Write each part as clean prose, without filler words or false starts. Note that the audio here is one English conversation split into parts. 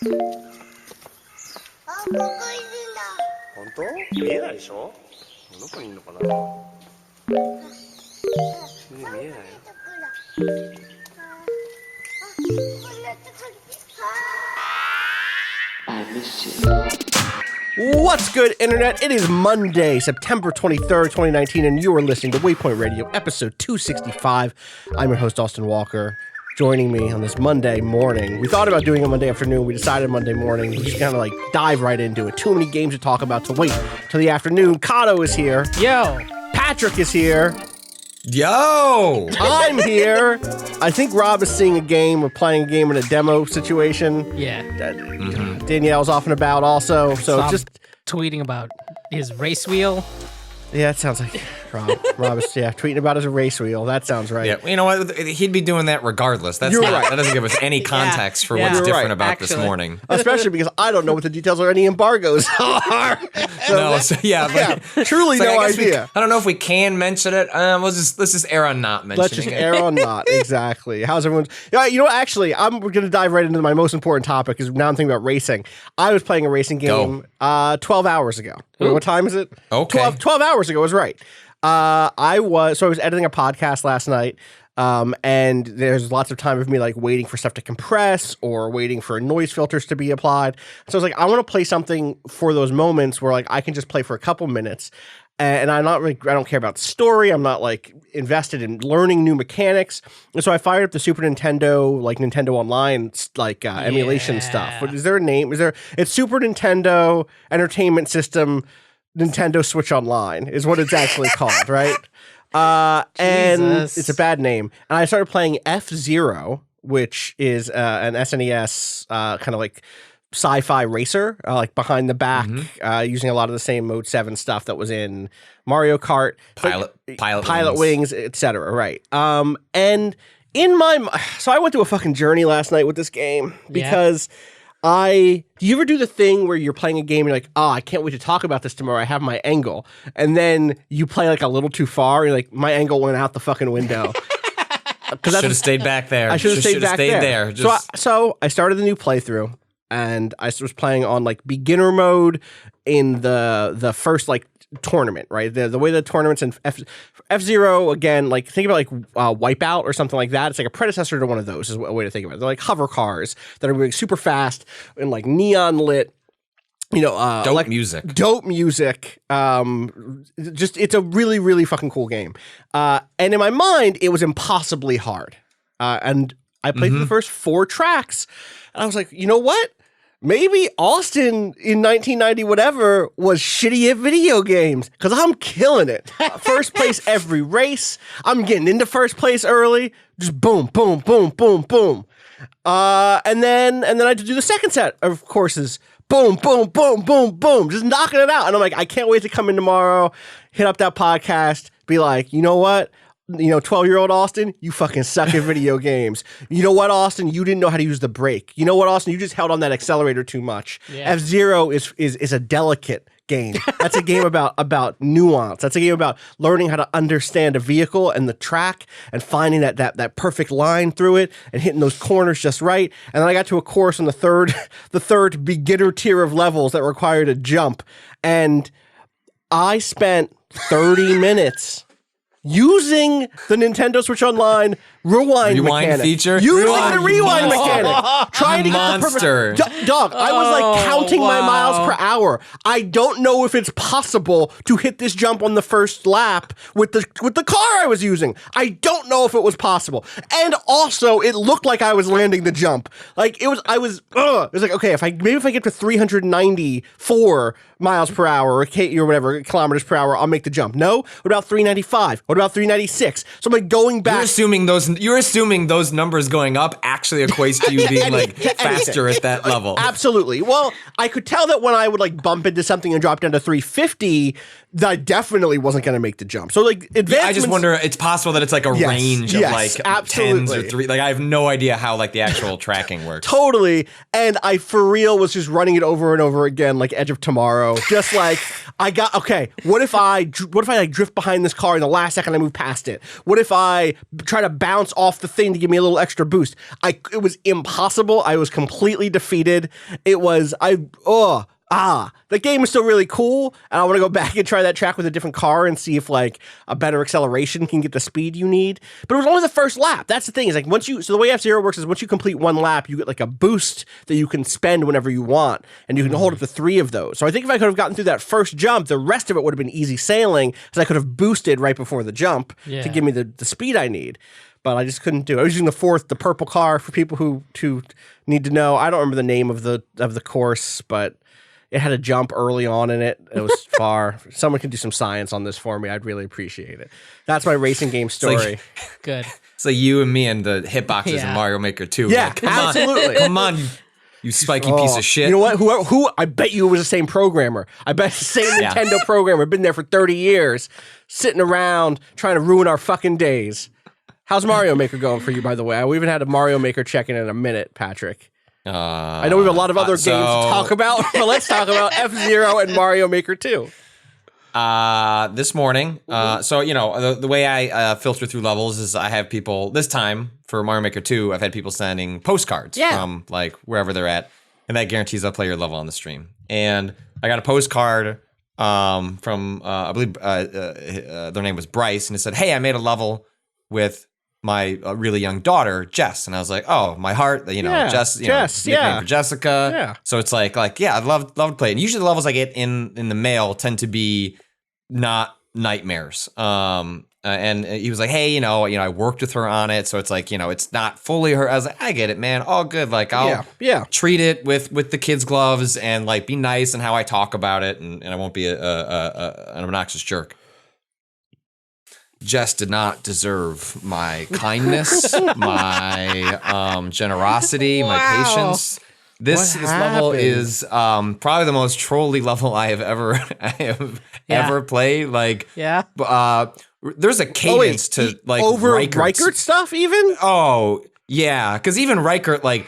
本当？見えないでしょ？どこにいるのかな？見えないよ。What's good, Internet? It is Monday, September 23rd, 2019, and you are listening to Waypoint Radio, episode 265. I'm your host, Austin Walker. Joining me on this Monday morning. We thought about doing a Monday afternoon. We decided Monday morning. We just kind of dive right into it. Too many games to talk about to wait till the afternoon. Cado is here. Yo. Patrick is here. Yo! I'm here. I think Rob is seeing a game or playing a game in a demo situation. Yeah. Danielle's off and about also. So just tweeting about his race wheel. Yeah, that sounds like Rob. Rob is tweeting about his race wheel. That sounds right. Yeah, you know what? He'd be doing that regardless. You're right. That doesn't give us any context for what's different about this morning. Especially because I don't know what the details or any embargoes are. Truly no idea. I don't know if we can mention it. Let's just err on not mentioning it. Let's just err on not. Exactly. How's everyone? You know, actually, I'm going to dive right into my most important topic because now I'm thinking about racing. I was playing a racing game 12 hours ago. Ooh. What time is it? Okay. 12 hours ago is right. I was editing a podcast last night, and there's lots of time of me waiting for stuff to compress or waiting for noise filters to be applied. So I was like, I want to play something for those moments where I can just play for a couple minutes, and I don't care about the story. I'm not invested in learning new mechanics. And so I fired up the Super Nintendo, Nintendo Online, emulation stuff. But is there a name? It's Super Nintendo Entertainment System Nintendo Switch Online is what it's actually called, right? And it's a bad name. And I started playing F-Zero, which is an SNES kind of sci-fi racer, behind the back, using a lot of the same Mode 7 stuff that was in Mario Kart. Pilot Wings, etc. Right. And so I went through a fucking journey last night with this game because do you ever do the thing where you're playing a game and you're like, I can't wait to talk about this tomorrow. I have my angle. And then you play a little too far. You're like, my angle went out the fucking window. Should have stayed back there. I should have stayed back there. So I started the new playthrough and I was playing on beginner mode in the first tournament, right? The way the tournaments in F-Zero, again, think about Wipeout or something like that. It's a predecessor to one of those is a way to think of it. They're hover cars that are moving super fast and neon lit, dope music. It's a really, really fucking cool game. And in my mind, it was impossibly hard. And I played the first 4 tracks and I was like, you know what? Maybe Austin in 1990 whatever was shitty at video games because I'm killing it. First place every race. I'm getting into first place early. Just boom, boom, boom, boom, boom. And then I had to do the second set of courses. Boom, boom, boom, boom, boom. Just knocking it out. And I'm like, I can't wait to come in tomorrow, hit up that podcast, be like, you know what? 12-year-old Austin, you fucking suck at video games. You know what, Austin? You didn't know how to use the brake. You know what, Austin? You just held on that accelerator too much. Yeah. F-Zero is a delicate game. That's a game about nuance. That's a game about learning how to understand a vehicle and the track and finding that perfect line through it and hitting those corners just right. And then I got to a course on the third beginner tier of levels that required a jump. And I spent 30 minutes using the Nintendo Switch Online rewind mechanic. Feature? Using the rewind mechanic. Trying to get the perfect... Dog, I was counting my miles per hour. I don't know if it's possible to hit this jump on the first lap with the car I was using. I don't know if it was possible. And also, it looked like I was landing the jump. It was okay, if I get to 394 miles per hour or whatever, kilometers per hour, I'll make the jump. No? What about 395? What about 396? So I'm going back. You're assuming those numbers going up actually equates to you being faster at that level. Absolutely. Well, I could tell that when I would bump into something and drop down to 350, that I definitely wasn't going to make the jump. So advancements. I just wonder, it's possible that it's a range of absolutely. 10s or 3. I have no idea how the actual tracking works. Totally. And I for real was just running it over and over again like Edge of Tomorrow. Just what if I drift behind this car in the last second I move past it? What if I try to bounce bounce off the thing to give me a little extra boost. It was impossible. I was completely defeated. The game is still really cool, and I want to go back and try that track with a different car and see if like a better acceleration can get the speed you need. But it was only the first lap. That's the thing. Is like so the way F-Zero works is once you complete one lap, you get like a boost that you can spend whenever you want, and you can hold up to 3 of those. So I think if I could have gotten through that first jump, the rest of it would have been easy sailing, because I could have boosted right before the jump to give me the speed I need. But I just couldn't do it. I was using the purple car for people who need to know. I don't remember the name of the course, but it had a jump early on in it. It was far. If someone can do some science on this for me, I'd really appreciate it. That's my racing game story. Good. It's like you and me and the hitboxes in Mario Maker 2. Yeah, like, absolutely. Come on, you spiky piece of shit. You know what? Who? I bet you it was the same programmer. I bet it's the same Nintendo programmer. Been there for 30 years, sitting around trying to ruin our fucking days. How's Mario Maker going for you, by the way? We haven't had a Mario Maker check-in in a minute, Patrick. I know we have a lot of other games to talk about, but let's talk about F-Zero and Mario Maker 2. This morning, so, you know, the way I filter through levels is I have people, this time for Mario Maker 2, I've had people sending postcards from, like, wherever they're at, and that guarantees I'll play your level on the stream. And I got a postcard from, I believe their name was Bryce, and it said, hey, I made a level with my really young daughter, Jess. And I was like, oh, my heart, you know, Jess, nickname for Jessica. Yeah. So it's like, yeah, I'd love to play it. And usually the levels I get in the mail tend to be not nightmares. And he was like, hey, you know, I worked with her on it. So it's like, you know, it's not fully her. I was like, I get it, man. All good. Like, I'll treat it with the kids' gloves and like be nice in how I talk about it. And I won't be an obnoxious jerk. Jess did not deserve my kindness, my generosity, my patience. This level is probably the most trolly level I have ever played. Like, there's a cadence to like over Reichert stuff even. Oh yeah, because even Reichert like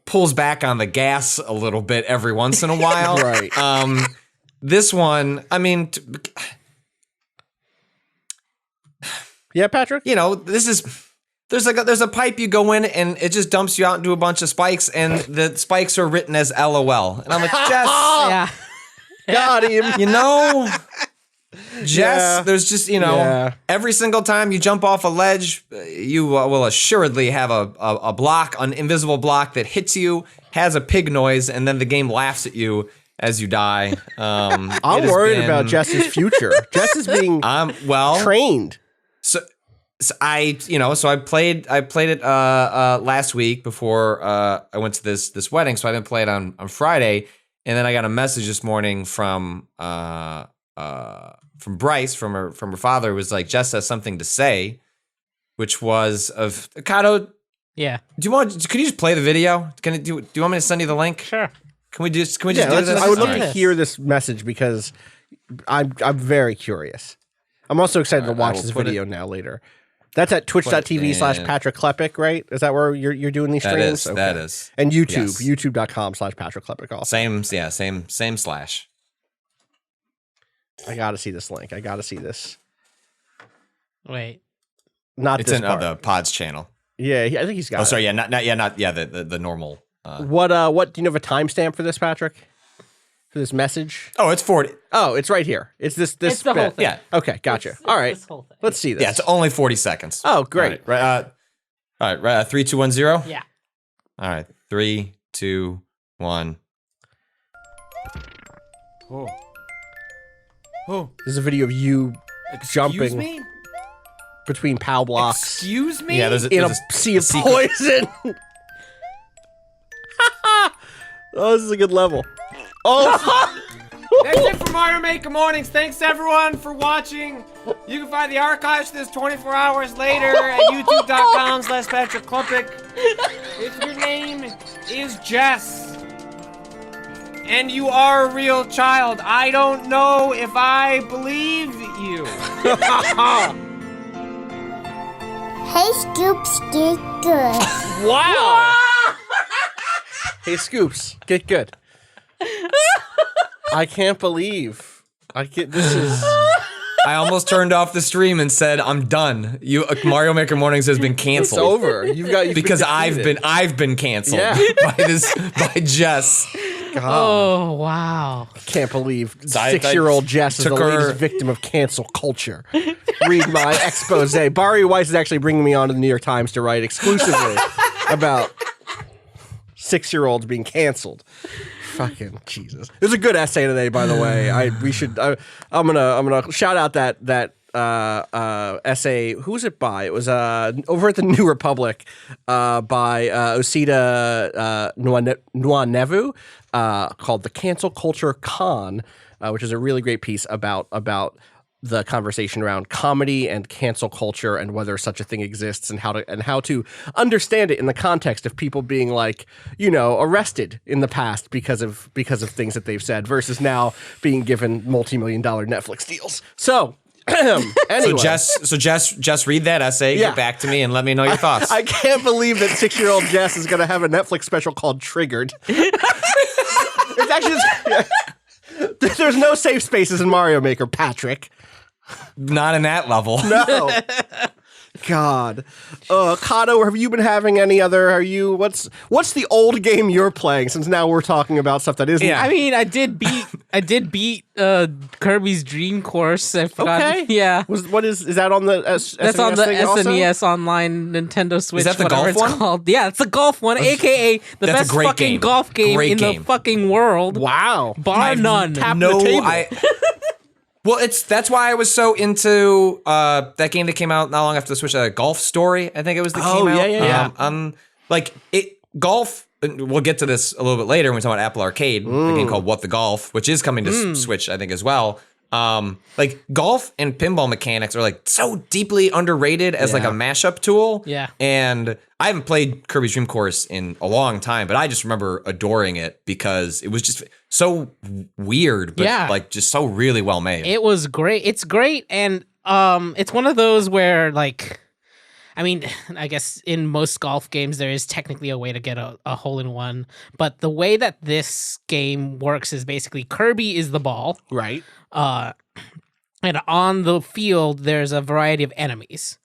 pulls back on the gas a little bit every once in a while. Right. This one, I mean. Yeah, Patrick? You know, there's a pipe you go in and it just dumps you out into a bunch of spikes, and the spikes are written as LOL. And I'm like, Jess. Got him. You know, Jess, there's just, you know, every single time you jump off a ledge, you will assuredly have a block, an invisible block that hits you, has a pig noise, and then the game laughs at you as you die. I'm worried about Jess's future. Jess is being trained. So I played it last week before I went to this wedding. So I didn't play it on Friday, and then I got a message this morning from Bryce from her father, who was like, Jess has something to say, which was of Cado. Yeah. Can you just play the video? Do you want me to send you the link? Sure. Can we just do this? I would love to hear this message because I'm very curious. I'm also excited to watch this video now later. That's at twitch.tv/Patrick Klepek, right? Is that where you're doing these streams? That is. And YouTube, youtube.com/Patrick Klepek also. Same slash. I gotta see this link. I gotta see this. Wait. Not it's this in part. The pods channel. Yeah, I think he's got it. Oh, sorry, the normal. What do you have a timestamp for this, Patrick? For this message? Oh, it's 40. Oh, it's right here. It's this It's the whole thing. Yeah. Okay, gotcha. All right. This whole thing. Let's see this. Yeah, it's only 40 seconds. Oh, great. All right, 3, 2, 1, 0? Yeah. All right, 3, 2, 1. Oh. This is a video of you jumping me? between POW blocks Excuse me? Yeah, there's in a sea of poison. Oh, this is a good level. Oh, That's it for Mario Maker Mornings. Thanks everyone for watching. You can find the archives to this 24 hours later at youtube.com/Patrick Klepek. If your name is Jess and you are a real child, I don't know if I believe you. Hey, Scoops, get good. wow. Hey, Scoops, get good. I can't believe. This is. I almost turned off the stream and said, "I'm done. Mario Maker Mornings has been canceled. It's over. You've because been I've been canceled by Jess. God. Oh, wow. Can't believe I 6-year-old Jess is the took her- latest victim of cancel culture. Read my expose. Barry Weiss is actually bringing me on to the New York Times to write exclusively about 6-year-olds being canceled. Fucking Jesus. It was a good essay today, by the way. I'm gonna shout out that essay. Who was it by? It was over at the New Republic by Osita Nuanevu called "The Cancel Culture Con," which is a really great piece about the conversation around comedy and cancel culture and whether such a thing exists and how to understand it in the context of people being arrested in the past because of things that they've said versus now being given multi-million-dollar Netflix deals. So anyway. So Jess, read that essay, get back to me, and let me know your thoughts. I can't believe that 6-year-old Jess is going to have a Netflix special called Triggered. It's actually there's no safe spaces in Mario Maker, Patrick. Not in that level. No. God. Cado, have you been having any other? What's the old game you're playing? Since now we're talking about stuff that isn't. Yeah. I mean, I did beat Kirby's Dreamcourse. I forgot. Okay. Yeah. What is that on the SNES? That's on the thing also? SNES Online Nintendo Switch. that the whatever golf it's one? called. Yeah, it's a golf one, aka the That's a best great fucking game. golf game Great in game. the fucking world. Wow. Bar none. No, well, that's why I was so into that game that came out not long after the Switch, Golf Story, I think it was that came out. Yeah. Golf, we'll get to this a little bit later when we talk about Apple Arcade, a game called What the Golf, which is coming to Switch, I think, as well. Golf and pinball mechanics are so deeply underrated as a mashup tool. Yeah. And I haven't played Kirby's Dream Course in a long time, but I just remember adoring it because it was just so weird, but just so really well made. It was great. It's great, and it's one of those where I mean, I guess in most golf games there is technically a way to get a hole-in-one, but the way that this game works is basically Kirby is the ball. Right. And on the field, there's a variety of enemies.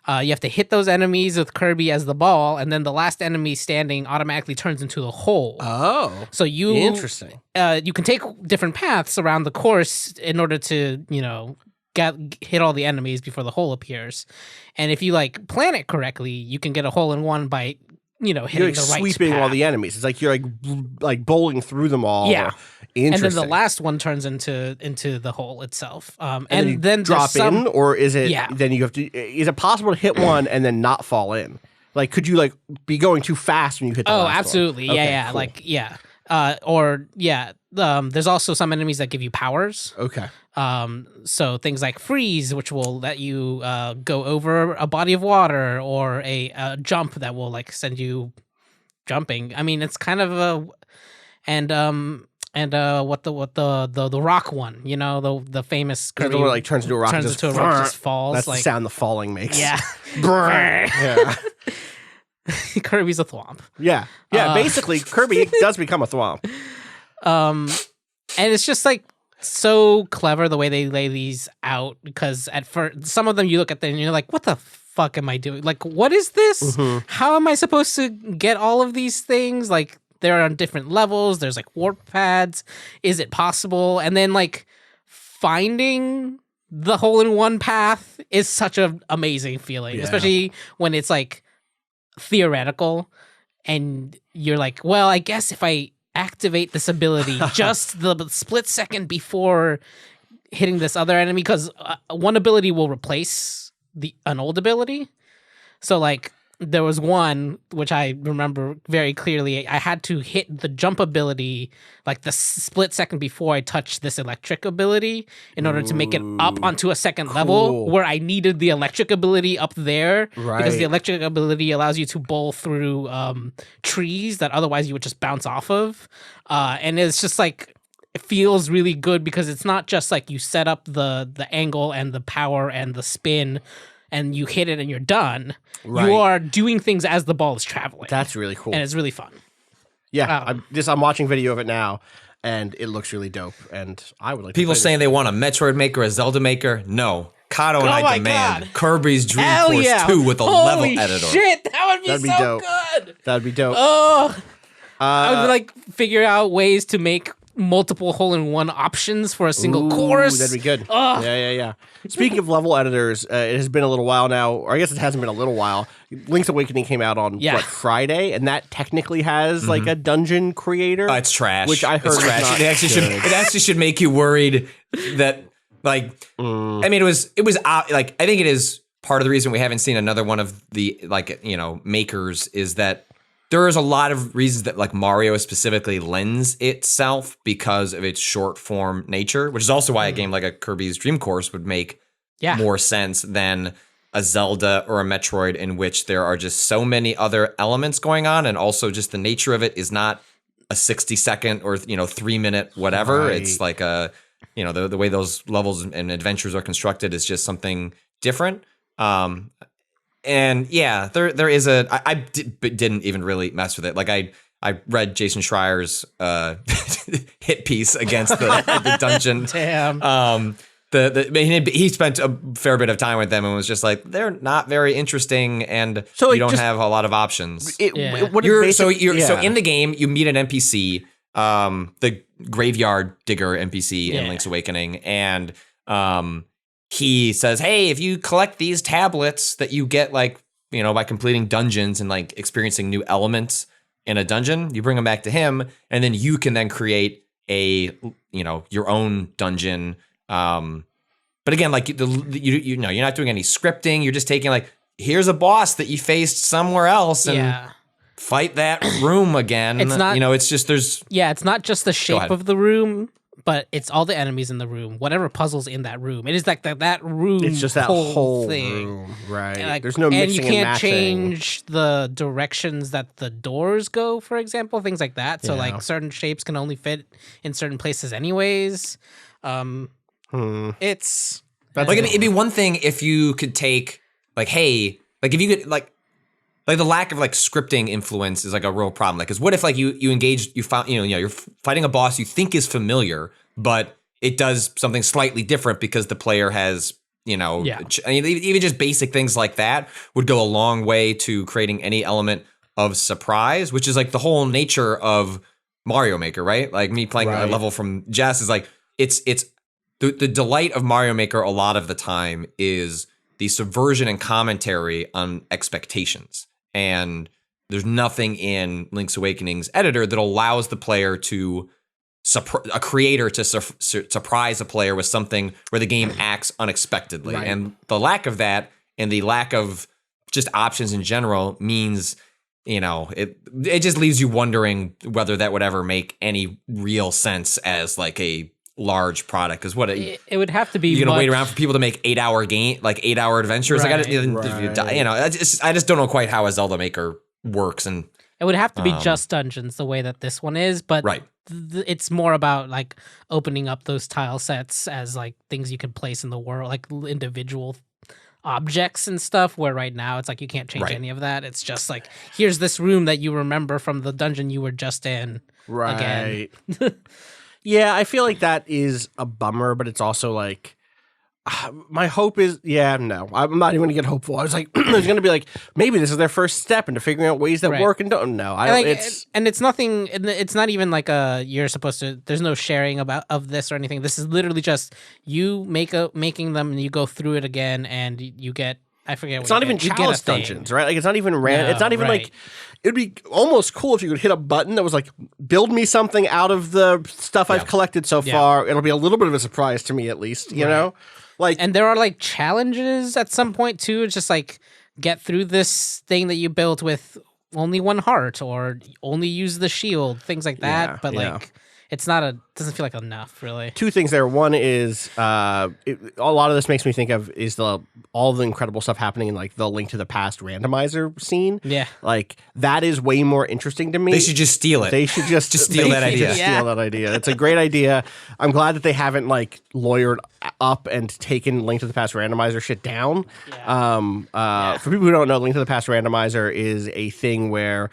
You have to hit those enemies with Kirby as the ball, and then the last enemy standing automatically turns into a hole. Oh. So Interesting. You can take different paths around the course in order to, hit all the enemies before the hole appears. And if you plan it correctly, you can get a hole-in-one by hitting You're the right sweeping path. all the enemies. It's like you're bowling through them all. Yeah. Interesting. And then the last one turns into the hole itself. and then drop in, or is it? Yeah. Then you have to. Is it possible to hit one and then not fall in? Could you be going too fast when you hit the last one? Absolutely. Okay, cool. There's also some enemies that give you powers. Okay. So things like freeze, which will let you go over a body of water, or a jump that will send you jumping. I mean, it's kind of what the rock one, the famous Kirby The one turns into a rock. turns into a rock, just falls. That's the sound the falling makes. Yeah. Yeah. Kirby's a thwomp. Yeah. Yeah. Basically, Kirby does become a thwomp. And it's just so clever the way they lay these out, because at first some of them you look at them and you're like, what the fuck am I doing? What is this? Mm-hmm. How am I supposed to get all of these things? They're on different levels. There's warp pads. Is it possible? And then finding the hole-in-one path is such an amazing feeling, especially when it's theoretical and you're well, I guess if I activate this ability just the split second before hitting this other enemy, because one ability will replace an old ability. So there was one which I remember very clearly. I had to hit the jump ability the split second before I touched this electric ability in order to make it up onto a second level where I needed the electric ability up there, because the electric ability allows you to bowl through trees that otherwise you would just bounce off of. And it's just it feels really good because it's not just you set up the angle and the power and the spin and you hit it and you're done. Right. You are doing things as the ball is traveling. That's really cool. And it's really fun. Yeah, I'm watching video of it now, and it looks really dope. And I would like People to play saying they want a Metroid maker, a Zelda maker. No. Cado and I my demand God. Kirby's Hell Dreamcourse yeah. 2 with a Holy level editor. shit, that would be That'd be so dope. good. That'd be dope. Oh, I would like figure out ways to make multiple hole-in-one options for a single course. That'd be good. Ugh. Yeah. Speaking of level editors, it has been a little while now, or I guess it hasn't been a little while. Link's Awakening came out on Friday, and that technically has like a dungeon creator. It's trash. Which I heard it's trash. was not It actually should make you worried that like I mean it was like I think it is part of the reason we haven't seen another one of the like makers is that there is a lot of reasons that like Mario specifically lends itself because of its short form nature, which is also why a game like a Kirby's Dreamcourse would make more sense than a Zelda or a Metroid in which there are just so many other elements going on, and also just the nature of it is not a 60-second or 3-minute whatever. Right. It's like a the way those levels and adventures are constructed is just something different. And yeah, there is I didn't even really mess with it. Like I read Jason Schreier's hit piece against the dungeon. Damn. He spent a fair bit of time with them and was just like, they're not very interesting, and So you don't have a lot of options. So in the game you meet an NPC, the graveyard digger NPC in Link's Awakening, and he says, hey, if you collect these tablets that you get like, by completing dungeons and like experiencing new elements in a dungeon, you bring them back to him, and then you can then create a, your own dungeon. But again, like you're not doing any scripting. You're just taking like, here's a boss that you faced somewhere else and fight that room again. It's not, it's just it's not just the shape of the room, but it's all the enemies in the room, whatever puzzles in that room. It is like that room. It's just that whole thing. room, right? Like, there's no mixing and you can't matching. change the directions that the doors go, for example, things like that. So like certain shapes can only fit in certain places, anyways. It's like it'd be one thing if you could take like, hey, like if you could like the lack of like scripting influence is like a real problem. Like, because what if like you engaged, you found, you're fighting a boss you think is familiar, but it does something slightly different because the player has, even just basic things like that would go a long way to creating any element of surprise, which is like the whole nature of Mario Maker, right? Like me playing a level from Jess is like, it's the delight of Mario Maker a lot of the time is the subversion and commentary on expectations. And there's nothing in Link's Awakening's editor that allows the player to a creator to surprise a player with something where the game acts unexpectedly. Right. And the lack of that and the lack of just options in general means, it just leaves you wondering whether that would ever make any real sense as like a large product. Because it would have to be, you're gonna wait around for people to make 8-hour adventures. Right, I just don't know quite how a Zelda Maker works, and it would have to be just dungeons the way that this one is, but it's more about like opening up those tile sets as like things you can place in the world, like individual objects and stuff, where right now it's like you can't change any of that. It's just like, here's this room that you remember from the dungeon you were just in again. Yeah, I feel like that is a bummer, but it's also like, my hope is, I'm not even going to get hopeful. I was like, there's going to be like, maybe this is their first step into figuring out ways that work and don't know. It's nothing, it's not even like you're supposed to, there's no sharing of this or anything. This is literally just you making them and you go through it again and you get, I forget what it's not even chalice dungeons, right? Like it's not even random. It's not even like, it'd be almost cool if you could hit a button that was like, build me something out of the stuff I've collected so far. It'll be a little bit of a surprise to me, at least, you know? Like, and there are like challenges at some point too. It's just like, get through this thing that you built with only one heart, or only use the shield, things like that. But like, it's not doesn't feel like enough, really. Two things there. One is a lot of this makes me think of is all the incredible stuff happening in like the Link to the Past randomizer scene. Yeah, like that is way more interesting to me. They should just steal it. They should just steal that idea. Steal that idea. It's a great idea. I'm glad that they haven't like lawyered up and taken Link to the Past randomizer shit down. For people who don't know, Link to the Past randomizer is a thing where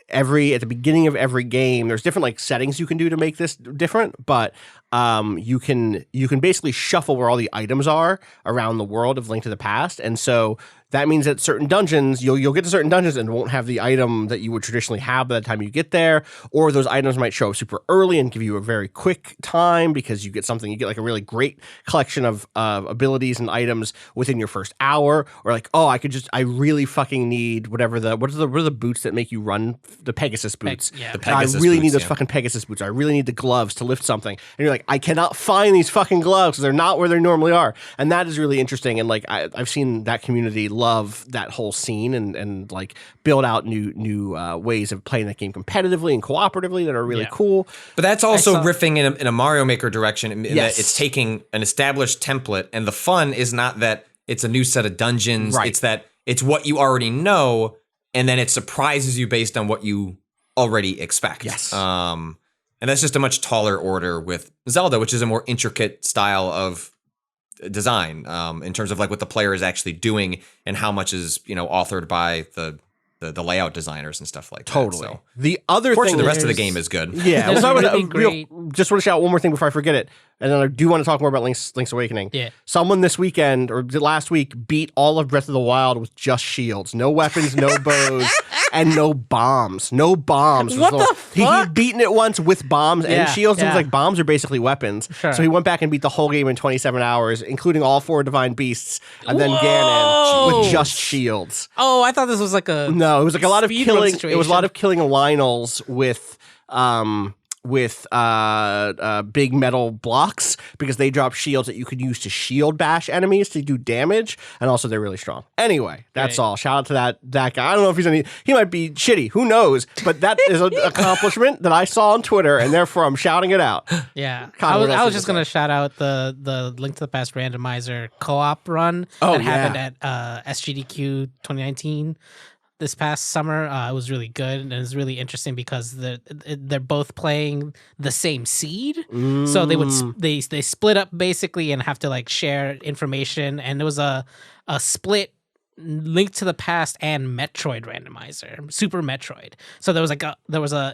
at the beginning of every game, there's different like settings you can do to make this different, but you can basically shuffle where all the items are around the world of Link to the Past, and so that means that certain dungeons, you'll get to certain dungeons and won't have the item that you would traditionally have by the time you get there, or those items might show up super early and give you a very quick time because you get like a really great collection of abilities and items within your first hour, or like, oh, I really fucking need what are the boots that make you run, the Pegasus boots. The Pegasus I really boots, need those fucking Pegasus boots. I really need the gloves to lift something. And you're like, I cannot find these fucking gloves because they're not where they normally are. And that is really interesting. And like I've seen that community love that whole scene and like build out new ways of playing that game competitively and cooperatively that are really cool. But that's also riffing in a Mario Maker direction in Yes. that it's taking an established template, and the fun is not that it's a new set of dungeons. Right. It's that it's what you already know, and then it surprises you based on what you already expect. Yes. And that's just a much taller order with Zelda, which is a more intricate style of design in terms of like what the player is actually doing and how much is authored by the layout designers and stuff like that. Totally. So, The other thing, the rest of the game is good. yeah. There's So really great- just want to shout out one more thing before I forget it, and then I do want to talk more about Link's Awakening. Yeah. Someone this weekend or last week beat all of Breath of the Wild with just shields, no weapons, no bows, and no bombs. No bombs. What the He'd fuck? beaten it once with bombs and Yeah, shields. And it was yeah. like bombs are basically weapons. Sure. So he went back and beat the whole game in 27 hours, including all 4 divine beasts, and then Whoa! Ganon with just shields. Oh, I thought this was like a No, it was like a lot of speedrun killing. It situation. was a lot of killing Lionels with big metal blocks because they drop shields that you could use to shield bash enemies to do damage, and also they're really strong. Anyway, that's Right. all. Shout out to that guy. I don't know if he might be shitty. Who knows? But that is an accomplishment that I saw on Twitter, and therefore I'm shouting it out. Yeah, Cado, what else I was did just you gonna say? shout out the Link to the Past randomizer co-op run Oh, that yeah. happened at SGDQ 2019 this past summer. It was really good, and it was really interesting because they're both playing the same seed, so they split up basically and have to like share information, and there was a split Link to the Past and Metroid randomizer, Super Metroid. So there was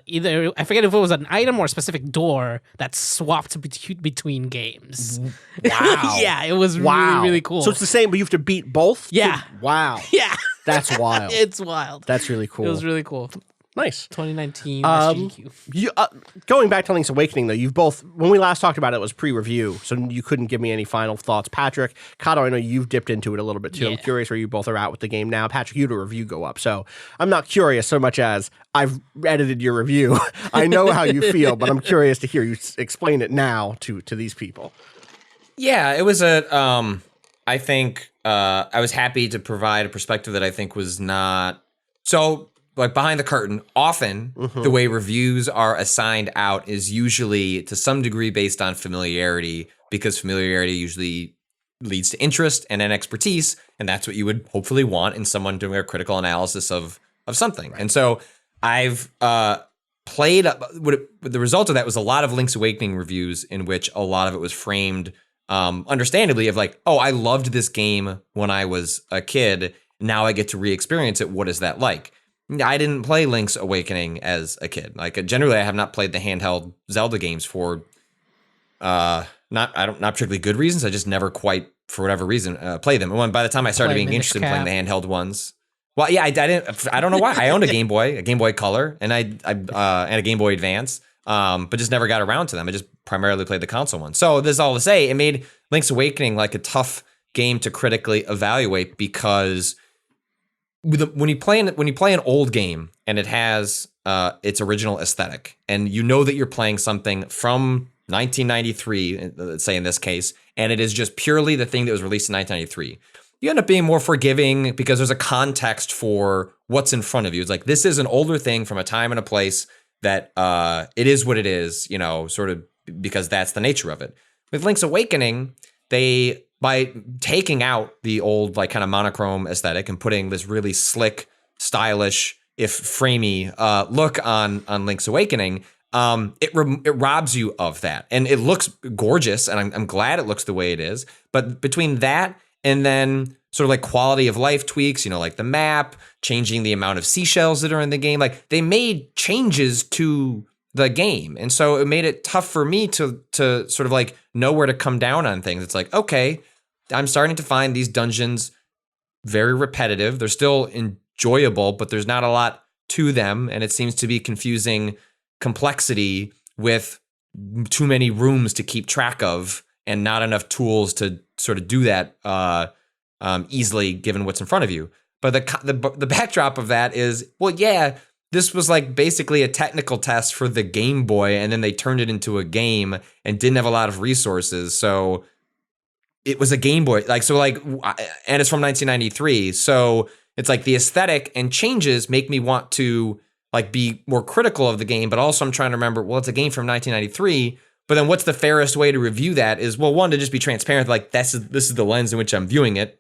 either, I forget if it was an item or a specific door that swapped between games. Wow. Yeah, it was Wow. really, really cool. So it's the same, but you have to beat both? Yeah. Wow. yeah, That's wild. it's wild. That's really cool. It was really cool. Nice. 2019 SGDQ. You, going back to Link's Awakening, though, you've both, when we last talked about it, it was pre-review, so you couldn't give me any final thoughts. Patrick, Cado, I know you've dipped into it a little bit too. I'm Yeah. curious where you both are at with the game now. Patrick, you had a review go up, so I'm not curious so much as I've edited your review. I know how you feel, but I'm curious to hear you explain it now to these people. Yeah, it was I think I was happy to provide a perspective that I think was not so like behind the curtain. Often the way reviews are assigned out is usually to some degree based on familiarity, because familiarity usually leads to interest and then expertise, and that's what you would hopefully want in someone doing a critical analysis of something. Right. And so I've played the result of that was a lot of Link's Awakening reviews in which a lot of it was framed understandably of like, oh, I loved this game when I was a kid. Now I get to re-experience it. What is that like? I didn't play Link's Awakening as a kid. Like generally, I have not played the handheld Zelda games for not particularly good reasons. I just never quite, for whatever reason, play them. And when by the time I started being interested in playing the handheld ones, well, yeah, I don't know why. I owned a Game Boy Color, and and a Game Boy Advance, but just never got around to them. I just primarily played the console one. So this is all to say, it made Link's Awakening like a tough game to critically evaluate because when you play an old game and it has its original aesthetic, and you know that you're playing something from 1993, let's say in this case, and it is just purely the thing that was released in 1993, you end up being more forgiving because there's a context for what's in front of you. It's like, this is an older thing from a time and a place that it is what it is, sort of because that's the nature of it. With Link's Awakening, by taking out the old like kind of monochrome aesthetic and putting this really slick, stylish, if framey look on Link's Awakening, it robs you of that. And it looks gorgeous, and I'm glad it looks the way it is. But between that and then sort of like quality of life tweaks, like the map, changing the amount of seashells that are in the game. Like they made changes to the game. And so it made it tough for me to sort of like know where to come down on things. It's like, okay, I'm starting to find these dungeons very repetitive. They're still enjoyable, but there's not a lot to them. And it seems to be confusing complexity with too many rooms to keep track of and not enough tools to sort of do that easily given what's in front of you. But the backdrop of that is, well, yeah, this was like basically a technical test for the Game Boy, and then they turned it into a game and didn't have a lot of resources. So it was a Game Boy, and it's from 1993. So it's like the aesthetic and changes make me want to like be more critical of the game, but also I'm trying to remember, well, it's a game from 1993. But then what's the fairest way to review that is, well, one, to just be transparent, like this is the lens in which I'm viewing it.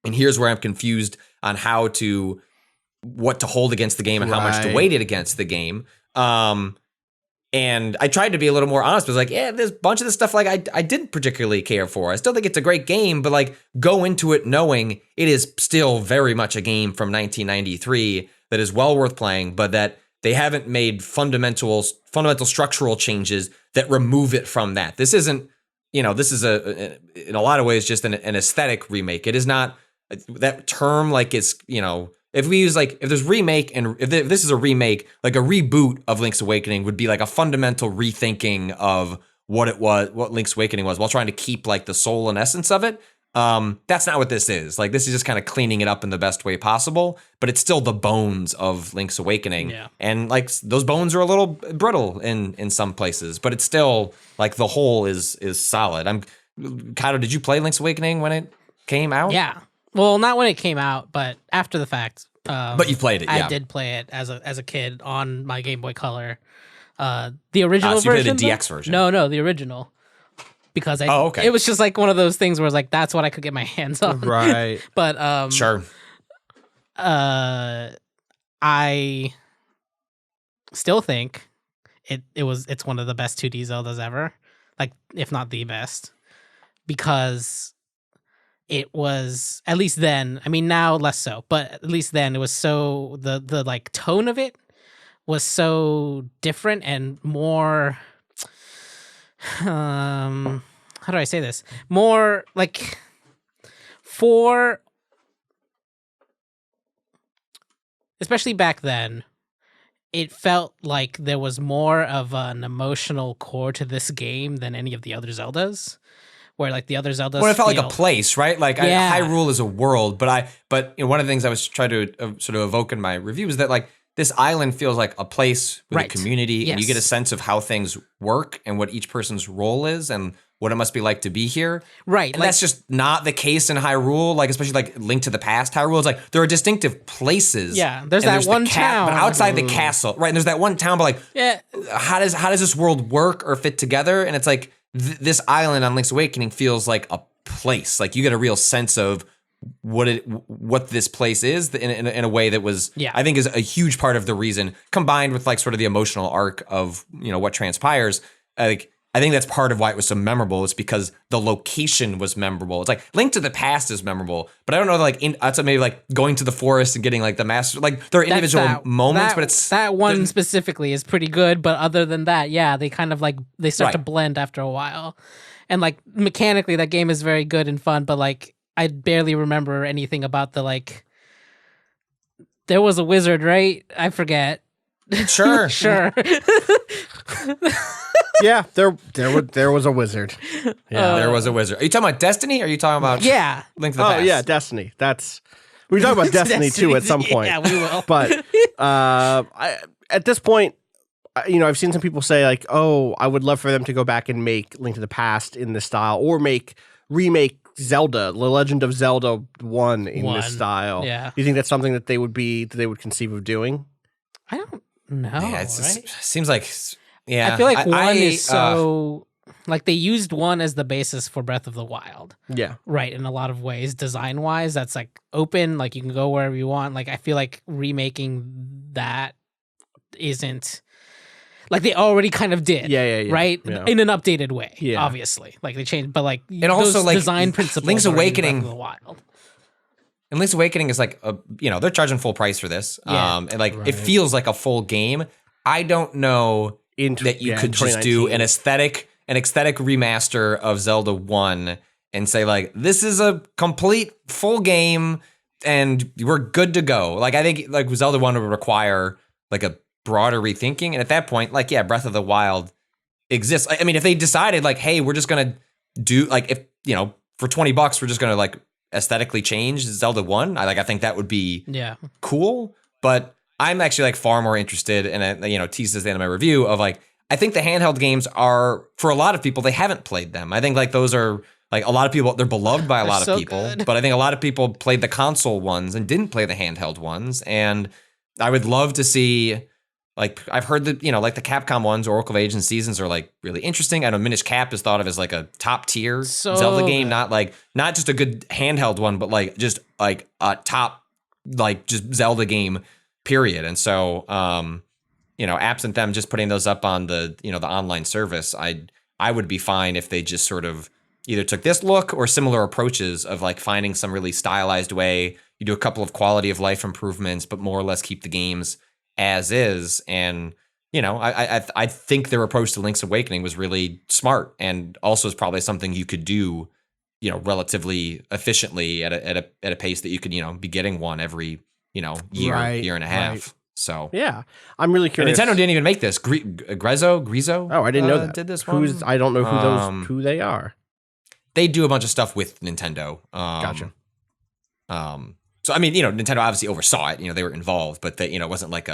And here's where I'm confused on what to hold against the game and how much to weight it against the game. And I tried to be a little more honest, but like, yeah, there's a bunch of this stuff like I didn't particularly care for. I still think it's a great game, but like go into it knowing it is still very much a game from 1993 that is well worth playing, but that they haven't made fundamental structural changes that remove it from that. This isn't, this is in a lot of ways just an aesthetic remake. It is not that term like it's, if we use if there's remake and if this is a remake, like a reboot of Link's Awakening would be like a fundamental rethinking of what Link's Awakening was while trying to keep like the soul and essence of it. That's not what this is. Like this is just kind of cleaning it up in the best way possible, but it's still the bones of Link's Awakening. Yeah. And like those bones are a little brittle in some places, but it's still like the whole is solid. Cado, did you play Link's Awakening when it came out? Yeah. Well, not when it came out, but after the fact. But you played it, yeah. I did play it as a kid on my Game Boy Color. The original so you version? played the DX version? No, the original. Because okay. It was just like one of those things where it's like, that's what I could get my hands on. Right. But sure. I still think it's one of the best 2D Zeldas ever. Like, if not the best. Because it was, at least then, I mean now less so, but at least then it was so, the like tone of it was so different and more, how do I say this? More like especially back then, it felt like there was more of an emotional core to this game than any of the other Zeldas. Where like the other Zeldas, well, it felt like a place, right? Like yeah. Hyrule is a world, but one of the things I was trying to sort of evoke in my review is that like this island feels like a place with a community, yes. and you get a sense of how things work and what each person's role is and what it must be like to be here. Right, and that's just not the case in Hyrule. Like especially like Link to the Past, Hyrule is like there are distinctive places. Yeah, there's that one town, but outside the castle, right? And there's that one town, but like, yeah, how does this world work or fit together? And it's like. This island on Link's Awakening feels like a place. Like you get a real sense of what this place is in a way that was, I think, is a huge part of the reason, combined with like sort of the emotional arc of what transpires. Like I think that's part of why it was so memorable. It's because the location was memorable. It's like Link to the Past is memorable, but I don't know that's maybe like going to the forest and getting like the master. Like there are individual moments, but it's that one specifically is pretty good. But other than that, yeah, they kind of like they start to blend after a while, and like mechanically that game is very good and fun. But like I barely remember anything about the like. There was a wizard, right? I forget. Sure. Yeah, there was a wizard. Yeah, there was a wizard. Are you talking about Destiny? Or are you talking about Link to the Past? Oh yeah, Destiny. We talk about Destiny too at some point. Yeah, we will. But at this point, I've seen some people say like, "Oh, I would love for them to go back and make Link to the Past in this style, or remake Zelda, The Legend of Zelda 1 in this style." Yeah. Do you think that's something that they would conceive of doing? I don't know. Yeah, it seems like. Yeah, I feel like one is so like they used one as the basis for Breath of the Wild. Yeah. Right, in a lot of ways, design-wise, that's like open, like you can go wherever you want. Like I feel like remaking that isn't Like they already kind of did. Yeah. Right? Yeah. In an updated way, Yeah. obviously. Like they changed, but like And also, those like, design principles Link's are in Awakening- Breath of the Wild. And Link's Awakening is like they're charging full price for this. Yeah. And like it feels like a full game. I don't know that you could just do an aesthetic remaster of Zelda 1 and say like this is a complete full game and we're good to go. Like I think like Zelda 1 would require like a broader rethinking, and at that point, like Breath of the Wild exists. I mean, if they decided like, hey, we're just gonna do like if for $20 we're just gonna like aesthetically change Zelda 1, I think that would be cool. But I'm actually like far more interested, and teased at the end of my review of like I think the handheld games are, for a lot of people, they haven't played them. I think like those are like a lot of people, they're beloved by a lot of people, good. but I think a lot of people played the console ones and didn't play the handheld ones. And I would love to see, like, I've heard that, like the Capcom ones, Oracle of Ages and Seasons are like really interesting. I know Minish Cap is thought of as like a top tier Zelda game, not just a good handheld one, but like just like a top, like just Zelda game, period. And so, absent them just putting those up on the, the online service, I would be fine if they just sort of either took this look or similar approaches of like finding some really stylized way. You do a couple of quality of life improvements, but more or less keep the games as is. And, I think their approach to Link's Awakening was really smart, and also is probably something you could do, relatively efficiently at a pace that you could, be getting one every, year and a half. Right. So yeah, I'm really curious. And Nintendo didn't even make this. Grizo. Oh, I didn't know that. Did this one? I don't know who they are. They do a bunch of stuff with Nintendo. Gotcha. So I mean, Nintendo obviously oversaw it. They were involved, but they, it wasn't like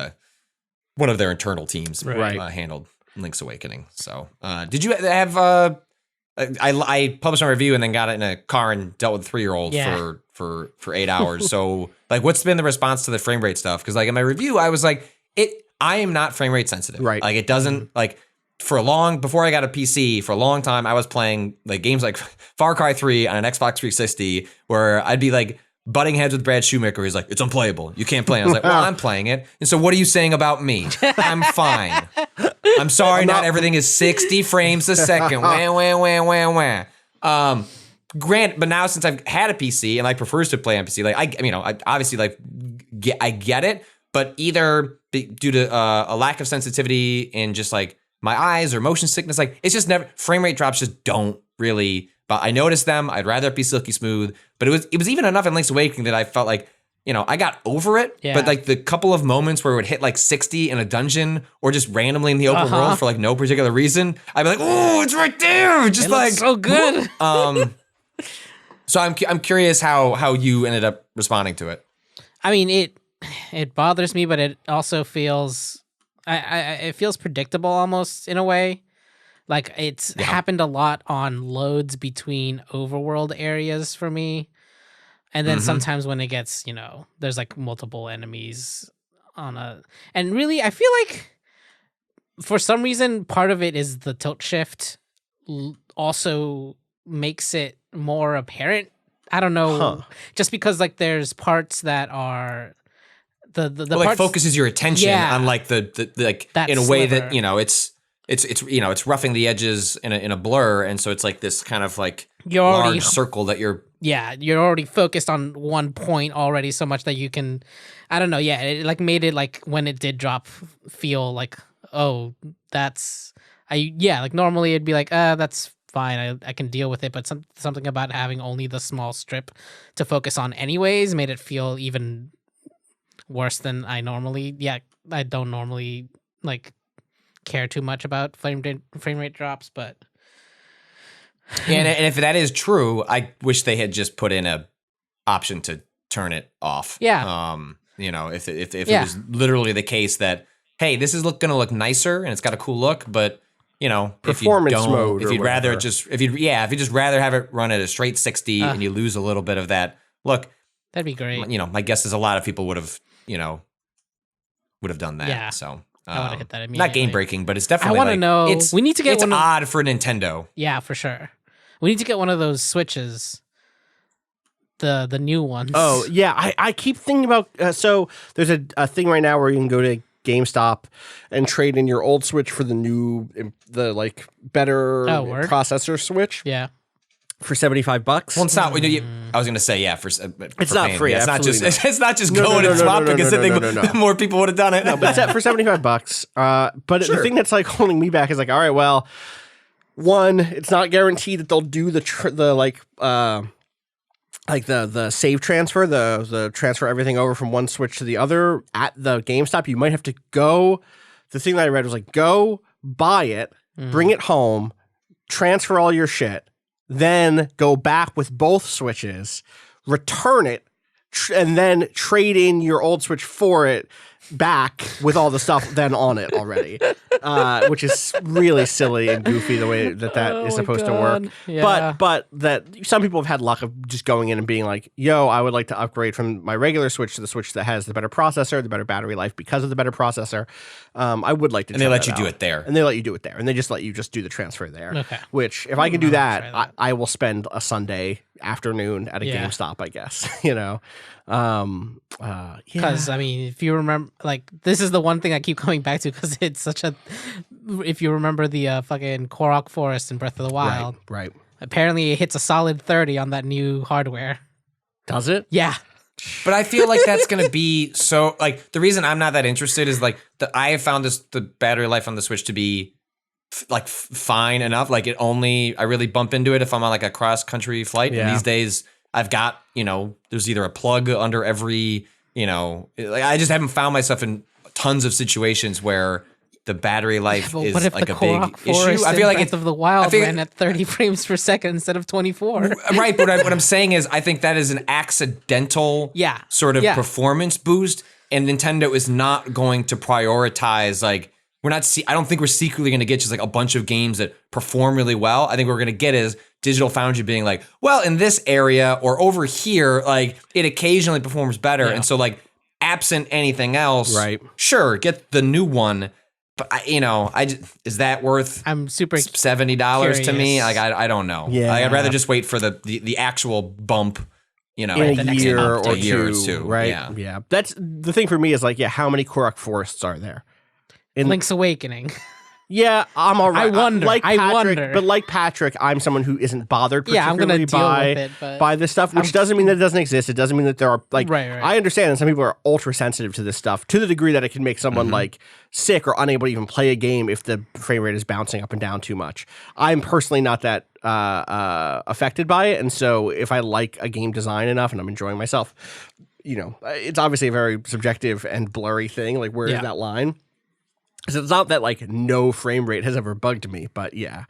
one of their internal teams handled Link's Awakening. So, did you have? I published my review and then got it in a car and dealt with a 3-year-old for 8 hours. So, like, what's been the response to the frame rate stuff? Because, like, in my review, I was like, I am not frame rate sensitive. Right. Like, it doesn't like. Before I got a PC, for a long time, I was playing like games like Far Cry 3 on an Xbox 360, where I'd be like butting heads with Brad Shoemaker. He's like, it's unplayable. You can't play it. I was like, well, I'm playing it. And so what are you saying about me? I'm fine. I'm sorry, not everything is 60 frames a second. Wah. But now since I've had a PC and like prefers to play on PC, like I obviously like I get it, but either due to a lack of sensitivity in just like my eyes or motion sickness, like it's just never, frame rate drops just don't really, but I noticed them. I'd rather it be silky smooth, but it was even enough in Link's Awakening that I felt like, I got over it, but like the couple of moments where it would hit like 60 in a dungeon or just randomly in the open world for like no particular reason, I'd be like, oh, it's right there. Just like so good. So I'm curious how you ended up responding to it. I mean, it bothers me, but it also feels, it feels predictable almost in a way. Like it's happened a lot on loads between overworld areas for me. And then sometimes when it gets, there's like multiple enemies and really I feel like for some reason part of it is the tilt shift also makes it more apparent. I don't know, just because like there's parts that are the well, like focuses your attention on like the like that in a way that it's roughing the edges in a blur, and so it's like this kind of like large circle that you're already focused on one point already so much that you can, I don't know, it like made it like when it did drop feel like, oh, that's like normally it'd be like that's fine, I can deal with it, but something about having only the small strip to focus on anyways made it feel even worse than I normally. I don't normally like care too much about frame rate drops, but and if that is true, I wish they had just put in a option to turn it off. If it was literally the case that, hey, this is going to look nicer and it's got a cool look, but performance mode, if you'd rather if you'd just rather have it run at a straight 60 and you lose a little bit of that look, that'd be great. My guess is a lot of people would have done that. Yeah. So I would have hit that immediately. Not game breaking, but it's definitely. I want to know. We need to get. It's odd for Nintendo. Yeah, for sure. We need to get one of those Switches. The new ones. Oh yeah, I keep thinking about. So there's a thing right now where you can go to GameStop and trade in your old Switch for the better processor Switch. Yeah. For $75. Well, it's not. I was going to say it's not free. Yeah, it's not just. Not. It's not just going and swapping. Because I think more people would have done it. No, but it's for $75. But the thing that's like holding me back is like, all right, well, one, it's not guaranteed that they'll do the save transfer, the transfer everything over from one Switch to the other at the GameStop. You might have to go. The thing that I read was like, go buy it, bring it home, transfer all your shit. Then go back with both Switches, return it, and then trade in your old Switch for it back with all the stuff then on it already, which is really silly and goofy the way that is supposed to work. Yeah. But that some people have had luck of just going in and being like, yo, I would like to upgrade from my regular Switch to the Switch that has the better processor, the better battery life because of the better processor. I would like to. And they let you do it there. And they let you do it there. And they just let you just do the transfer there. Okay. Which, if I can do that, I will spend a Sunday afternoon at a GameStop, I guess. Because I mean, if you remember, like, this is the one thing I keep coming back to because it's such a. If you remember the fucking Korok Forest in Breath of the Wild, right? Apparently, it hits a solid 30 on that new hardware. Does it? Yeah. But I feel like that's going to be so, like, the reason I'm not that interested is, like, I have found the battery life on the Switch to be, fine enough. Like, I really bump into it if I'm on, like, a cross-country flight. Yeah. And these days, I've got, there's either a plug under every, I just haven't found myself in tons of situations where the battery life is like a big issue. I feel like Breath of the Wild ran at 30 frames per second instead of 24. Right, but what I'm saying is I think that is an accidental sort of performance boost, and Nintendo is not going to prioritize, like, I don't think we're secretly going to get just like a bunch of games that perform really well. I think what we're going to get is Digital Foundry being like, well, in this area or over here, like, it occasionally performs better. Yeah. And so, like, absent anything else, right? Sure, get the new one. But is that worth? I'm super $70 to me. Like, I don't know. Yeah, I'd rather just wait for the actual bump. In a year or two, right? Yeah. That's the thing for me is like, how many Korok Forests are there? Link's Awakening. Yeah, I'm all right. I wonder. But like Patrick, I'm someone who isn't bothered particularly by this stuff, which doesn't mean that it doesn't exist. It doesn't mean that there are, like, right. I understand that some people are ultra sensitive to this stuff to the degree that it can make someone like sick or unable to even play a game if the frame rate is bouncing up and down too much. I'm personally not that affected by it, and so if I like a game design enough and I'm enjoying myself, it's obviously a very subjective and blurry thing. Like, where is that line? So it's not that, like, no frame rate has ever bugged me, but yeah.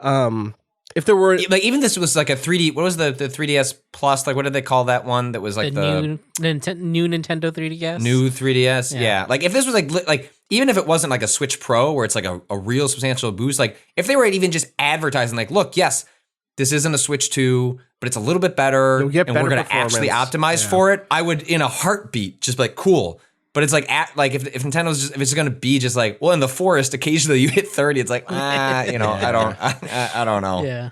If there were, like, even this was like a 3D. What was the 3DS Plus? Like, what did they call that one? That was like the new Nintendo 3DS. New 3DS. Yeah. Like, if this was like even if it wasn't like a Switch Pro where it's like a real substantial boost. Like, if they were even just advertising, like, look, yes, this isn't a Switch 2, but it's a little bit better, and we're going to actually optimize for it. I would, in a heartbeat, just be like, cool. But it's like, if Nintendo's just, if it's going to be just like, well, in the forest, occasionally you hit 30, it's like, I don't know. Yeah.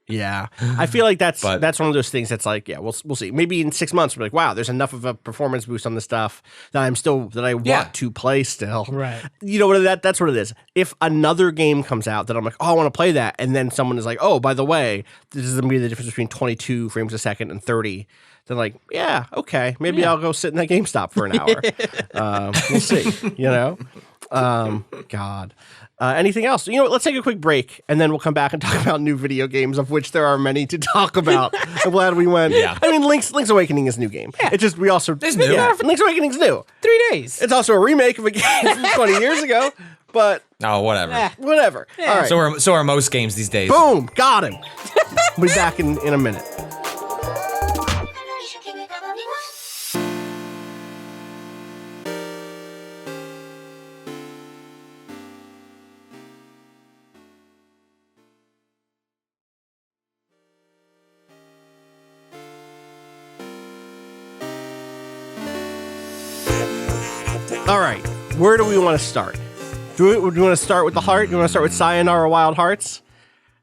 Yeah. I feel like that's one of those things that's like, we'll see. Maybe in 6 months, we're like, wow, there's enough of a performance boost on this stuff that I want to play still. Right. You know what? That's what it is. If another game comes out that I'm like, oh, I want to play that, and then someone is like, oh, by the way, this is going to be the difference between 22 frames a second and 30. They're like, yeah, okay, maybe I'll go sit in that GameStop for an hour. We'll see, God. Anything else? Let's take a quick break, and then we'll come back and talk about new video games, of which there are many to talk about. I'm glad we went. Yeah. I mean, Link's Awakening is a new game. Yeah. It's just, we also... It's new. Yeah, Link's Awakening's new. 3 days. It's also a remake of a game from 20 years ago, but... Oh, whatever. Whatever. Yeah. All right. So are most games these days. Boom! Got him! We'll be back in a minute. All right, where do we want to start? Do you want to start with the heart? Do you want to start with Sayonara Wild Hearts?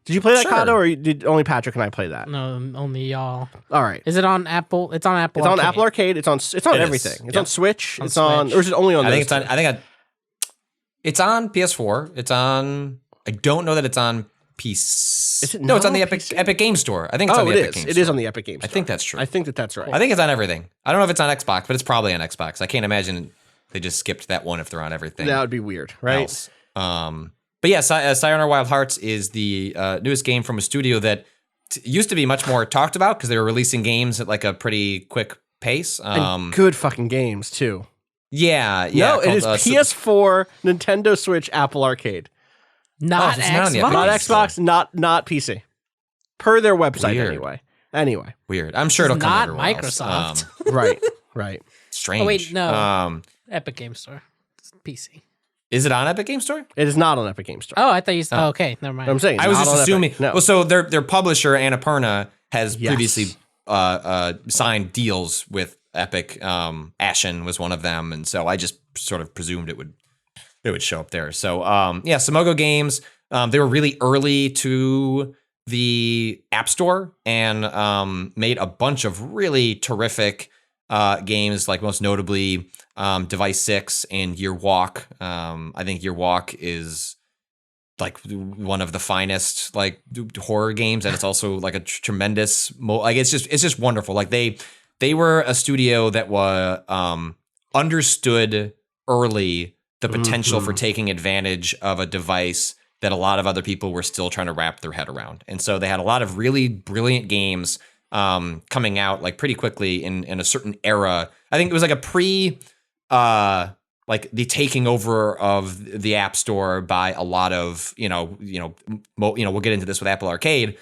Did you play that, Cado, or did only Patrick and I play that? No, only y'all. All right. Is it on Apple? It's on Apple. It's on Apple Arcade. It's on everything. It's on Switch. Or is it only on? I think it's on. It's on PS4. It's on. I don't know that it's on PC. Is it No, it's not on the on Epic PC? Epic Game Store. I think it's on the it Epic is. Game It Store. is on the Epic Game Store. I think that's true. I think that's right. I think it's on everything. I don't know if it's on Xbox, but it's probably on Xbox. I can't imagine they just skipped that one if they're on everything. That would be weird, right? Else. But yeah, Sayonara Wild Hearts is the newest game from a studio that used to be much more talked about because they were releasing games at like a pretty quick pace. And good fucking games too. Yeah. No, it is PS4, Nintendo Switch, Apple Arcade. Not it's not on the Xbox. Epic Not Game Store. Xbox, not PC. Per their website, Weird. Anyway. Weird. I'm sure it'll come Not everywhere else. Microsoft. Right. Strange. Oh, wait, no. Epic Game Store. It's PC. Is it on Epic Game Store? It is not on Epic Game Store. Oh, I thought you said. Oh, okay, never mind. I'm saying I was not just on assuming. Epic. No. Well, so their publisher Annapurna has Yes. previously signed deals with Epic. Ashen was one of them, and so I just sort of presumed it would show up there. So yeah, Simogo Games. They were really early to the App Store and made a bunch of really terrific games, like most notably Device 6 and Year Walk. I think Year Walk is like one of the finest like horror games, and it's also like a tremendous like it's just wonderful. Like they were a studio that was understood early the potential for taking advantage of a device that a lot of other people were still trying to wrap their head around. And so they had a lot of really brilliant games coming out like pretty quickly in a certain era. I think it was like a pre like the taking over of the App Store by a lot of, we'll get into this with Apple Arcade,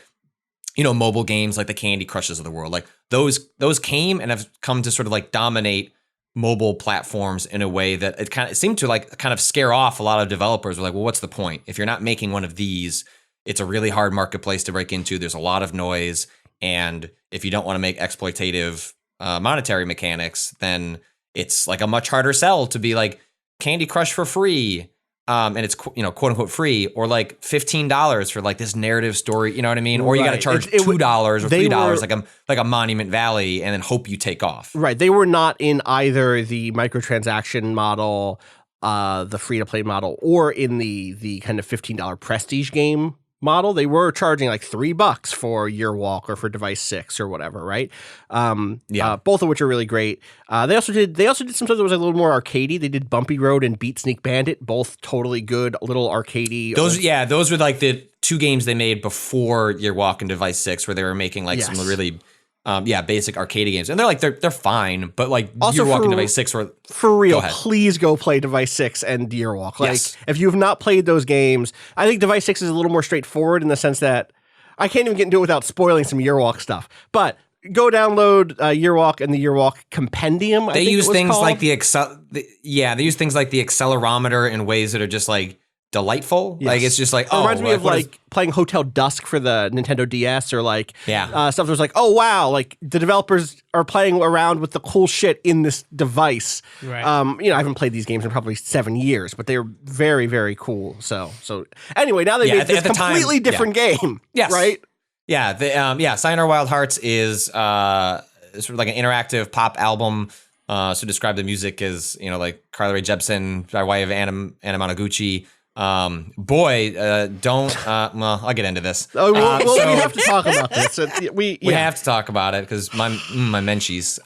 mobile games like the Candy Crushes of the world. Like those came and have come to sort of like dominate mobile platforms in a way that it seemed to like kind of scare off a lot of developers. Were like, well, what's the point? If you're not making one of these, it's a really hard marketplace to break into. There's a lot of noise. And if you don't want to make exploitative monetary mechanics, then it's like a much harder sell to be like Candy Crush for free. And it's, quote unquote free, or like $15 for like this narrative story. You know what I mean? Or you got to charge $2 or $3 like a Monument Valley, and then hope you take off. Right. They were not in either the microtransaction model, the free to play model, or in the kind of $15 prestige game model. They were charging like $3 for Year Walk or for Device 6 or whatever, right? Both of which are really great. They also did some stuff that was a little more arcadey. They did Bumpy Road and Beat Sneak Bandit, both totally good, little arcadey. Those were like the two games they made before Year Walk and Device 6, where they were making like some really basic arcade games, and they're fine, but like also Year Walk and Device 6 were for real. Please go play Device 6 and Year Walk. Like if you have not played those games, I think Device 6 is a little more straightforward in the sense that I can't even get into it without spoiling some Year Walk stuff. But go download Year Walk and the Year Walk Compendium. They use things like they use things like the accelerometer in ways that are just like delightful. Yes. Like it's just like, it reminds me of like playing Hotel Dusk for the Nintendo DS, or like stuff that was like, oh wow, like the developers are playing around with the cool shit in this device. Right. I haven't played these games in probably 7 years, but they're very, very cool. So anyway, now they made this completely different game. Yes. Right? Yeah. Sayonara Wild Hearts is sort of like an interactive pop album. So describe the music as, like Carly Rae Jepsen by way of Anna Monoguchi. Don't. Well, I'll get into this. We have to talk about this. We have to talk about it because my menchies.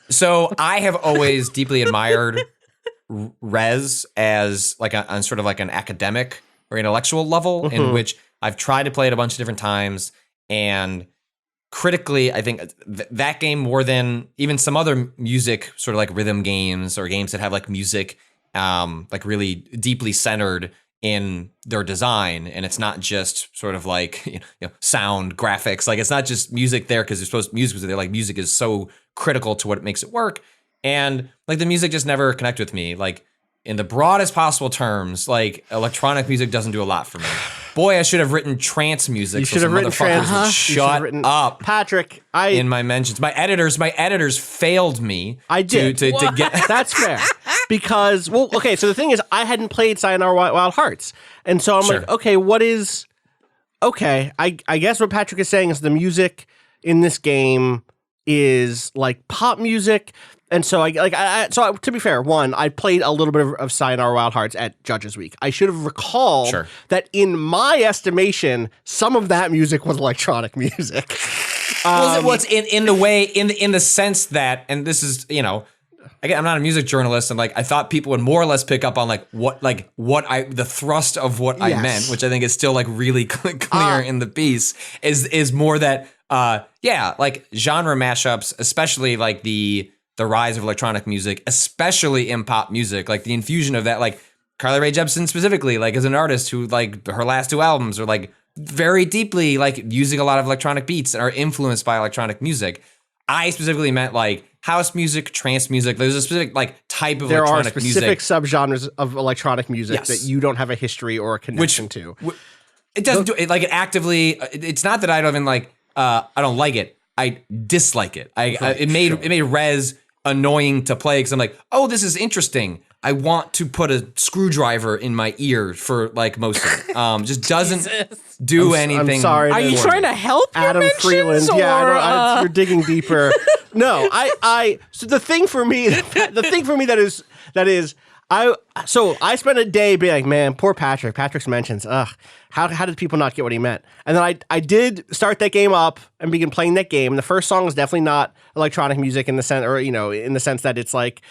So I have always deeply admired Rez as like on sort of like an academic or intellectual level, in which I've tried to play it a bunch of different times, and critically, I think that game, more than even some other music, sort of like rhythm games or games that have like music like really deeply centered in their design, and it's not just sort of like sound graphics. Like it's not just music there because there's supposed to music there. Like music is so critical to what makes it work, and like the music just never connected with me. Like in the broadest possible terms, like electronic music doesn't do a lot for me. Boy, I should have written trance music. You should have written trance. Shut up, Patrick. In my mentions, my editors failed me. I did to get. That's fair, because so the thing is, I hadn't played Sayonara Wild Hearts, and so I'm like, okay, what is? Okay, I guess what Patrick is saying is the music in this game is like pop music. And so to be fair, one, I played a little bit of Sayonara Wild Hearts at Judges Week. I should have recalled that in my estimation, some of that music was electronic music. Was it in the way in the sense that, and this is, you know, again, I'm not a music journalist, and like I thought people would more or less pick up on the thrust of what I meant, which I think is still like really clear in the piece, is more that like genre mashups, especially like the rise of electronic music, especially in pop music, like the infusion of that, like Carly Rae Jepsen specifically, like as an artist who like her last 2 albums are like very deeply like using a lot of electronic beats and are influenced by electronic music. I specifically meant like house music, trance music. There's a specific like type of electronic music. There are specific subgenres of electronic music that you don't have a history or a connection to. It doesn't do it like it actively. It's not that I don't even like. I don't like it. I dislike it. It made Rez annoying to play because I'm like, oh, this is interesting. I want to put a screwdriver in my ear for like most of it. Just doesn't do anything. I'm sorry. Are you trying to help Adam Freeland? Yeah, you're digging deeper. No, so the thing for me that is I spent a day being like, man, poor Patrick. Patrick's mentions. How did people not get what he meant? And then I did start that game up and begin playing that game. The first song is definitely not electronic music in the sense, or in the sense that it's like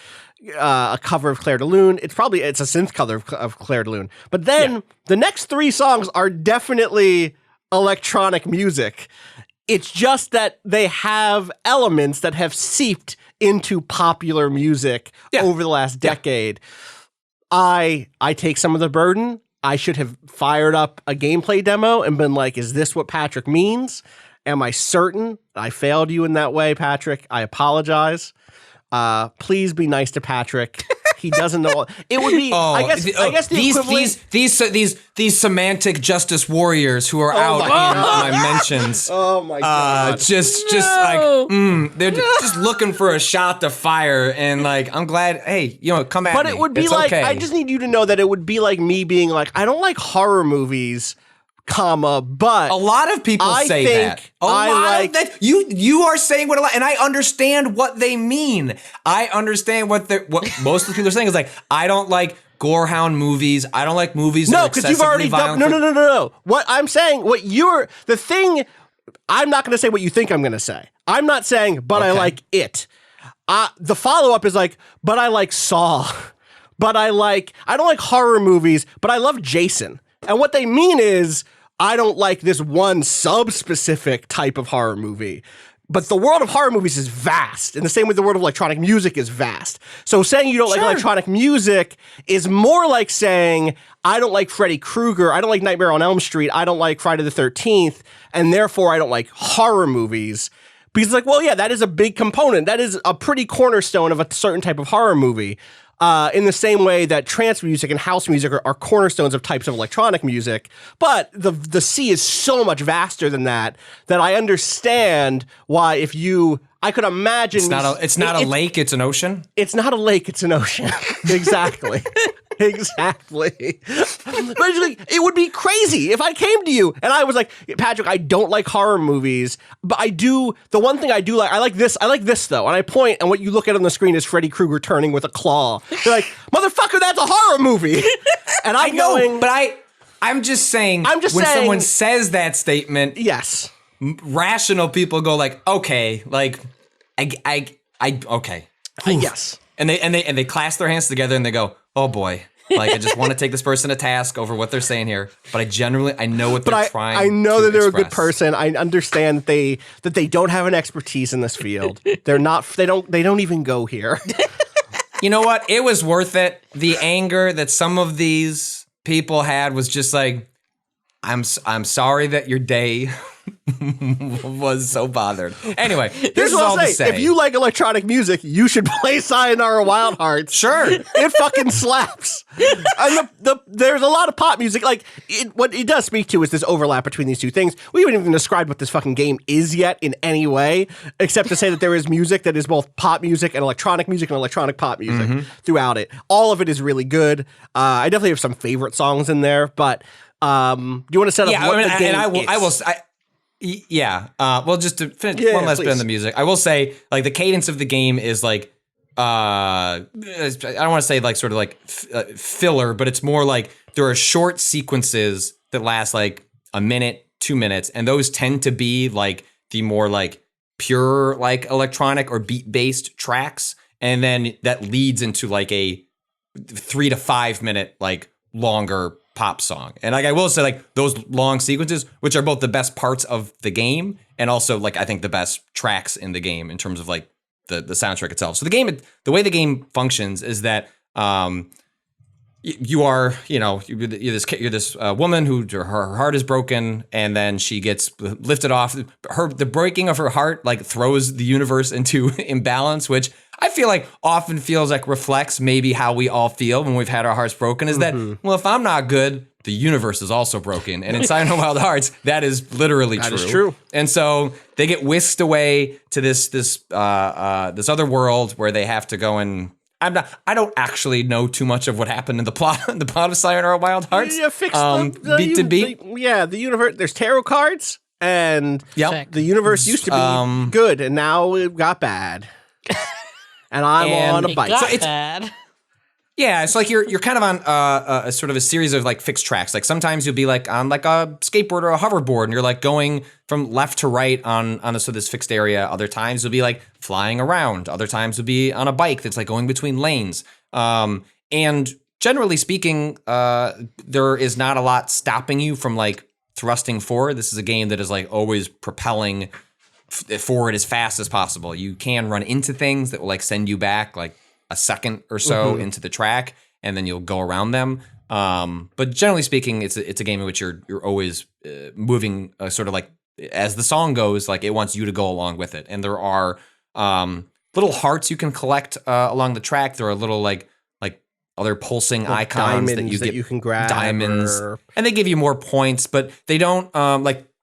a cover of Clair de Lune. It's a synth cover of Clair de Lune. But then the next 3 songs are definitely electronic music. It's just that they have elements that have seeped into popular music over the last decade. I take some of the burden. I should have fired up a gameplay demo and been like, is this what Patrick means? Am I certain? I failed you in that way, Patrick. I apologize. Please be nice to Patrick. He doesn't know. It would be. I guess the equivalent. These semantic justice warriors who are out in my mentions. Oh my god! They're just looking for a shot to fire, and like I'm glad. Hey, come at me. But it would be it's like okay. I just need you to know that it would be like me being like, I don't like horror movies. But a lot of people say that. You are saying what a lot, and I understand what they mean. I understand what most of the people are saying is like, I don't like gorehound movies. I don't like movies. No, because you've already done. No. What I'm saying, the thing. I'm not going to say what you think I'm going to say. I'm not saying, but I like it. The follow up is like, but I like Saw. But I don't like horror movies, but I love Jason. And what they mean is, I don't like this one sub-specific type of horror movie. But the world of horror movies is vast, in the same way the world of electronic music is vast. So saying you don't like electronic music is more like saying, I don't like Freddy Krueger, I don't like Nightmare on Elm Street, I don't like Friday the 13th, and therefore I don't like horror movies. Because it's like, well, yeah, that is a big component. That is a pretty cornerstone of a certain type of horror movie. In the same way that trance music and house music are cornerstones of types of electronic music. But the sea is so much vaster than that I understand why I could imagine... It's not a lake, it's an ocean? It's not a lake, it's an ocean. Exactly. Exactly. But it would be crazy if I came to you and I was like, Patrick, I don't like horror movies, but the one thing I do like, I like this though. And I point, and what you look at on the screen is Freddy Krueger turning with a claw. You're like, motherfucker, that's a horror movie. And I know, but I'm just saying, when someone says that statement, yes, rational people go like, okay, like, okay. Yes. And they clasp their hands together and they go, oh boy, like I just want to take this person to task over what they're saying here, but I know what they're trying. I know that they're express. a good person. I understand that they don't have an expertise in this field. They don't even go here. You know what? It was worth it. The anger that some of these people had was just like, I'm sorry that your day was so bothered. Anyway, here's what I'll say. If you like electronic music, you should play Sayonara Wild Hearts. Sure. It fucking slaps. And there's a lot of pop music. Like, what it does speak to is this overlap between these two things. We haven't even described what this fucking game is yet in any way, except to say that there is music that is both pop music and electronic pop music throughout it. All of it is really good. I definitely have some favorite songs in there, but do you want to set up what the game is? Well, just to finish one last bit on the music, I will say, like, the cadence of the game is like I don't want to say like sort of like filler, but it's more like there are short sequences that last like a minute, 2 minutes, and those tend to be like the more like pure like electronic or beat based tracks, and then that leads into like a 3 to 5 minute like longer pop song. And like I will say, like those long sequences, which are both the best parts of the game and also like I think the best tracks in the game in terms of like the soundtrack itself. So the way the game functions is that you are, you're this woman who her heart is broken, and then she gets lifted off. The breaking of her heart like throws the universe into imbalance, which I feel like often feels like reflects maybe how we all feel when we've had our hearts broken. Is that, well, if I'm not good, the universe is also broken. And in Sayonara Wild Hearts, that is literally true. That is true. And so they get whisked away to this other world where they have to go and I don't actually know too much of what happened in the plot of Sayonara Wild Hearts. Yeah, fix beat to beat. The universe. There's tarot cards, and the universe used to be good, and now it got bad. And I'm on a bike. So it's bad. Yeah, it's like you're kind of on a sort of a series of like fixed tracks. Like sometimes you'll be like on like a skateboard or a hoverboard, and you're like going from left to right on this fixed area. Other times you'll be like flying around. Other times you'll be on a bike that's like going between lanes. And generally speaking, there is not a lot stopping you from like thrusting forward. This is a game that is like always propelling forward as fast as possible. You can run into things that will like send you back like a second or so into the track, and then you'll go around them. But generally speaking, it's a game in which you're always moving sort of like as the song goes, like it wants you to go along with it. And there are little hearts you can collect along the track. There are little like other pulsing icons that you can grab, diamonds, and they give you more points, but they don't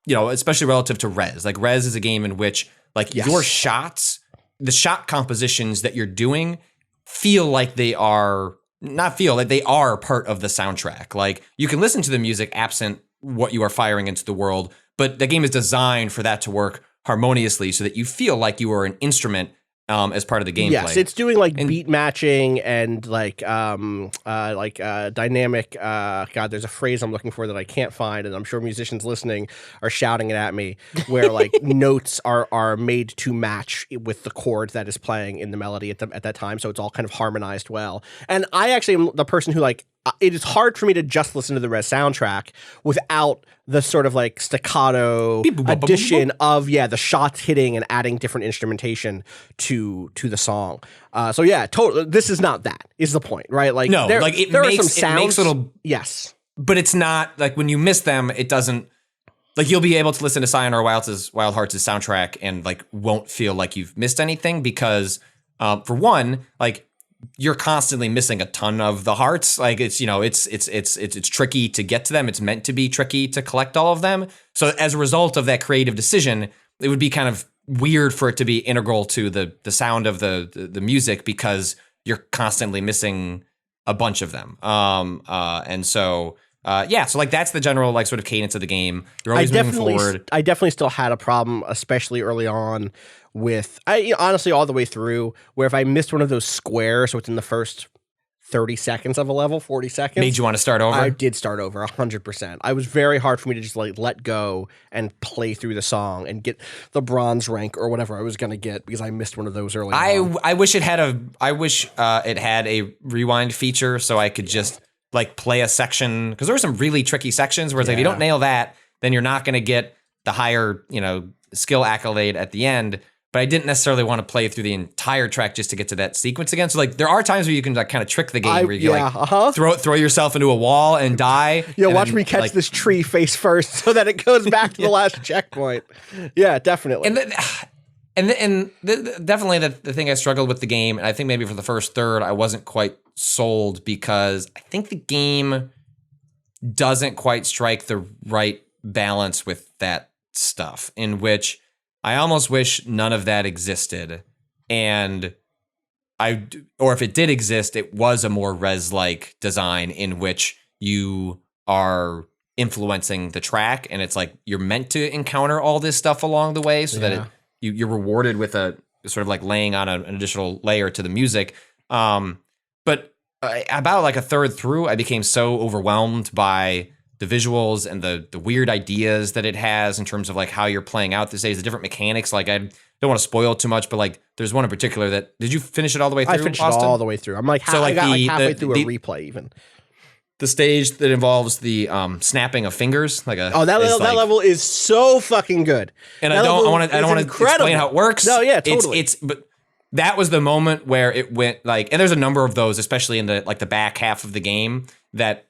especially relative to Rez. Like Rez is a game in which like your shots, the shot compositions that you're doing feel like they are part of the soundtrack. Like you can listen to the music absent what you are firing into the world, but the game is designed for that to work harmoniously so that you feel like you are an instrument as part of the gameplay. Yes, it's doing like beat matching and dynamic. God, there's a phrase I'm looking for that I can't find, and I'm sure musicians listening are shouting it at me. Where like notes are made to match with the chord that is playing in the melody at that time, so it's all kind of harmonized well. And I actually am the person who like. It is hard for me to just listen to the Rez soundtrack without the sort of like staccato addition of the shots hitting and adding different instrumentation to the song. So yeah, totally. This is not that. Is the point, right? Like no, there, like there are some sounds. It makes little but it's not like when you miss them, it doesn't. Like you'll be able to listen to Sayonara Wild Hearts' soundtrack and like won't feel like you've missed anything because for one, like. You're constantly missing a ton of the hearts. Like it's tricky to get to them. It's meant to be tricky to collect all of them. So as a result of that creative decision, it would be kind of weird for it to be integral to the sound of the music because you're constantly missing a bunch of them. So like that's the general like sort of cadence of the game. You're always moving forward. I definitely still had a problem, especially early on with honestly all the way through, where if I missed one of those squares, so it's in the first 30 seconds of a level, 40 seconds. Made you want to start over? I did start over 100%. I was very hard for me to just like let go and play through the song and get the bronze rank or whatever I was going to get because I missed one of those early on. I wish it had a rewind feature so I could just like play a section, because there were some really tricky sections where it's like if you don't nail that, then you're not going to get the higher, skill accolade at the end. But I didn't necessarily want to play through the entire track just to get to that sequence again. So like there are times where you can like kind of trick the game where you can throw yourself into a wall and die. Yeah, watch me catch this tree face first so that it goes back to the last checkpoint. Yeah, definitely. And definitely the thing I struggled with the game, and I think maybe for the first third I wasn't quite sold because I think the game doesn't quite strike the right balance with that stuff, in which I almost wish none of that existed. And or if it did exist, it was a more Rez-like design in which you are influencing the track, and it's like you're meant to encounter all this stuff along the way so that you're rewarded with a sort of like laying on an additional layer to the music. But about like a third through, I became so overwhelmed by the visuals and the weird ideas that it has in terms of like how you're playing out the stage, the different mechanics. Like I don't want to spoil too much, but like there's one in particular that, did you finish it all the way through? I finished Austin? it all the way through. I'm like, I got like halfway through a replay even. The stage that involves the snapping of fingers, like that level is so fucking good. And I don't want to explain how it works. No, yeah, totally. But that was the moment where it went like, and there's a number of those, especially in the like the back half of the game, that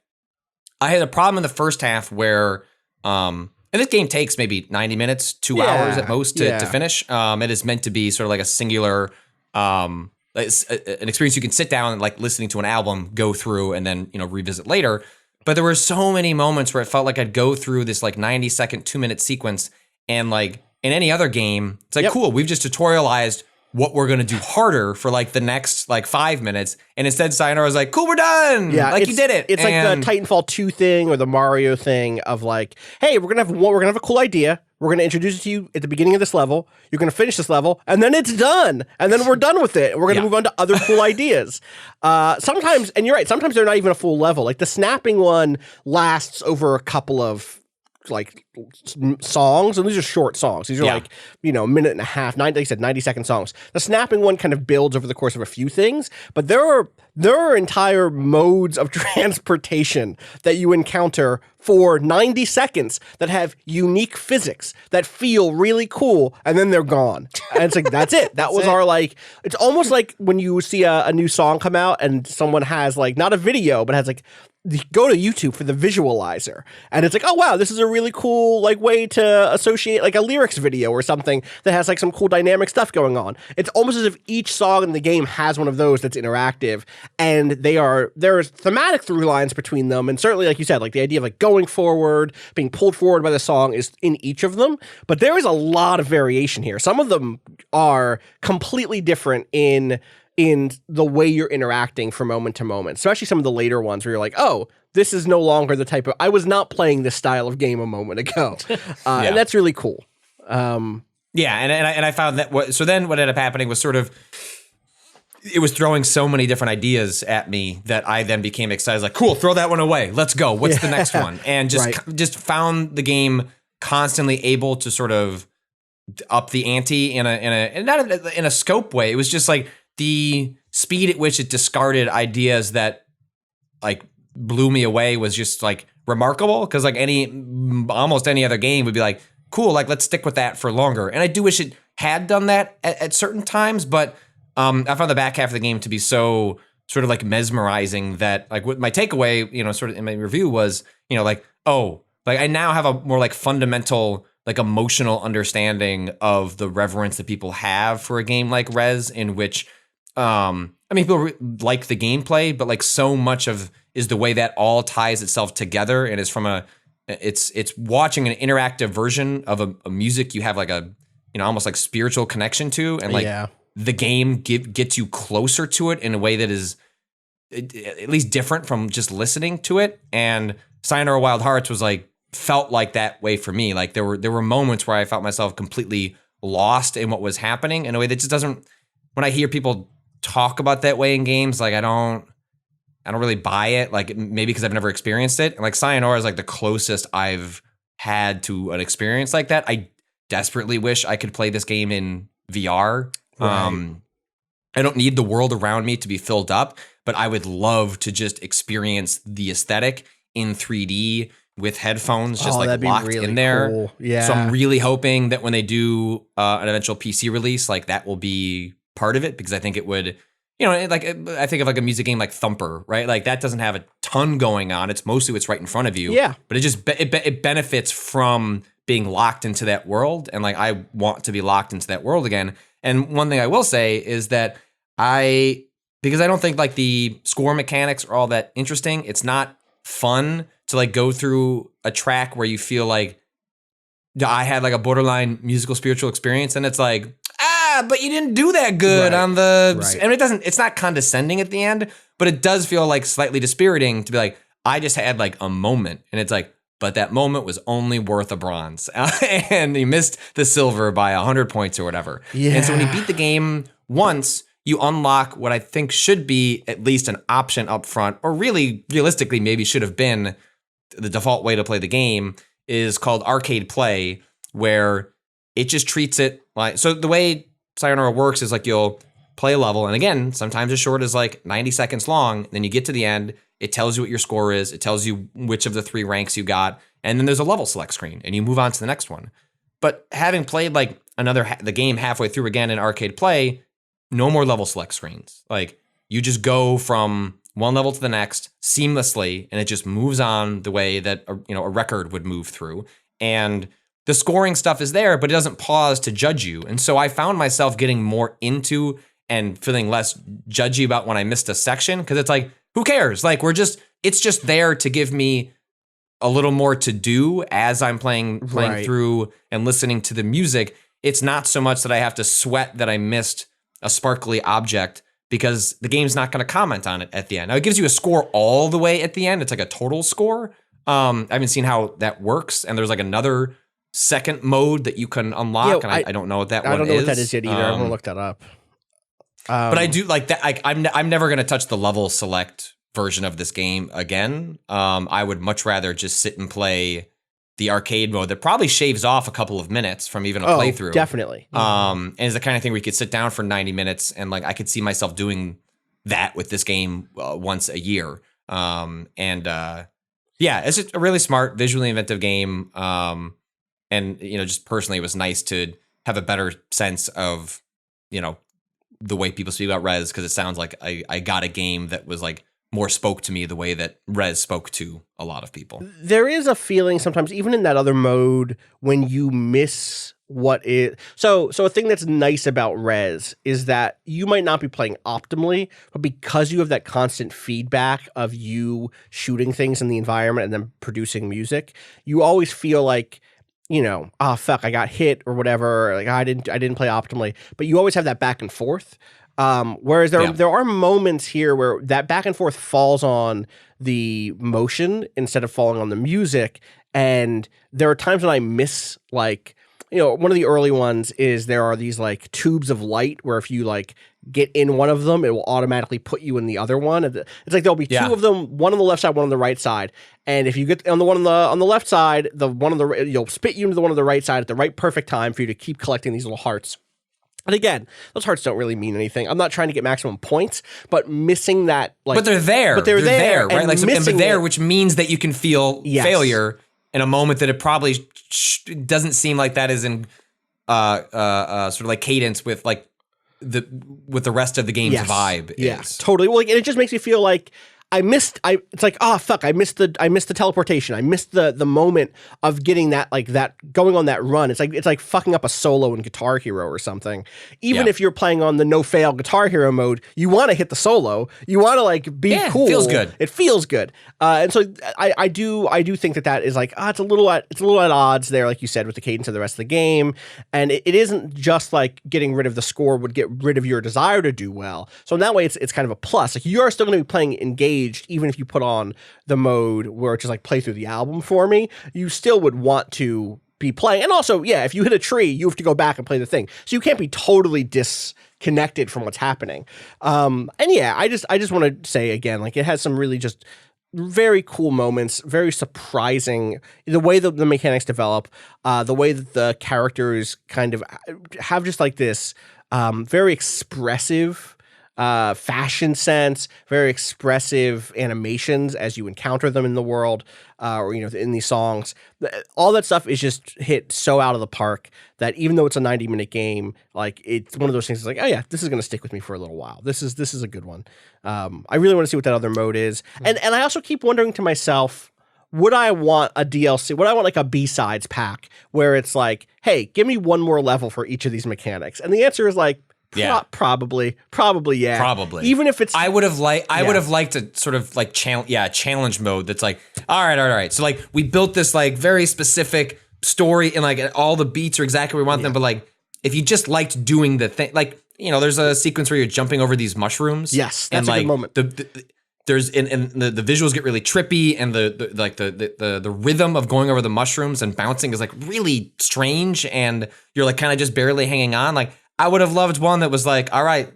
I had a problem in the first half where, and this game takes maybe 90 minutes, 2 hours at most to finish. It is meant to be sort of like a singular, an experience you can sit down and like listening to an album, go through and then, revisit later. But there were so many moments where it felt like I'd go through this like 90-second, 2-minute sequence. And like in any other game, it's like, cool, we've just tutorialized what we're going to do harder for like the next like 5 minutes. And instead Sayonara was like, cool, we're done. Yeah. Like you did it. It's like the Titanfall 2 thing or the Mario thing of like, hey, we're going to have a cool idea. We're going to introduce it to you at the beginning of this level. You're going to finish this level and then it's done. And then we're done with it. We're going to move on to other cool ideas. Sometimes, and you're right, sometimes they're not even a full level. Like the snapping one lasts over a couple of like songs, and these are short songs. These are like, minute and a half, 90-second songs. The snapping one kind of builds over the course of a few things, but there are entire modes of transportation that you encounter for 90 seconds that have unique physics that feel really cool, and then they're gone. And it's like, that's it. That was our like, it's almost like when you see a new song come out and someone has like, not a video, but has like, go to YouTube for the visualizer, and it's like, oh wow, this is a really cool like way to associate like a lyrics video or something that has like some cool dynamic stuff going on. It's almost as if each song in the game has one of those that's interactive, and there's thematic through lines between them, and certainly like you said, like the idea of like going forward, being pulled forward by the song is in each of them, but there is a lot of variation here. Some of them are completely different in the way you're interacting from moment to moment, especially some of the later ones where you're like, oh, this is no longer the type of, I was not playing this style of game a moment ago. And that's really cool. And I found that, so then what ended up happening was sort of, it was throwing so many different ideas at me that I then became excited, like, cool, throw that one away. Let's go. What's the next one? And just found the game constantly able to sort of up the ante in a scope way. It was just like, the speed at which it discarded ideas that like blew me away was just like remarkable, because like almost any other game would be like, cool, like let's stick with that for longer. And I do wish it had done that at certain times, but I found the back half of the game to be so sort of like mesmerizing that like what my takeaway, sort of in my review was, like, oh, like I now have a more like fundamental like emotional understanding of the reverence that people have for a game like Rez, in which people like the gameplay, but like so much of is the way that all ties itself together, and is from it's watching an interactive version of a music you have like a almost like spiritual connection to, and like the game gets you closer to it in a way that is at least different from just listening to it. And Sayonara Wild Hearts was like felt like that way for me. Like there were moments where I felt myself completely lost in what was happening in a way that just doesn't. When I hear people talk about that way in games, like I don't really buy it, like maybe because I've never experienced it. And like Sayonara is like the closest I've had to an experience like that. I desperately wish I could play this game in VR. Right. I don't need the world around me to be filled up, but I would love to just experience the aesthetic in 3D with headphones just like locked really in there. Cool. Yeah. So I'm really hoping that when they do an eventual PC release, like that will be part of it, because I think it would, I think of like a music game like Thumper, right? Like that doesn't have a ton going on. It's mostly what's right in front of you. Yeah. But it just, it benefits from being locked into that world. And like, I want to be locked into that world again. And one thing I will say is that because I don't think like the score mechanics are all that interesting, it's not fun to like go through a track where you feel like I had like a borderline musical spiritual experience, and it's like, but you didn't do that good on the, and it's not condescending at the end, but it does feel like slightly dispiriting to be like, I just had like a moment, and it's like, but that moment was only worth a bronze. And he missed the silver by 100 points or whatever. Yeah. And so when you beat the game once, you unlock what I think should be at least an option up front, or really realistically maybe should have been the default way to play the game, is called arcade play, where it just treats it like, so the way Sayonara works is like you'll play a level, and again, sometimes as short as like 90 seconds long, then you get to the end, it tells you what your score is, it tells you which of the 3 ranks you got, and then there's a level select screen, and you move on to the next one. But having played like the game halfway through again in arcade play, no more level select screens. Like, you just go from one level to the next seamlessly, and it just moves on the way that a record would move through. And the scoring stuff is there, but it doesn't pause to judge you. And so I found myself getting more into and feeling less judgy about when I missed a section, because it's like, who cares? Like, it's just there to give me a little more to do as I'm playing through and listening to the music. It's not so much that I have to sweat that I missed a sparkly object, because the game's not going to comment on it at the end. Now, it gives you a score all the way at the end. It's like a total score. I haven't seen how that works, and there's like another second mode that you can unlock, and I don't know what that one is. I don't know what that is yet either. I'm gonna look that up. But I do like that. I'm never gonna touch the level select version of this game again. I would much rather just sit and play the arcade mode that probably shaves off a couple of minutes from even a playthrough. Definitely. And it's the kind of thing where you could sit down for 90 minutes, and like I could see myself doing that with this game once a year. Yeah, it's just a really smart, visually inventive game. And just personally, it was nice to have a better sense of the way people speak about Rez, because it sounds like I got a game that was like more spoke to me the way that Rez spoke to a lot of people. There is a feeling sometimes, even in that other mode, when you miss what is so a thing that's nice about Rez is that you might not be playing optimally, but because you have that constant feedback of you shooting things in the environment and then producing music, you always feel like, fuck, I got hit or whatever. Like I didn't play optimally, but you always have that back and forth. Whereas there are moments here where that back and forth falls on the motion instead of falling on the music. And there are times when I miss, like, one of the early ones is there are these like tubes of light where if you like get in one of them, it will automatically put you in the other one. It's like there'll be two of them, one on the left side, one on the right side. And if you get on the one on the left side, the one on the you'll spit you into the one on the right side at the right perfect time for you to keep collecting these little hearts. And again, those hearts don't really mean anything. I'm not trying to get maximum points, but missing that, like, but they're there. But they're there, right? Like, and they're there, which means that you can feel failure in a moment that it probably doesn't seem like that is in sort of like cadence with like the rest of the game's vibe. Yes, totally. Well, like, and it just makes me feel like it's like, oh fuck, I missed the teleportation. I missed the moment of getting that, like, that going on that run. It's like fucking up a solo in Guitar Hero or something. Even if you're playing on the no fail Guitar Hero mode, you want to hit the solo. You want to like be cool. It feels good. It feels good. And so I do think that is like, it's a little at odds there, like you said, with the cadence of the rest of the game. And it isn't just like getting rid of the score would get rid of your desire to do well. So in that way, it's kind of a plus. Like, you are still going to be playing engaged, even if you put on the mode where it's just like play through the album for me, you still would want to be playing. And also, if you hit a tree, you have to go back and play the thing. So you can't be totally disconnected from what's happening. I just want to say again, like, it has some really just very cool moments, very surprising, the way that the mechanics develop, the way that the characters kind of have just like this very expressive fashion sense, very expressive animations as you encounter them in the world, or in these songs. All that stuff is just hit so out of the park that even though it's a 90-minute game, like, it's one of those things that's like, oh yeah, this is going to stick with me for a little while. This is a good one. I really want to see what that other mode is. And I also keep wondering to myself, would I want a DLC? Would I want like a B-sides pack where it's like, hey, give me one more level for each of these mechanics? And the answer is like, probably, yeah. Probably. Even if it's, I would have liked a sort of like challenge mode that's like, all right. So like, we built this like very specific story, and like all the beats are exactly where we want them. But like, if you just liked doing the thing, like, there's a sequence where you're jumping over these mushrooms. Yes, that's and, a good like, moment. there's and the visuals get really trippy, and the rhythm of going over the mushrooms and bouncing is like really strange, and you're like kind of just barely hanging on. Like I would have loved one that was like, all right,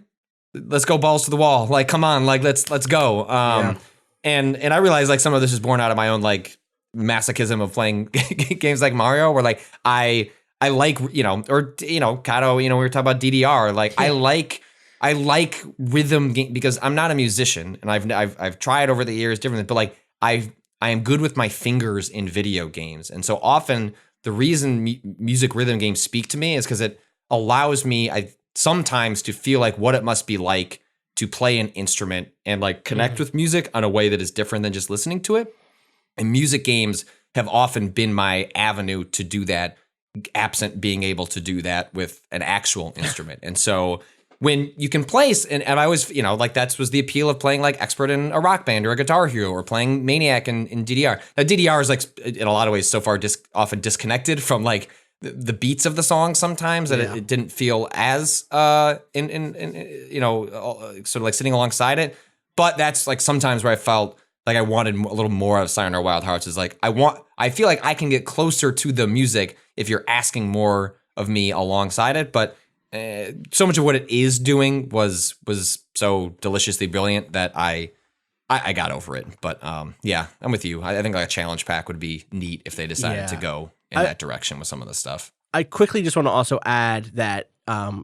let's go balls to the wall. Like, come on, like let's go. And I realize like some of this is born out of my own like masochism of playing games like Mario, where like I like, Cado, we were talking about DDR. Like I like rhythm game because I'm not a musician, and I've tried over the years different, but like I am good with my fingers in video games, and so often the reason music rhythm games speak to me is because it allows me sometimes to feel like what it must be like to play an instrument and like connect with music on a way that is different than just listening to it. And music games have often been my avenue to do that, absent being able to do that with an actual instrument. And so when you can place, and I always, that was the appeal of playing like expert in a rock band or a Guitar Hero or playing Maniac in DDR. Now DDR is like in a lot of ways so far often disconnected from like the beats of the song sometimes that it didn't feel as sort of like sitting alongside it. But that's like sometimes where I felt like I wanted a little more of Sayonara Wild Hearts. Is like I feel like I can get closer to the music if you're asking more of me alongside it, but. So much of what it is doing was so deliciously brilliant that I got over it. But I'm with you. I think like a challenge pack would be neat if they decided to go in that direction with some of the stuff. I quickly just want to also add that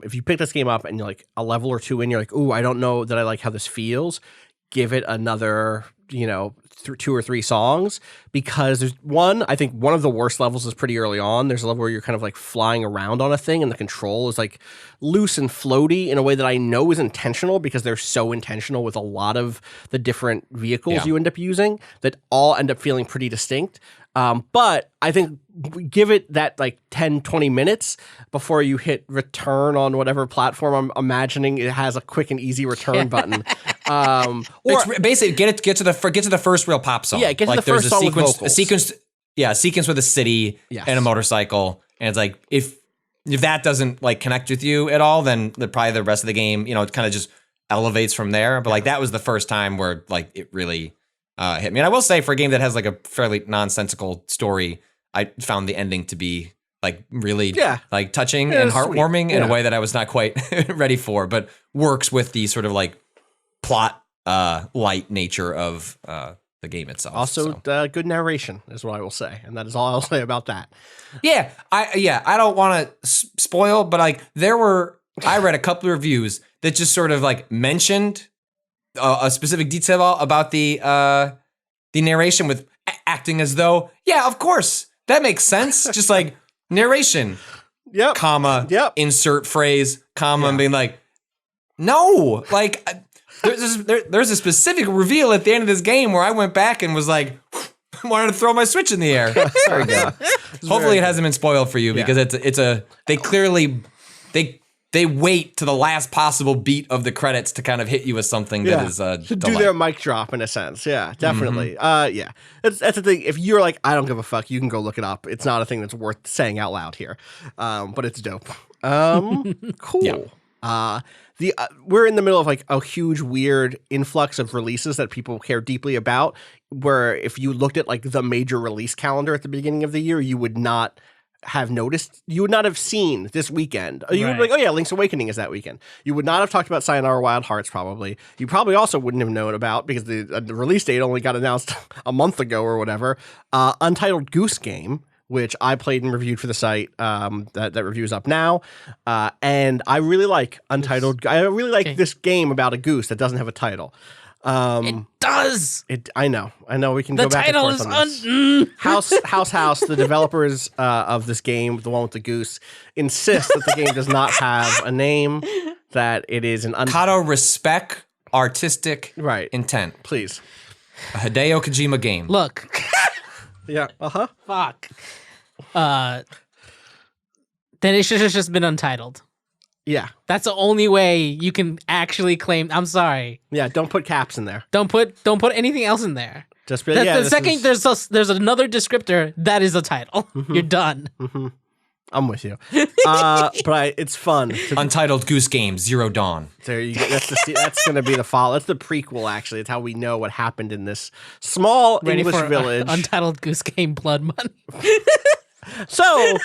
if you pick this game up and you're like a level or two in, you're like, ooh, I don't know that I like how this feels. Give it another, 2 or 3 songs, because there's I think one of the worst levels is pretty early on. There's a level where you're kind of like flying around on a thing and the control is like loose and floaty in a way that I know is intentional, because they're so intentional with a lot of the different vehicles you end up using that all end up feeling pretty distinct. But I think give it that like 10, 20 minutes before you hit return on whatever platform I'm imagining it has a quick and easy return button. Or it's basically get to the first real pop song. Yeah, get to the first song with vocals. A sequence with a city and a motorcycle, and it's like if that doesn't like connect with you at all, then probably the rest of the game, it kind of just elevates from there. But like that was the first time where like it really hit me. And I will say, for a game that has like a fairly nonsensical story, I found the ending to be like really like touching and heartwarming in a way that I was not quite ready for, but works with the sort of like plot light nature of the game itself. Also, good narration is what I will say, and that is all I'll say about that. Yeah, I don't want to spoil, but like I read a couple of reviews that just sort of like mentioned a specific detail about the narration with acting as though, of course, that makes sense. Just like narration, comma, insert phrase, comma, and being like, no, like there's a specific reveal at the end of this game where I went back and was like, wanted to throw my Switch in the air. Very good. Hopefully it hasn't been spoiled for you, because they clearly they wait to the last possible beat of the credits to kind of hit you with something that is to do their mic drop in a sense. Yeah, definitely. That's the thing. If you're like, I don't give a fuck, you can go look it up. It's not a thing that's worth saying out loud here, but it's dope. Cool. We're in the middle of like a huge weird influx of releases that people care deeply about, where if you looked at like the major release calendar at the beginning of the year, you would not have noticed, you would not have seen this weekend. You would be like, oh yeah, Link's Awakening is that weekend. You would not have talked about Sayonara Wild Hearts probably. You probably also wouldn't have known about, because the release date only got announced a month ago or whatever, Untitled Goose game, which I played and reviewed for the site. That review is up now. And I really like Untitled. I really like this game about a goose that doesn't have a title. It does. I know. We can go back and forth on this. House, the developers of this game, the one with the goose, insist that the game does not have a name, that it is an Cado respect artistic intent. Please. A Hideo Kojima game. Look. Yeah. Fuck. Then it should have just been Untitled. Yeah. That's the only way you can actually claim. I'm sorry. Yeah. Don't put caps in there. Don't put anything else in there. Just be like, the second there's another descriptor, that is a title. You're done. I'm with you. It's fun. Untitled Goose Game, Zero Dawn. There you go. That's going to be the follow. That's the prequel, actually. It's how we know what happened in this small English village. Untitled Goose Game Blood Money. So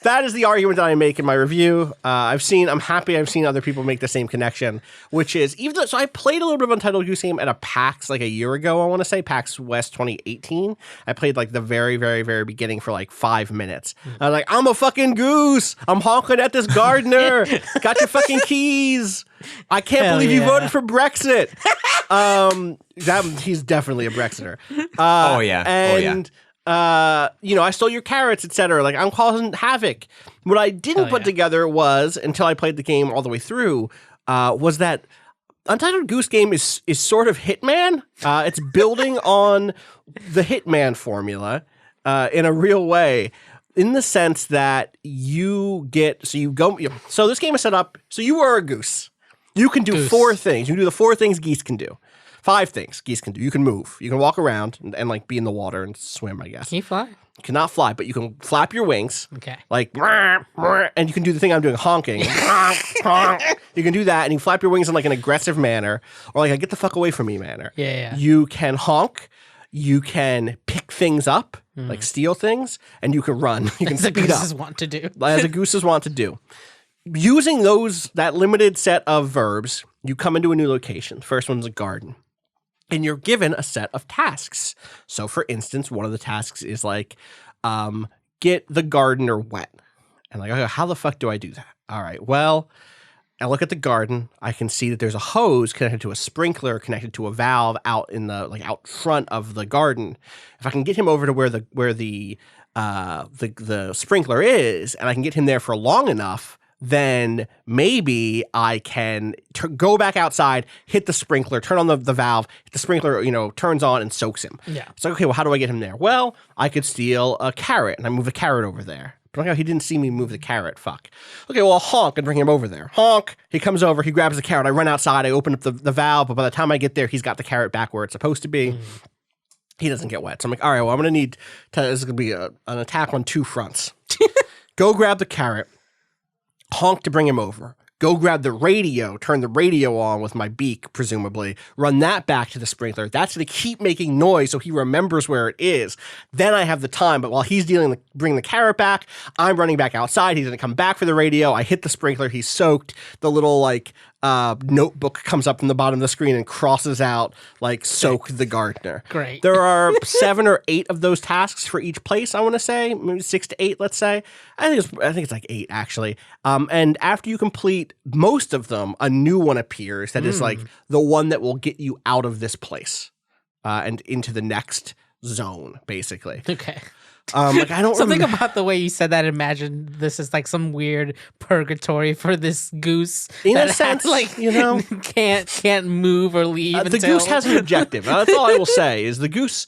that is the argument that I make in my review. I'm happy I've seen other people make the same connection, which is so I played a little bit of Untitled Goose Game at a PAX like a year ago, I want to say, PAX West 2018. I played like the very, very, very beginning for like 5 minutes. I was like, I'm a fucking goose. I'm honking at this gardener. Got your fucking keys. I can't believe you voted for Brexit. He's definitely a Brexiter. I stole your carrots, etc. Like, I'm causing havoc. What I didn't put together was, until I played the game all the way through, was that Untitled Goose Game is sort of Hitman. It's building on the Hitman formula in a real way, in the sense that so this game is set up, so you are a goose. You can do 4 things. You can do the 4 things geese can do. 5 things geese can do. You can move. You can walk around and like be in the water and swim, I guess. Can you fly? You cannot fly, but you can flap your wings. Okay. Like, and you can do the thing I'm doing, honking. You can do that, and you flap your wings in like an aggressive manner, or like a get the fuck away from me manner. Yeah. You can honk. You can pick things up, like steal things, and you can run. You can speed up. As the gooses want to do. As the gooses want to do. Using that limited set of verbs, you come into a new location. The first one's a garden. And you're given a set of tasks. So, for instance, one of the tasks is like, get the gardener wet. And like, okay, how the fuck do I do that? All right, well, I look at the garden. I can see that there's a hose connected to a sprinkler, connected to a valve out out front of the garden. If I can get him over to where the sprinkler is, and I can get him there for long enough, then maybe I can go back outside, hit the sprinkler, turn on the valve, hit the sprinkler, turns on and soaks him. Yeah. It's like, okay, well, how do I get him there? Well, I could steal a carrot, and I move a carrot over there. But he didn't see me move the carrot. Fuck. Okay, well, I'll honk and bring him over there. Honk. He comes over, he grabs the carrot. I run outside, I open up the valve, but by the time I get there, he's got the carrot back where it's supposed to be. He doesn't get wet. So I'm like, all right, well, I'm going to need this is going to be an attack on 2 fronts. Go grab the carrot. Honk to bring him over. Go grab the radio, turn the radio on with my beak, presumably, run that back to the sprinkler. That's going to keep making noise so he remembers where it is. Then I have the time, but while he's bringing the carrot back, I'm running back outside. He's going to come back for the radio. I hit the sprinkler. He's soaked. The little, notebook comes up from the bottom of the screen and crosses out, soak the gardener. Great. There are 7 or 8 of those tasks for each place, I want to say. Maybe 6 to 8, let's say. I think it's like 8, actually. And after you complete most of them, a new one appears that is like the one that will get you out of this place and into the next zone, basically. Okay. I don't Something about the way you said that. Imagine this is like some weird purgatory for this goose. In a sense, can't move or leave. The goose has an objective. That's all I will say is the goose.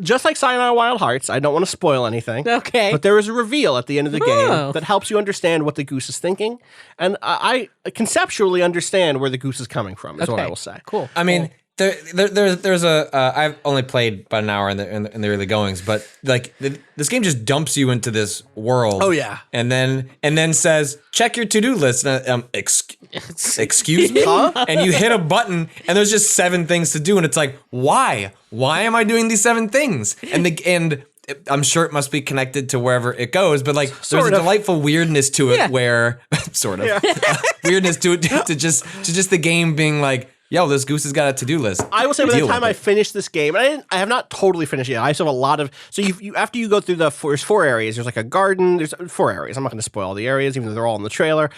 Just like Sayonara Wild Hearts, I don't want to spoil anything. Okay. But there is a reveal at the end of the game that helps you understand what the goose is thinking. And I conceptually understand where the goose is coming from, is what I will say. Cool. I mean, there's I've only played about an hour in the early goings, but this game just dumps you into this world. Oh yeah, and then says check your to-do list. Excuse me, huh? And you hit a button, and there's just 7 things to do, and it's like, why am I doing these 7 things? And I'm sure it must be connected to wherever it goes, but there's a delightful weirdness to it where sort of weirdness to it to just the game being like, yo, this goose has got a to-do list. I will say by the time I finish this game, and I have not totally finished it yet. I still have a lot of. So you after you go through there's 4 areas. There's like a garden. There's 4 areas. I'm not going to spoil all the areas, even though they're all in the trailer.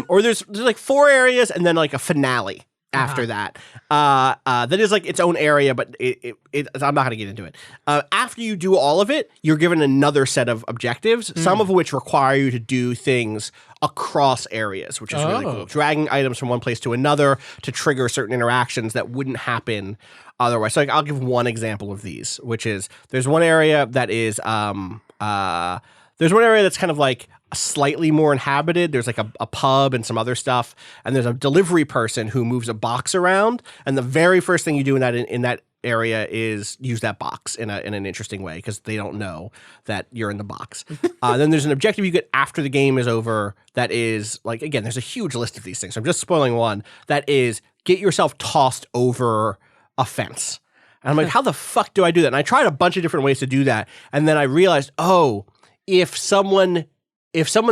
Or there's like 4 areas, and then like a finale after that. That is like its own area, but I'm not going to get into it. After you do all of it, you're given another set of objectives, some of which require you to do things across areas, which is really cool. Dragging items from one place to another to trigger certain interactions that wouldn't happen otherwise. So I'll give one example of these, which is there's one area that is kind of like slightly more inhabited. There's like a pub and some other stuff, and there's a delivery person who moves a box around. And the very first thing you do in that area is use that box in an interesting way because they don't know that you're in the box. Then there's an objective you get after the game is over that is like, again, there's a huge list of these things. I'm just spoiling one that is get yourself tossed over a fence. And I'm like, how the fuck do I do that? And I tried a bunch of different ways to do that. And then I realized, oh, if someone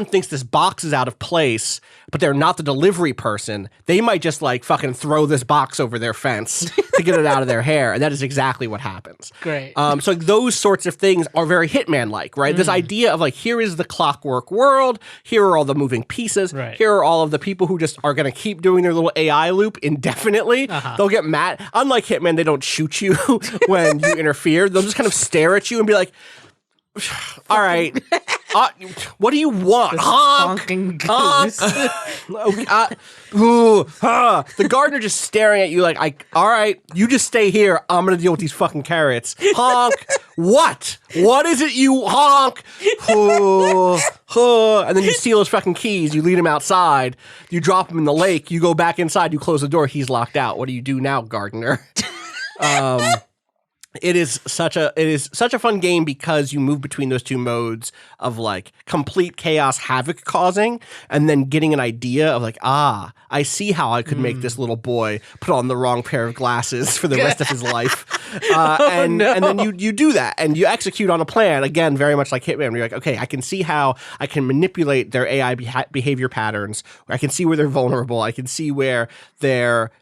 thinks this box is out of place, but they're not the delivery person, they might just like fucking throw this box over their fence to get it out of their hair. And that is exactly what happens. Great. So like, those sorts of things are very Hitman-like, right? This idea of like, here is the clockwork world. Here are all the moving pieces. Right. Here are all of the people who just are going to keep doing their little AI loop indefinitely. They'll get mad. Unlike Hitman, they don't shoot you when you interfere. They'll just kind of stare at you and be like, all right. What do you want? Honking Goose. The gardener just staring at you like, all right, you just stay here. I'm going to deal with these fucking carrots. Honk. What? What is it you honk? And then you steal his fucking keys. You lead him outside. You drop him in the lake. You go back inside. You close the door. He's locked out. What do you do now, gardener? It is such a fun game because you move between those two modes of like complete chaos, havoc causing, and then getting an idea of like, I see how I could make this little boy put on the wrong pair of glasses for the rest of his life. And then you do that and you execute on a plan, again, very much like Hitman, where you're like, okay, I can see how I can manipulate their AI behavior patterns. I can see where they're vulnerable. I can see where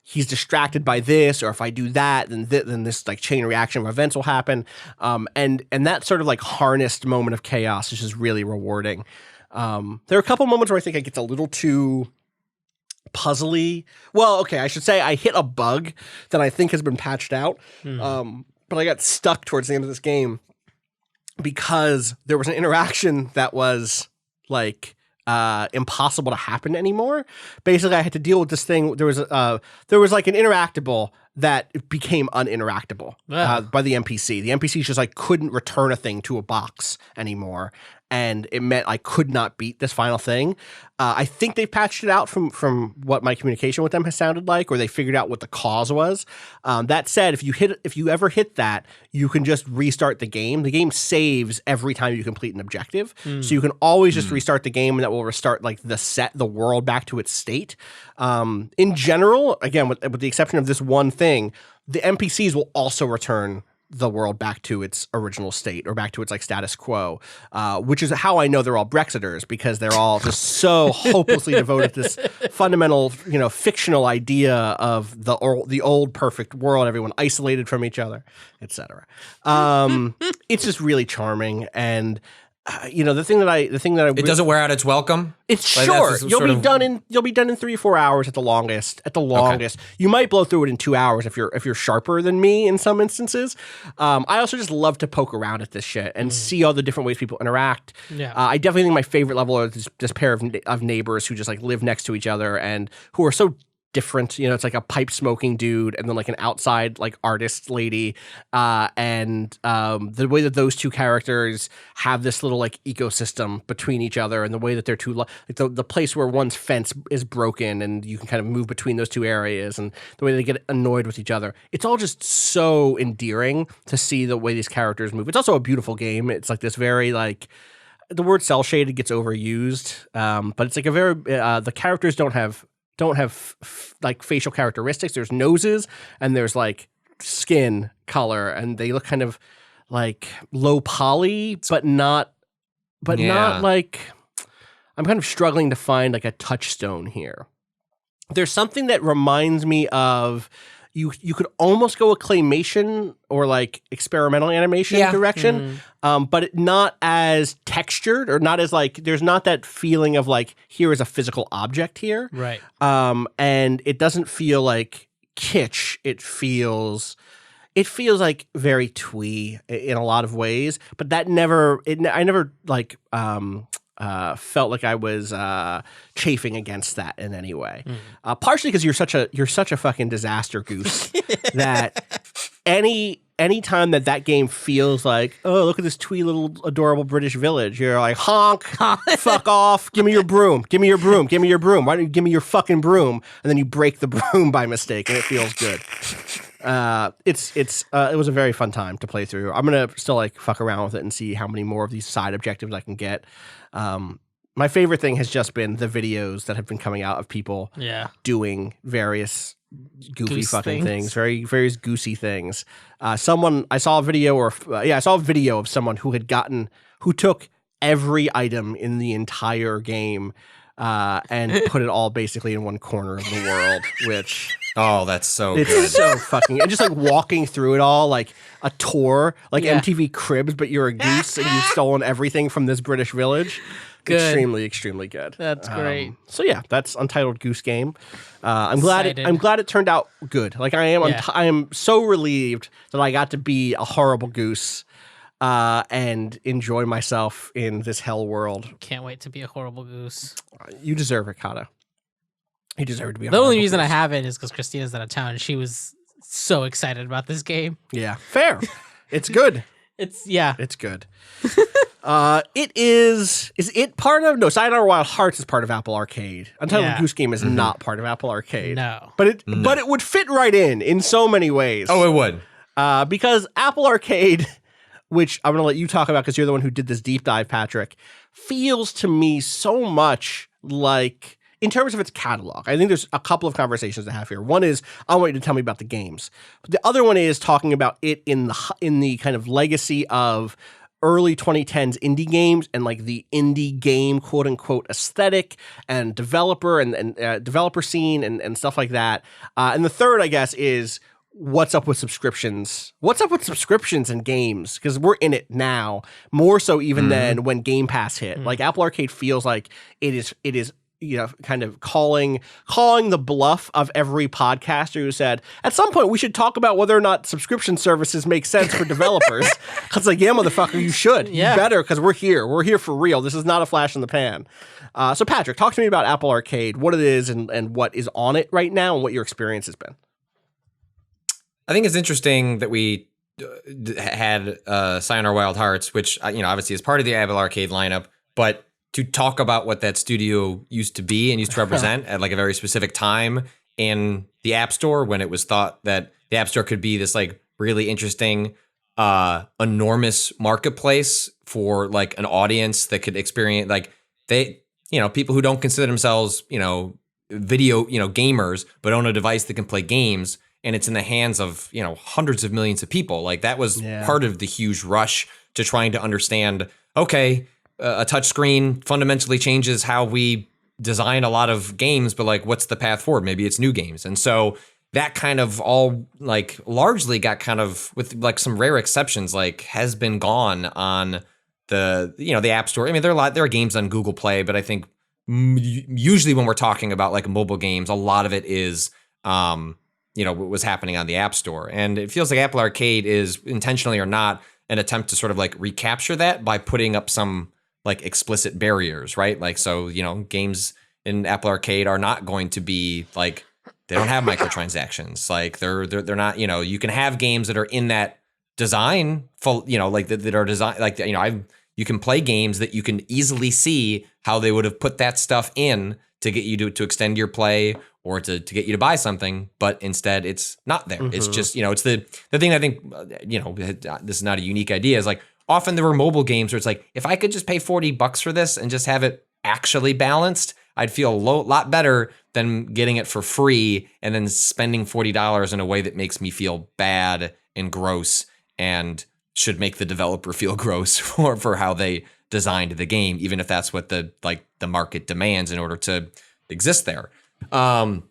he's distracted by this, or if I do that, then this like chain reaction of events will happen. And that sort of like harnessed moment of chaos is just really rewarding. There are a couple moments where I think it gets a little too puzzly. Well, okay, I should say I hit a bug that I think has been patched out. But I got stuck towards the end of this game because there was an interaction that was like impossible to happen anymore. Basically, I had to deal with this thing. There was like an interactable that became uninteractable by the NPC. The NPC just like couldn't return a thing to a box anymore, and it meant I could not beat this final thing. I think they've patched it out from what my communication with them has sounded like, or they figured out what the cause was. That said, if you ever hit that, you can just restart the game. The game saves every time you complete an objective, so you can always just restart the game, and that will restart like the world back to its state. In general, again, with the exception of this one thing, the NPCs will also return the world back to its original state, or back to its like status quo, which is how I know they're all Brexiters, because they're all just so hopelessly devoted to this fundamental, fictional idea of the old perfect world, everyone isolated from each other, etc. It's just really charming, and the thing that I it doesn't wear out its welcome. It's like short. You'll be done in 3 or 4 hours at the longest. Okay. You might blow through it in 2 hours if you're sharper than me in some instances. I also just love to poke around at this shit and see all the different ways people interact. Yeah. I definitely think my favorite level is this pair of neighbors who just like live next to each other and who are so different. It's like a pipe smoking dude and then like an outside like artist lady, and the way that those two characters have this little like ecosystem between each other, and the way that they're like the place where one's fence is broken and you can kind of move between those two areas, and the way they get annoyed with each other. It's all just so endearing to see the way these characters move. It's also a beautiful game. It's like this very like, the word cell shaded gets overused, but it's like a very the characters don't have like facial characteristics. There's noses and there's like skin color, and they look kind of like low poly, but not like, I'm kind of struggling to find like a touchstone here. There's something that reminds me of, you could almost go a claymation or like experimental animation direction, but not as textured, or not as like, there's not that feeling of like, here is a physical object here. Right. And it doesn't feel like kitsch. It feels like very twee in a lot of ways, but I never like, felt like I was chafing against that in any way. Partially because you're such a fucking disaster, Goose, that any time that game feels like, oh, look at this twee little adorable British village, you're like, honk, fuck off, give me your broom, give me your broom, why don't you give me your fucking broom? And then you break the broom by mistake, and it feels good. It was a very fun time to play through. I'm gonna still like fuck around with it and see how many more of these side objectives I can get. My favorite thing has just been the videos that have been coming out of people doing various goofy Goose fucking things. various goosey things. I saw a video of someone who took every item in the entire game and put it all basically in one corner of the world, which that's so it's good. so fucking, and just like walking through it all like a tour, like MTV Cribs, but you're a goose and you've stolen everything from this British village. Good. Extremely, extremely good. That's great. So yeah, that's Untitled Goose Game. I'm glad it turned out good. Like I am so relieved that I got to be a horrible goose and enjoy myself in this hell world. Can't wait to be a horrible goose. You deserve it, Cado. You deserve to be a The horrible only reason goose. I have it is because Christina's out of town and she was so excited about this game. Yeah, fair. It's good. It's good. Is it part of? No, Sayonara Wild Hearts is part of Apple Arcade. Untitled Goose Game is not part of Apple Arcade. No. But it would fit right in so many ways. Oh, it would. Because Apple Arcade, which I'm going to let you talk about because you're the one who did this deep dive, Patrick, feels to me so much like, in terms of its catalog, I think there's a couple of conversations to have here. One is, I want you to tell me about the games. But the other one is talking about it in the kind of legacy of early 2010s indie games and like the indie game quote unquote aesthetic and developer and developer scene and stuff like that. And the third, I guess, is what's up with subscriptions? What's up with subscriptions and games? Because we're in it now, more so even than when Game Pass hit. Like Apple Arcade feels like it is kind of calling the bluff of every podcaster who said, at some point we should talk about whether or not subscription services make sense for developers. Because like, yeah, motherfucker, you should. Yeah. You better, because we're here. We're here for real. This is not a flash in the pan. So Patrick, talk to me about Apple Arcade, what it is and what is on it right now and what your experience has been. I think it's interesting that we had Sayonara Wild Hearts, which obviously is part of the Apple Arcade lineup, but to talk about what that studio used to be and used to represent at like a very specific time in the App Store, when it was thought that the App Store could be this like really interesting, enormous marketplace for like an audience that could experience like people who don't consider themselves video gamers but own a device that can play games, and it's in the hands of hundreds of millions of people. Like that was part of the huge rush to trying to understand, okay, a touch screen fundamentally changes how we design a lot of games, but like, what's the path forward? Maybe it's new games. And so that kind of all like largely got kind of, with like some rare exceptions, like has been gone on the App Store. I mean, there are games on Google Play, but I think usually when we're talking about like mobile games, a lot of it is, what was happening on the App Store. And it feels like Apple Arcade is, intentionally or not, an attempt to sort of like recapture that by putting up some like explicit barriers, right? Like, so, games in Apple Arcade are not going to be like, they don't have microtransactions. Like they're not, you can have games that are in that design full, like that are designed, like, you can play games that you can easily see how they would have put that stuff in to get you to extend your play or to get you to buy something, but instead it's not there. It's just, it's the thing I think, this is not a unique idea, is like, often there were mobile games where it's like, if I could just pay $40 for this and just have it actually balanced, I'd feel a lot better than getting it for free and then spending $40 in a way that makes me feel bad and gross and should make the developer feel gross for how they designed the game, even if that's what the market demands in order to exist there. And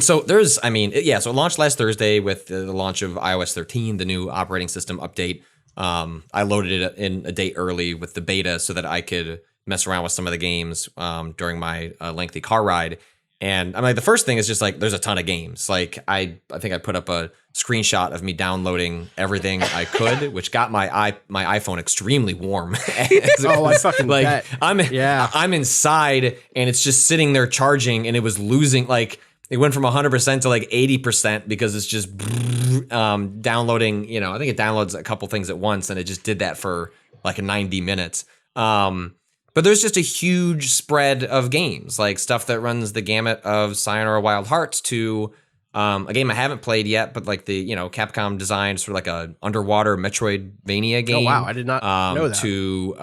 so so it launched last Thursday with the launch of iOS 13, the new operating system update. I loaded it in a day early with the beta so that I could mess around with some of the games during my lengthy car ride. And I'm like, the first thing is just like, there's a ton of games. Like I think I put up a screenshot of me downloading everything I could, which got my iPhone extremely warm. Oh, I fucking bet. I'm inside and it's just sitting there charging, and it was losing, like, it went from 100% to like 80% because it's just downloading, I think it downloads a couple things at once, and it just did that for like 90 minutes. But there's just a huge spread of games, like stuff that runs the gamut of Sayonara Wild Hearts to A game I haven't played yet, but like the Capcom designed sort of like a underwater Metroidvania game. Oh wow, I did not know that. To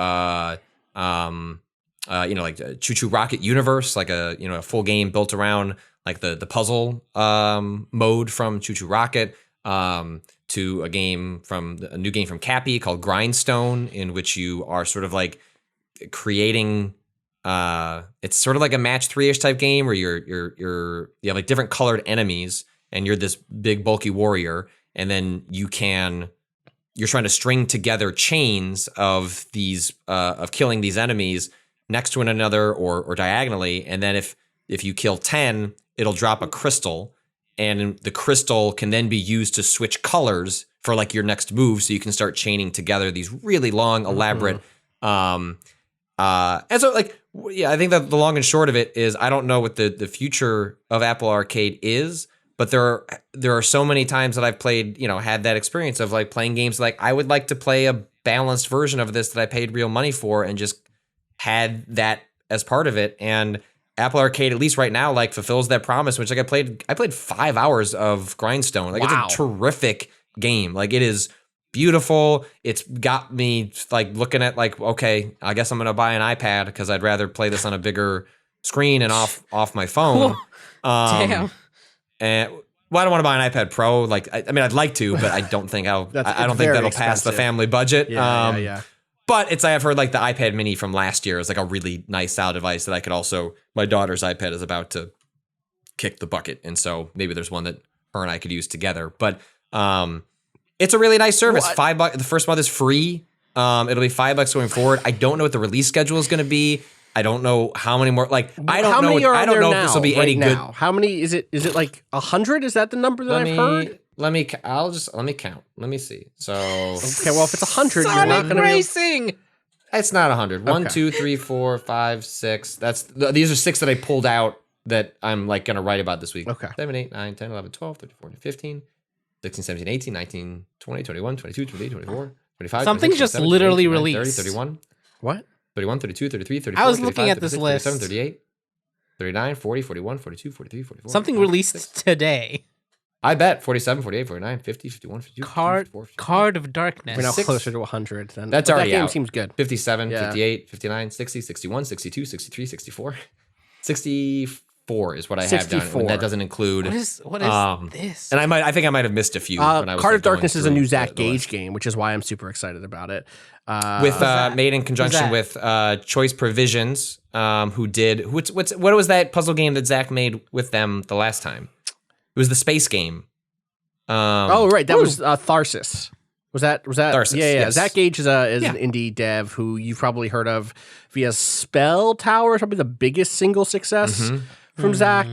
like Choo Choo Rocket Universe, like a full game built around like the puzzle mode from Choo Choo Rocket. To a new game from Cappy called Grindstone, in which you are sort of like creating. It's sort of like a match 3-ish type game where you have like different colored enemies, and you're this big bulky warrior, and then you're trying to string together chains of these of killing these enemies next to one another or diagonally, and then if you kill 10, it'll drop a crystal, and the crystal can then be used to switch colors for like your next move, so you can start chaining together these really long, elaborate. And so like. Yeah, I think that the long and short of it is I don't know what the future of Apple Arcade is, but there are so many times that I've played, had that experience of like playing games like I would like to play a balanced version of this that I paid real money for and just had that as part of it. And Apple Arcade, at least right now, like fulfills that promise, which like I played 5 hours of Grindstone. Like It's a terrific game. Like it is beautiful. It's got me like looking at like, okay, I guess I'm gonna buy an iPad because I'd rather play this on a bigger screen and off my phone. Damn. And I don't want to buy an iPad Pro. Like, I mean, I'd like to, but I don't think I don't think that'll pass the family budget. Yeah. But I've heard like the iPad Mini from last year is like a really nice solid device that I could also. My daughter's iPad is about to kick the bucket, and so maybe there's one that her and I could use together. But it's a really nice service. $5. The first month is free. It'll be $5 going forward. I don't know what the release schedule is going to be. I don't know how many more. Like I don't know. I don't know if this will be any good. How many is it? Is it like 100? Is that the number that I've heard? Let me count. Let me see. So okay, well if it's 100, you're Sonic not going to Racing. It's not 100. 1, 2, 3, 4, 5, 6. These are 6 that I pulled out that I'm like going to write about this week. Okay. 7, 8, 9, 10, 11, 12, 13, 14, 15. 16, 17, 18, 19, 20, 21, 22, 23, 24, 25, Something 26, just 27, literally 28, 29, released. 30, 31. What? 31, 32, 33, 34, I was 35, looking at this 36, list. 37, 38, 39, 40, 41, 42, 43, 44. Something released today. I bet 47, 48, 49, 50, 51, 52, 54, 55. Card of Darkness. We're now closer to 100 then. That's already that game out. seems good. 57, Yeah. 58, 59, 60, 61, 62, 63, 64. 64 is what I have down. 64. And that doesn't include. What is this? And I think I might have missed a few. When I was Card like, of Darkness going is a through new Zach the list. Gage game, which is why I'm super excited about it. With made in conjunction with Choice Provisions, who did what was that puzzle game that Zach made with them the last time? It was the space game. Right, that was Tharsis. Was that Tharsis? Yeah. Yes. Zach Gage is an indie dev who you've probably heard of via Spell Tower, probably the biggest single success from Zach.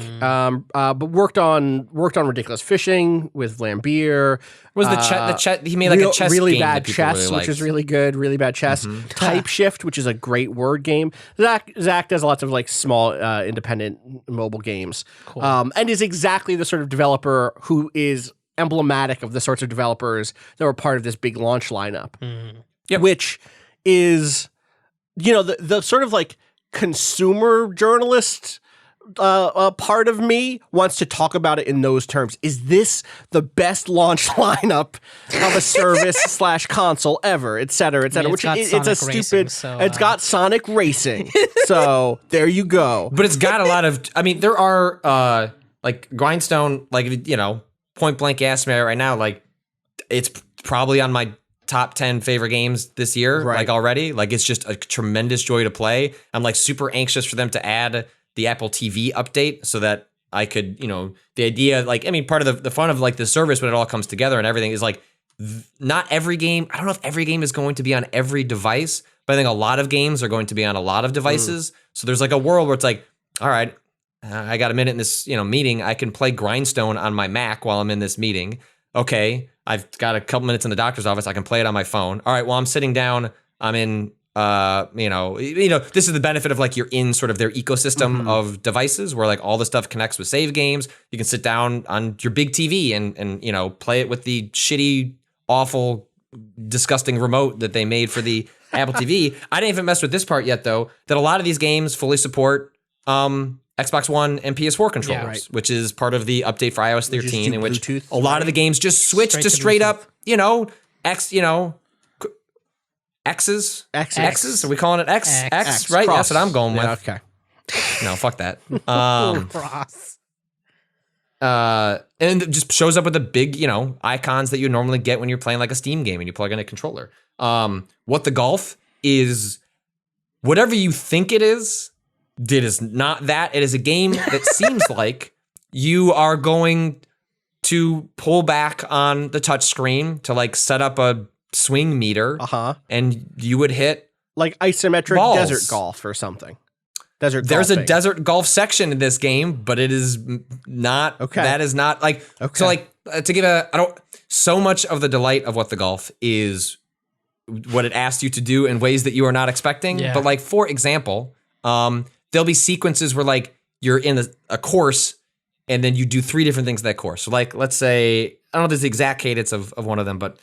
But worked on Ridiculous Fishing with Vlambeer. Was the chess? He made like a chess really game bad that people chess, really which is liked. really good. Really bad chess. Type Shift, which is a great word game. Zach does lots of like small independent mobile games, and is exactly the sort of developer who is emblematic of the sorts of developers that were part of this big launch lineup, which is, the sort of like consumer journalist part of me wants to talk about it in those terms. Is this the best launch lineup of a service / console ever, et cetera, et cetera? It's Which it's a stupid. It's got Sonic Racing, so there you go. But it's got a lot of. I mean, there are like Grindstone, like point blank ask me right now, like it's probably on my top 10 favorite games this year, like already. Like it's just a tremendous joy to play. I'm like super anxious for them to add the Apple TV update so that I could, the idea, like, I mean, part of the fun of like the service when it all comes together and everything is like, not every game, I don't know if every game is going to be on every device, but I think a lot of games are going to be on a lot of devices. So there's like a world where it's like, all right, I got a minute in this, meeting. I can play Grindstone on my Mac while I'm in this meeting. Okay, I've got a couple minutes in the doctor's office. I can play it on my phone. All right, well, I'm sitting down. I'm in, this is the benefit of like you're in sort of their ecosystem of devices where like all the stuff connects with save games. You can sit down on your big TV and play it with the shitty, awful, disgusting remote that they made for the Apple TV. I didn't even mess with this part yet, though, that a lot of these games fully support Xbox One and PS4 controllers, which is part of the update for iOS 13, in which Bluetooth, a lot of the games just switch to straight up, X's. Are we calling it X? X, right? Cross. That's what I'm going with. Yeah, okay. No, fuck that. Cross. And it just shows up with the big, icons that you normally get when you're playing like a Steam game and you plug in a controller. What the golf is, whatever you think it is not that. It is a game that seems like you are going to pull back on the touch screen to like set up a swing meter, and you would hit like isometric balls. desert golf or something. There's a desert golf section in this game, but it is not. Okay. That is not like. Okay. So like to give so much of the delight of what the golf is, what it asks you to do in ways that you are not expecting. Yeah. But like for example, there'll be sequences where like you're in a course, and then you do 3 different things in that course. So like let's say I don't know if there's the exact cadence of one of them, but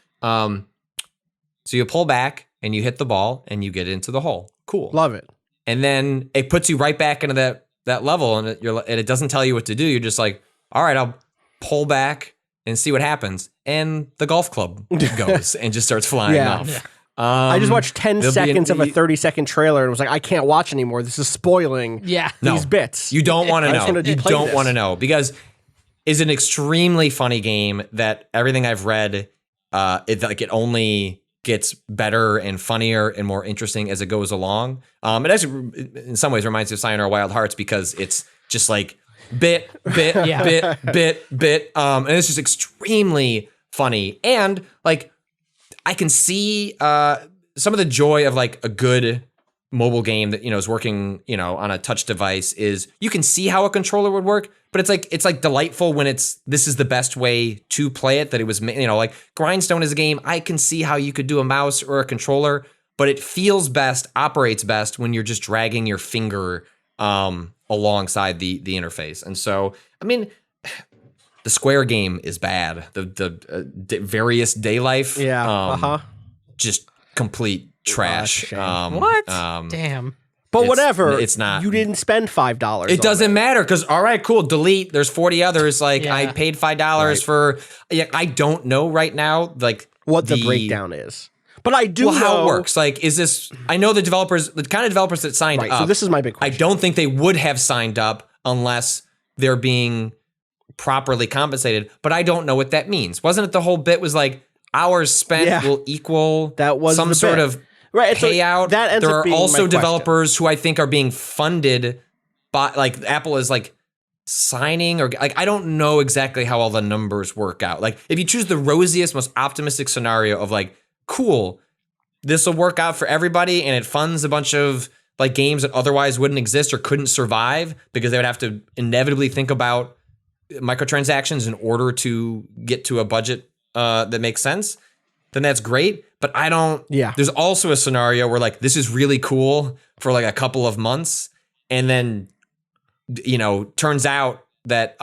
so you pull back and you hit the ball and you get into the hole. Cool. Love it. And then it puts you right back into that level, and it doesn't tell you what to do. You're just like, all right, I'll pull back and see what happens. And the golf club goes and just starts flying off. Yeah. I just watched 10 seconds of a 30-second trailer and was like, I can't watch anymore. This is spoiling these bits. You don't want to know. You don't want to this. know because it's an extremely funny game that everything I've read, it only gets better and funnier and more interesting as it goes along. It actually, in some ways, reminds me of Sayonara Wild Hearts because it's just like bit, bit, bit. And it's just extremely funny. And like, I can see some of the joy of like a good mobile game that, is working, on a touch device is you can see how a controller would work, but it's like delightful when this is the best way to play it, that it was, like Grindstone is a game. I can see how you could do a mouse or a controller, but it feels best, operates best when you're just dragging your finger alongside the interface. And so, I mean, the Square game is bad. The various day life, just complete trash. What? Damn. But whatever. It's not. You didn't spend $5. It doesn't matter because, all right, cool, delete. There's 40 others. Like, I paid $5 for. I don't know right now, like, what the breakdown is. But I do know how it works. Like, is this. I know the kind of developers that signed up. So this is my big question. I don't think they would have signed up unless they're being properly compensated. But I don't know what that means. Wasn't it the whole bit was like, hours spent will equal that was some sort of payout. So that ends there up are being also my developers who I think are being funded by, like, Apple is like signing, or like, I don't know exactly how all the numbers work out. Like, if you choose the rosiest, most optimistic scenario of like, cool, this will work out for everybody and it funds a bunch of like games that otherwise wouldn't exist or couldn't survive because they would have to inevitably think about microtransactions in order to get to a budget that makes sense, then that's great. But I don't. Yeah. There's also a scenario where like this is really cool for like a couple of months, and then turns out that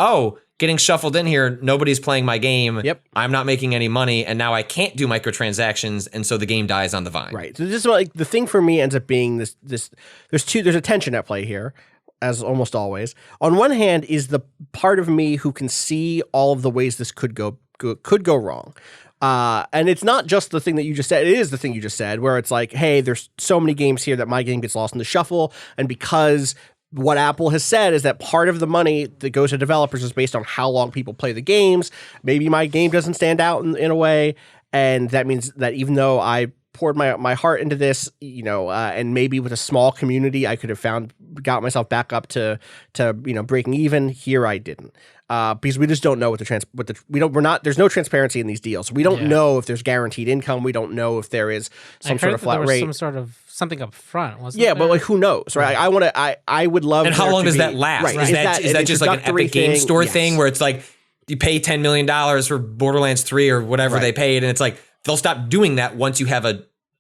getting shuffled in here, nobody's playing my game. Yep. I'm not making any money, and now I can't do microtransactions, and so the game dies on the vine. Right. So this is like the thing for me ends up being this. There's a tension at play here, as almost always. On one hand is the part of me who can see all of the ways this could go wrong. And it's not just the thing that you just said. It is the thing you just said, where it's like, hey, there's so many games here that my game gets lost in the shuffle. And because what Apple has said is that part of the money that goes to developers is based on how long people play the games. Maybe my game doesn't stand out in a way. And that means that even though I poured my heart into this, and maybe with a small community, I could have got myself back up to breaking even. Here I didn't. Because we just don't know there's no transparency in these deals. We don't know if there's guaranteed income. We don't know if there is some sort of flat rate. Some sort of something up front, wasn't there? Yeah, but like who knows, right? I would love. And how long does that last? Right. Is that just like an Epic Game Store thing where it's like you pay $10 million for Borderlands 3 or whatever they paid, and it's like they'll stop doing that once you have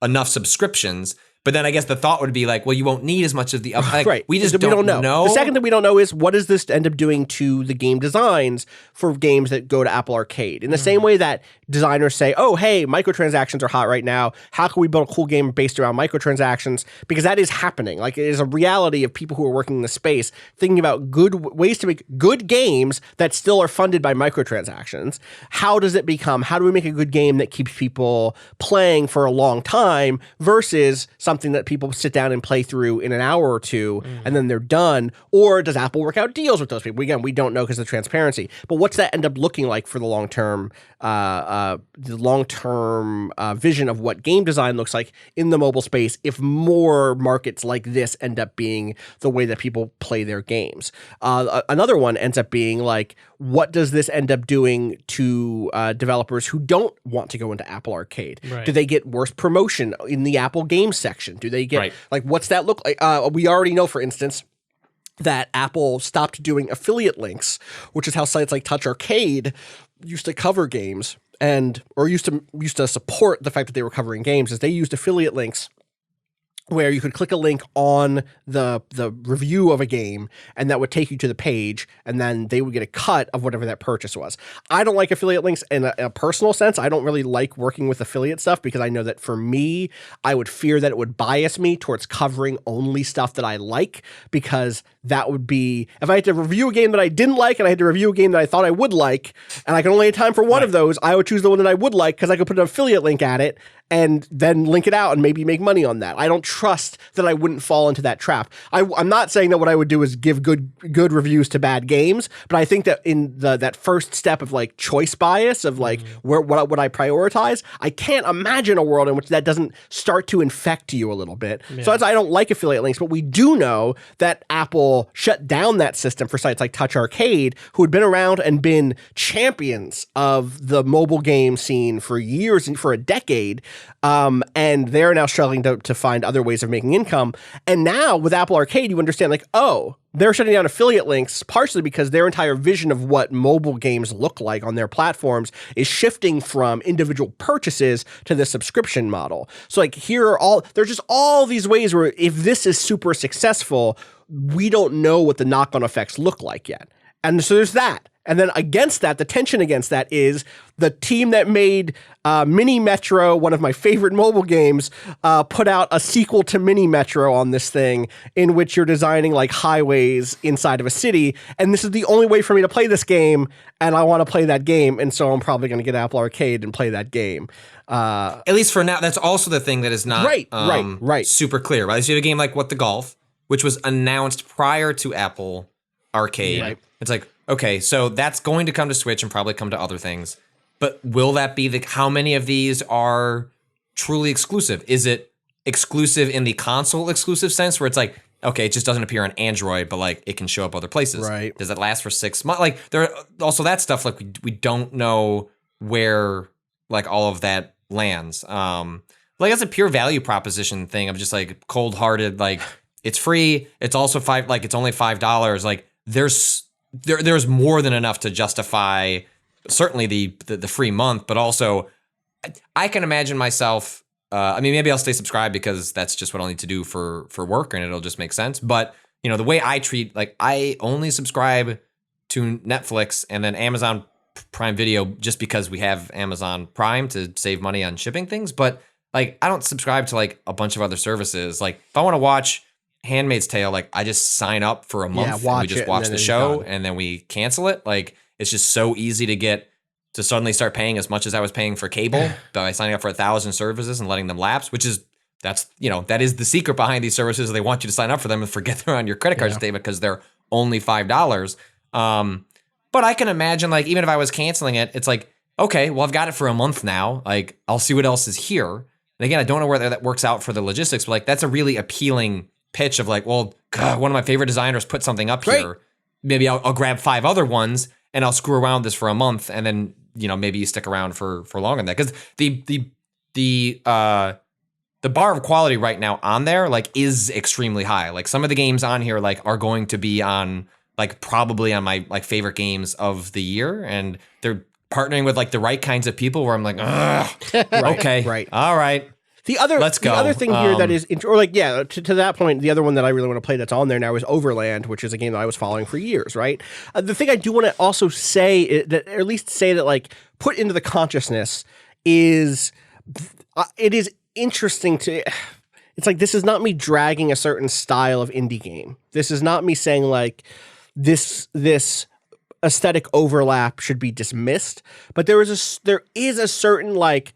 enough subscriptions. But then I guess the thought would be like, well, you won't need as much of the like, right. We don't know. The second thing we don't know is what does this end up doing to the game designs for games that go to Apple Arcade? In the same way that designers say, oh, hey, microtransactions are hot right now. How can we build a cool game based around microtransactions? Because that is happening. Like, it is a reality of people who are working in the space thinking about good ways to make good games that still are funded by microtransactions. How do we make a good game that keeps people playing for a long time versus something that people sit down and play through in an hour or two and then they're done? Or does Apple work out deals with those people? Again, we don't know because of the transparency. But what's that end up looking like for the long-term vision of what game design looks like in the mobile space if more markets like this end up being the way that people play their games? Another one ends up being like, what does this end up doing to developers who don't want to go into Apple Arcade? Right. Do they get worse promotion in the Apple Games section? Do they get like, what's that look like? We already know, for instance, that Apple stopped doing affiliate links, which is how sites like Touch Arcade used to cover games or used to support the fact that they were covering games. Is they used affiliate links where you could click a link on the review of a game and that would take you to the page and then they would get a cut of whatever that purchase was. I don't like affiliate links in a personal sense. I don't really like working with affiliate stuff because I know that for me, I would fear that it would bias me towards covering only stuff that I like, because that would be, if I had to review a game that I didn't like and I had to review a game that I thought I would like and I could only have time for one of those, I would choose the one that I would like because I could put an affiliate link at it and then link it out and maybe make money on that. I don't trust that I wouldn't fall into that trap. I'm not saying that what I would do is give good reviews to bad games, but I think that in that first step of like choice bias of like what I prioritize, I can't imagine a world in which that doesn't start to infect you a little bit. Yeah. So I don't like affiliate links, but we do know that Apple shut down that system for sites like Touch Arcade, who had been around and been champions of the mobile game scene for years and for a decade. And they're now struggling to find other ways of making income. And now with Apple Arcade, you understand like, oh, they're shutting down affiliate links partially because their entire vision of what mobile games look like on their platforms is shifting from individual purchases to the subscription model. So like there's just all these ways where if this is super successful, we don't know what the knock-on effects look like yet. And so there's that. And then against that, the tension against that is the team that made Mini Metro, one of my favorite mobile games, put out a sequel to Mini Metro on this thing in which you're designing like highways inside of a city. And this is the only way for me to play this game. And I want to play that game. And so I'm probably going to get Apple Arcade and play that game. At least for now, that's also the thing that is not super clear. Right? So you have a game like What the Golf, which was announced prior to Apple Arcade. Right. It's like, okay, so that's going to come to Switch and probably come to other things. But will that be how many of these are truly exclusive? Is it exclusive in the console exclusive sense where it's like, okay, it just doesn't appear on Android, but like it can show up other places? Right. Does it last for 6 months? Like there are also that stuff, like we don't know where like all of that lands. Like that's a pure value proposition thing of just like cold-hearted, like it's free, it's also it's only $5. Like there's more than enough to justify certainly the free month, but also I can imagine myself. I mean, maybe I'll stay subscribed because that's just what I'll need to do for work, and it'll just make sense. But you know, the way I treat, like I only subscribe to Netflix and then Amazon Prime Video just because we have Amazon Prime to save money on shipping things. But like, I don't subscribe to like a bunch of other services. Like if I want to watch Handmaid's Tale, like I just sign up for a month and we just watch the show and then we cancel it. Like it's just so easy to suddenly start paying as much as I was paying for cable by signing up for 1,000 services and letting them lapse, that is the secret behind these services. They want you to sign up for them and forget they're on your credit card statement because they're only $5. But I can imagine like, even if I was canceling it, it's like, okay, well I've got it for a month now. Like I'll see what else is here. And again, I don't know whether that works out for the logistics, but like that's a really appealing pitch of like, well, God, one of my favorite designers put something up here. Maybe I'll grab 5 other ones and I'll screw around with this for a month, and then maybe you stick around for longer than that, because the bar of quality right now on there like is extremely high. Like some of the games on here like are going to be on like probably on my like favorite games of the year, and they're partnering with like the right kinds of people where I'm like, okay, all right. Let's go. The other thing here that is, to that point, the other one that I really want to play that's on there now is Overland, which is a game that I was following for years, right? The thing I do want to also say, or at least say that, like, put into the consciousness is, it is interesting to, it's like, this is not me dragging a certain style of indie game. This is not me saying, like, this aesthetic overlap should be dismissed, but there is a certain, like,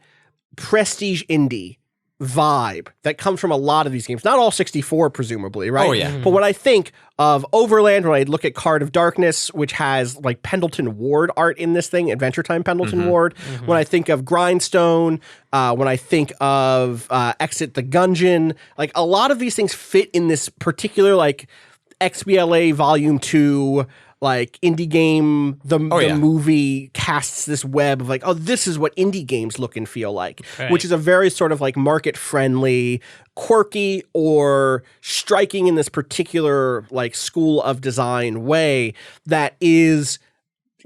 prestige indie vibe that comes from a lot of these games. Not all 64, presumably, right? Oh, yeah. But when I think of Overland, when I look at Card of Darkness, which has like Pendleton Ward art in this thing, Adventure Time Pendleton Ward. When I think of Grindstone, when I think of Exit the Gungeon, like a lot of these things fit in this particular like XBLA Volume 2 like indie game, the movie casts this web of like, oh, this is what indie games look and feel like, which is a very sort of like market friendly, quirky, or striking in this particular like school of design way that is.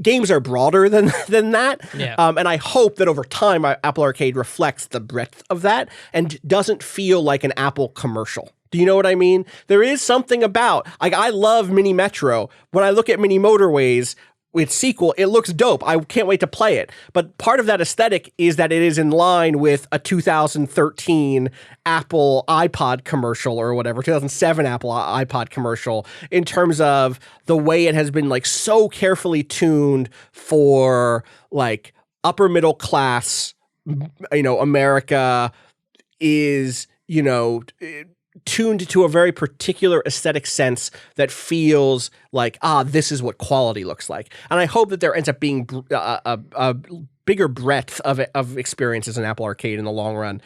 Games are broader than that. Yeah. And I hope that over time, Apple Arcade reflects the breadth of that and doesn't feel like an Apple commercial. Do you know what I mean? There is something about, like, I love Mini Metro. When I look at Mini Motorways, its sequel, it looks dope. I can't wait to play it. But part of that aesthetic is that it is in line with a 2013 Apple iPod commercial or whatever, 2007 Apple iPod commercial, in terms of the way it has been like so carefully tuned for like upper middle class, America is, tuned to a very particular aesthetic sense that feels like, this is what quality looks like. And I hope that there ends up being a bigger breadth of experiences in Apple Arcade in the long run.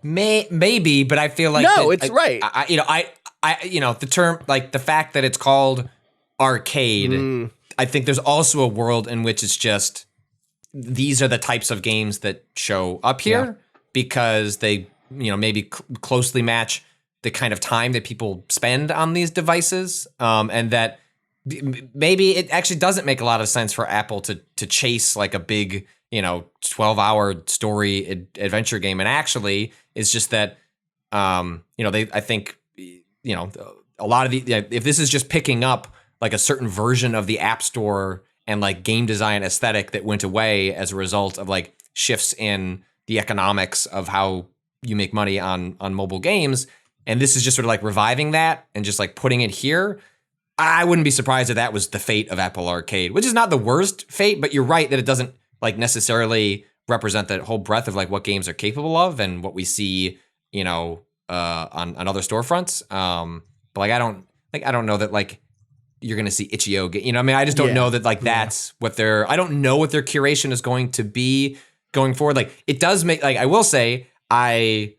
Maybe, but I feel like it's right. The term, like the fact that it's called arcade, I think there's also a world in which it's just, these are the types of games that show up here because they, maybe closely match the kind of time that people spend on these devices, and that maybe it actually doesn't make a lot of sense for Apple to chase like a big, 12-hour story adventure game, and actually it's just that, I think, a lot of if this is just picking up like a certain version of the App Store and like game design aesthetic that went away as a result of like shifts in the economics of how you make money on mobile games, and this is just sort of like reviving that and just like putting it here, I wouldn't be surprised if that was the fate of Apple Arcade, which is not the worst fate, but you're right that it doesn't like necessarily represent the whole breadth of like what games are capable of and what we see, on other storefronts. But like I don't know that like you're gonna see itch.io I just don't know that like that's what I don't know what their curation is going to be going forward. Like it does make, like, I will say I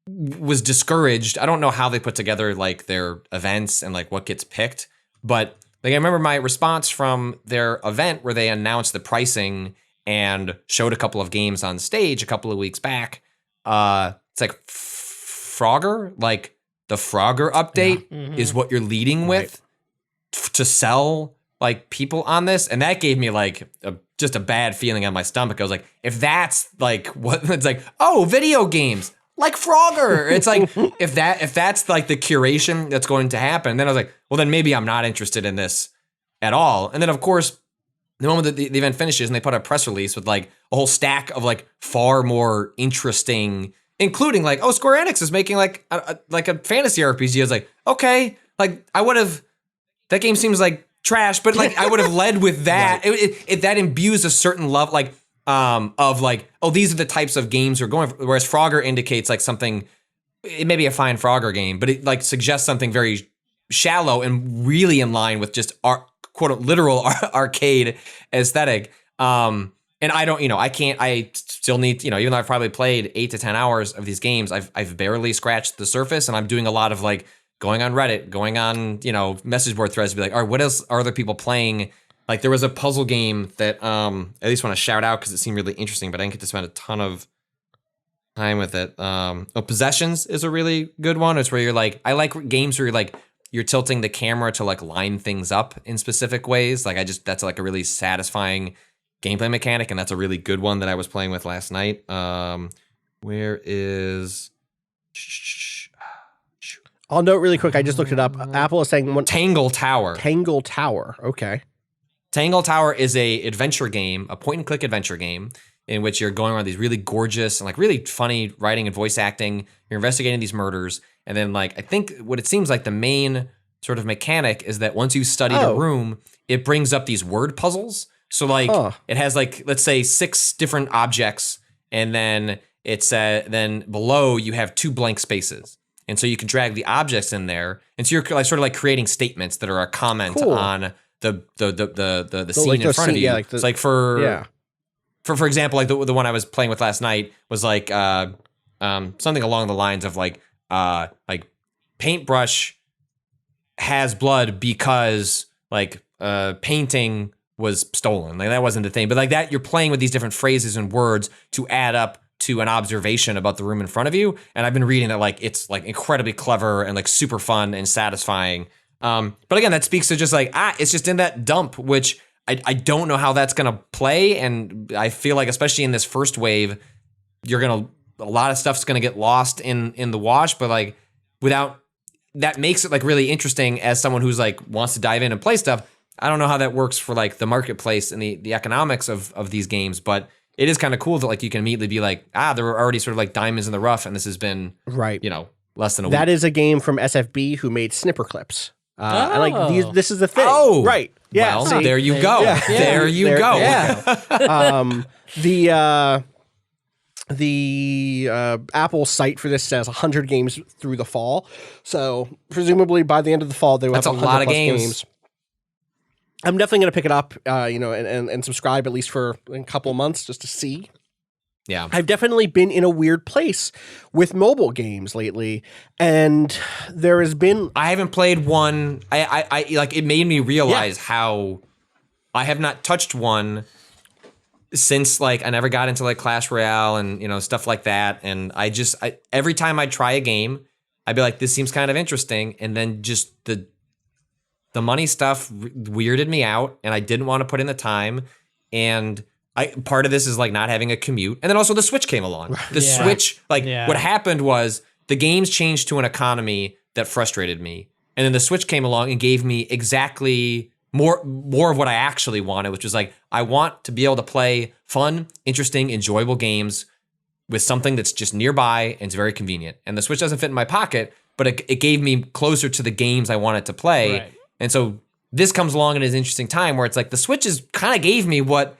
was discouraged. I don't know how they put together like their events and like what gets picked, but like I remember my response from their event where they announced the pricing and showed a couple of games on stage a couple of weeks back. It's like Frogger, like the Frogger update is what you're leading with to sell like people on this, and that gave me like just a bad feeling on my stomach. I was like, if that's like what it's like, oh, video games like Frogger. It's like if that's like the curation that's going to happen, then I was like, well, then maybe I'm not interested in this at all. And then of course, the moment that the event finishes and they put a press release with like a whole stack of like far more interesting, including like, oh, Square Enix is making like a fantasy RPG. I was like, okay, like that game seems like trash, but like I would have led with that. Right. That imbues a certain love, like of like, oh, these are the types of games we're going for. Whereas Frogger indicates like something, it may be a fine Frogger game, but it like suggests something very shallow and really in line with just quote literal arcade aesthetic. And I don't, I still need, even though I've probably played 8 to 10 hours of these games, I've barely scratched the surface, and I'm doing a lot of like going on Reddit, going on, message board threads to be like, all right, what else are other people playing? Like there was a puzzle game that at least want to shout out because it seemed really interesting, but I didn't get to spend a ton of time with it. Possessions is a really good one. It's where you're like, I like games where you're tilting the camera to like line things up in specific ways. Like that's like a really satisfying gameplay mechanic, and that's a really good one that I was playing with last night. Where is? I'll note really quick. I just looked it up. Apple is saying Tangle Tower. Tangle Tower. Okay. Tangle Tower is a adventure game, a point-and-click adventure game in which you're going around these really gorgeous and like really funny writing and voice acting. You're investigating these murders, and then like I think what it seems like the main sort of mechanic is that once you study the room, it brings up these word puzzles. So like it has like let's say 6 different objects, and then it's then below you have 2 blank spaces. And so you can drag the objects in there, and so you're like sort of like creating statements that are a comment on the scene in front of you. Yeah, like it's like for example, like the one I was playing with last night was like something along the lines of like paintbrush has blood because like painting was stolen. Like that wasn't the thing, but like that you're playing with these different phrases and words to add up to an observation about the room in front of you. And I've been reading that like it's like incredibly clever and like super fun and satisfying. But again, that speaks to just like, it's just in that dump, which I don't know how that's gonna play. And I feel like especially in this first wave, a lot of stuff's gonna get lost in the wash, but like without, that makes it like really interesting as someone who's like wants to dive in and play stuff. I don't know how that works for like the marketplace and the economics of these games, but it is kind of cool that like you can immediately be like, there were already sort of like diamonds in the rough, and this has been less than a week. That is a game from SFB who made Snipper Clips. And like this is the thing. Oh, right. Yeah. Well, there you go. Yeah. There you go. Yeah. The Apple site for this says 100 games through the fall. So presumably by the end of the fall, they will have 100 lot of plus games. I'm definitely going to pick it up, and subscribe at least for a couple of months just to see. Yeah. I've definitely been in a weird place with mobile games lately, and there has been... I haven't played one. I like, it made me realize how I have not touched one since like I never got into like Clash Royale and, stuff like that. And every time I try a game, I'd be like, this seems kind of interesting. And then just the money stuff weirded me out, and I didn't want to put in the time. And part of this is like not having a commute. And then also the Switch came along. The Switch, what happened was the games changed to an economy that frustrated me. And then the Switch came along and gave me exactly more of what I actually wanted, which was like, I want to be able to play fun, interesting, enjoyable games with something that's just nearby and it's very convenient. And the Switch doesn't fit in my pocket, but it gave me closer to the games I wanted to play. Right. And so this comes along at an interesting time where it's like the Switches kind of gave me what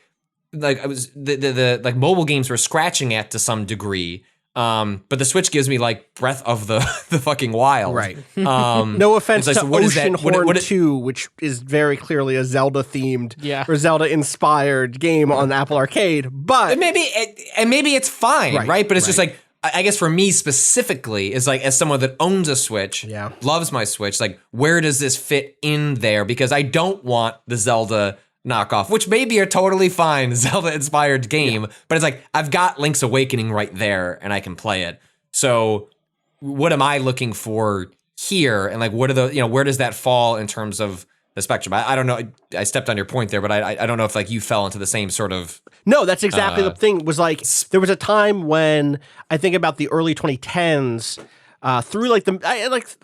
like I was the like mobile games were scratching at to some degree. But the Switch gives me like Breath of the fucking Wild. Right. No offense to Oceanhorn 2, which is very clearly a Zelda themed or Zelda inspired game on Apple Arcade, but maybe it's fine, right? But it's just like, I guess for me specifically, is like as someone that owns a Switch, loves my Switch, like where does this fit in there? Because I don't want the Zelda knockoff, which may be a totally fine Zelda-inspired game, but it's like I've got Link's Awakening right there, and I can play it. So, what am I looking for here? And like, what are the where does that fall in terms of the spectrum? I don't know. I stepped on your point there, but I don't know if like you fell into the same sort of. No, that's exactly the thing. Was like there was a time when I think about the early 2010s through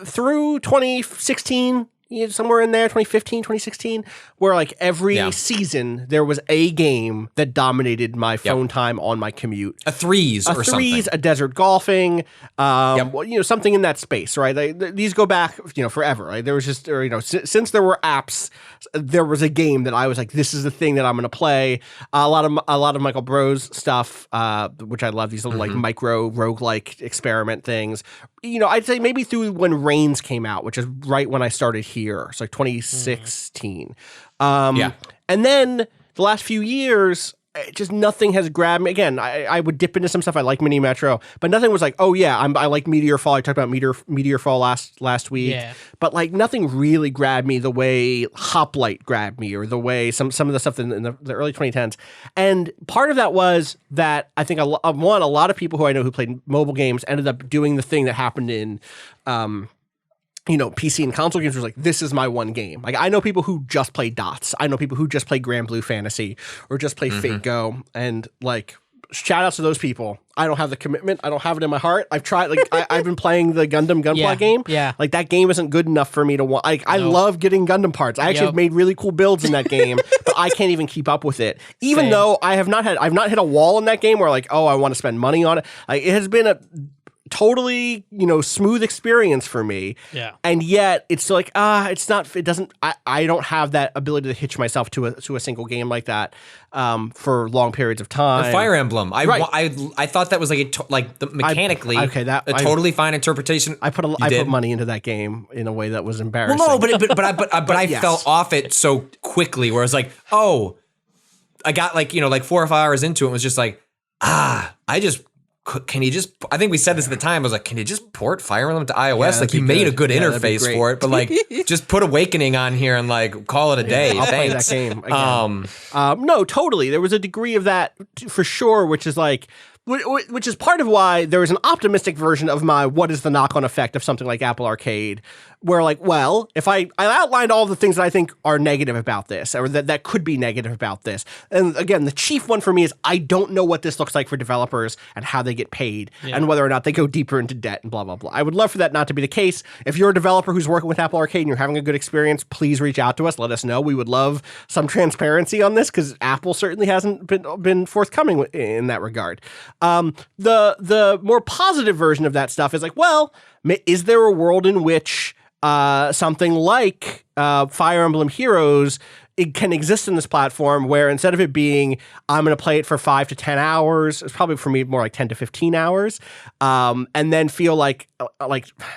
through 2016. Somewhere in there, 2015, 2016, where like every season there was a game that dominated my phone time on my commute. A threes, a desert golfing, something in that space, right? These go back, forever. Right? There was just, since there were apps, there was a game that I was like, this is the thing that I'm going to play. A lot of Michael Bros stuff, which I love. These little like micro roguelike experiment things. I'd say maybe through when Reigns came out, which is right when I started here. It's like 2016. And then the last few years, just nothing has grabbed me. Again, I would dip into some stuff. I like Mini Metro, but nothing was like, oh yeah, I like Meteor Fall. I talked about Meteor Fall last week. Yeah. But like nothing really grabbed me the way Hoplite grabbed me, or the way some of the stuff in the early 2010s. And part of that was that I think a lot of people who I know who played mobile games ended up doing the thing that happened in PC and console games was like, this is my one game. Like, I know people who just play Dots. I know people who just play Grand Blue Fantasy or just play Fate Go. And like, shout outs to those people. I don't have the commitment. I don't have it in my heart. I've tried, like, I've been playing the Gundam Gunpla game. Yeah. Like, that game isn't good enough for me to want. Like, I love getting Gundam parts. I actually have made really cool builds in that game, but I can't even keep up with it. Even though I've not hit a wall in that game where, like, oh, I want to spend money on it. Like, it has been a totally, smooth experience for me. Yeah. And yet it's like, it's not, it doesn't, I don't have that ability to hitch myself to a single game like that for long periods of time. The Fire Emblem. I thought that was mechanically a totally fine interpretation. I put money into that game in a way that was embarrassing. Well, no, but I fell off it so quickly where I was like, oh, I got like 4 or 5 hours into it and was just like, can you just, I think we said this at the time, I was like, can you just port Fire Emblem to iOS? Yeah, like, you made a good interface for it, but like, just put Awakening on here and like, call it a day. I'll play that game again. No, totally. There was a degree of that for sure, which is like, which is part of why there was an optimistic version of my what is the knock-on effect of something like Apple Arcade, where like, well, if I outlined all the things that I think are negative about this, or that could be negative about this. And again, the chief one for me is I don't know what this looks like for developers and how they get paid and whether or not they go deeper into debt and blah, blah, blah. I would love for that not to be the case. If you're a developer who's working with Apple Arcade and you're having a good experience, please reach out to us. Let us know. We would love some transparency on this because Apple certainly hasn't been forthcoming in that regard. The more positive version of that stuff is like, well, is there a world in which something like Fire Emblem Heroes it can exist in this platform where instead of it being I'm going to play it for 5 to 10 hours, it's probably for me more like 10 to 15 hours, and then feel like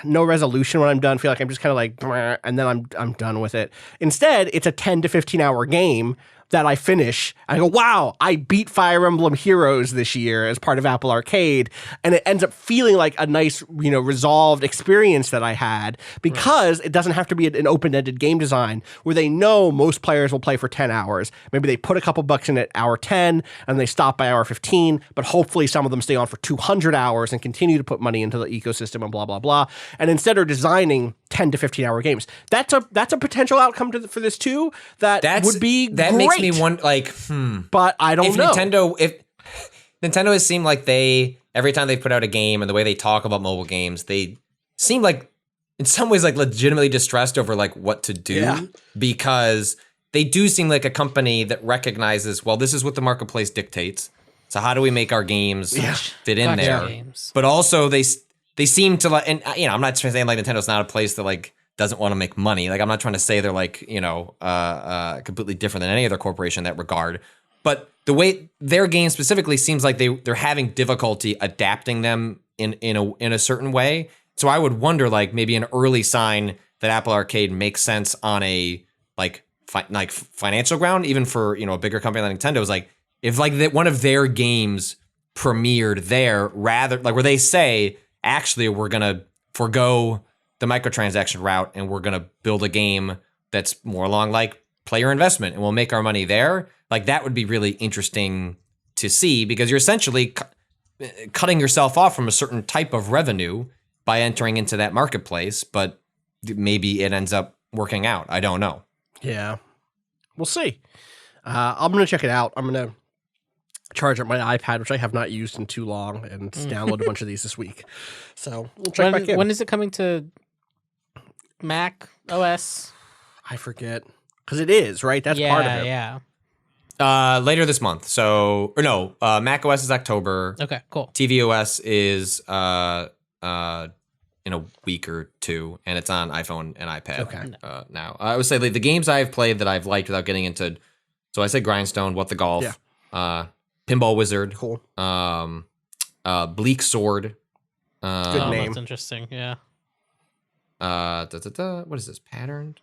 no resolution when I'm done, feel like I'm just kind of like, and then I'm done with it. Instead, it's a 10 to 15 hour game that I finish. I go, wow, I beat Fire Emblem Heroes this year as part of Apple Arcade. And it ends up feeling like a nice, resolved experience that I had because it doesn't have to be an open-ended game design where they know most players will play for 10 hours. Maybe they put a couple bucks in at hour 10 and they stop by hour 15, but hopefully some of them stay on for 200 hours and continue to put money into the ecosystem and blah, blah, blah. And instead of designing 10 to 15 hour games, that's a potential outcome for this too. That would be that great. Makes me want but I don't know. If Nintendo has seemed like every time they put out a game and the way they talk about mobile games, they seem like in some ways like legitimately distressed over like what to do because they do seem like a company that recognizes, well, this is what the marketplace dictates. So how do we make our games fit in there? Games. But also they seem to like, and I'm not saying like Nintendo's not a place that like doesn't want to make money. Like, I'm not trying to say they're like, completely different than any other corporation in that regard. But the way their game specifically seems like they're having difficulty adapting them in a certain way. So I would wonder, like, maybe an early sign that Apple Arcade makes sense on a financial ground, even for a bigger company like Nintendo, is like if like one of their games premiered there, rather like where they say, actually, we're gonna forgo the microtransaction route, and we're going to build a game that's more along like player investment, and we'll make our money there. Like, that would be really interesting to see because you're essentially cutting yourself off from a certain type of revenue by entering into that marketplace, but maybe it ends up working out. I don't know. Yeah. We'll see. I'm going to check it out. I'm going to charge up my iPad, which I have not used in too long, and download a bunch of these this week. So we'll check back in. When is it coming to Mac OS? I forget. Because it is, right? That's part of it. Yeah. Later this month. So, or no, Mac OS is October. Okay, cool. tvOS is in a week or two, and it's on iPhone and iPad now. I would say like, the games I've played that I've liked without getting into, so I said Grindstone, What the Golf, Pinball Wizard, cool. Bleak Sword. Good name. That's interesting. Yeah. What is this? Patterned?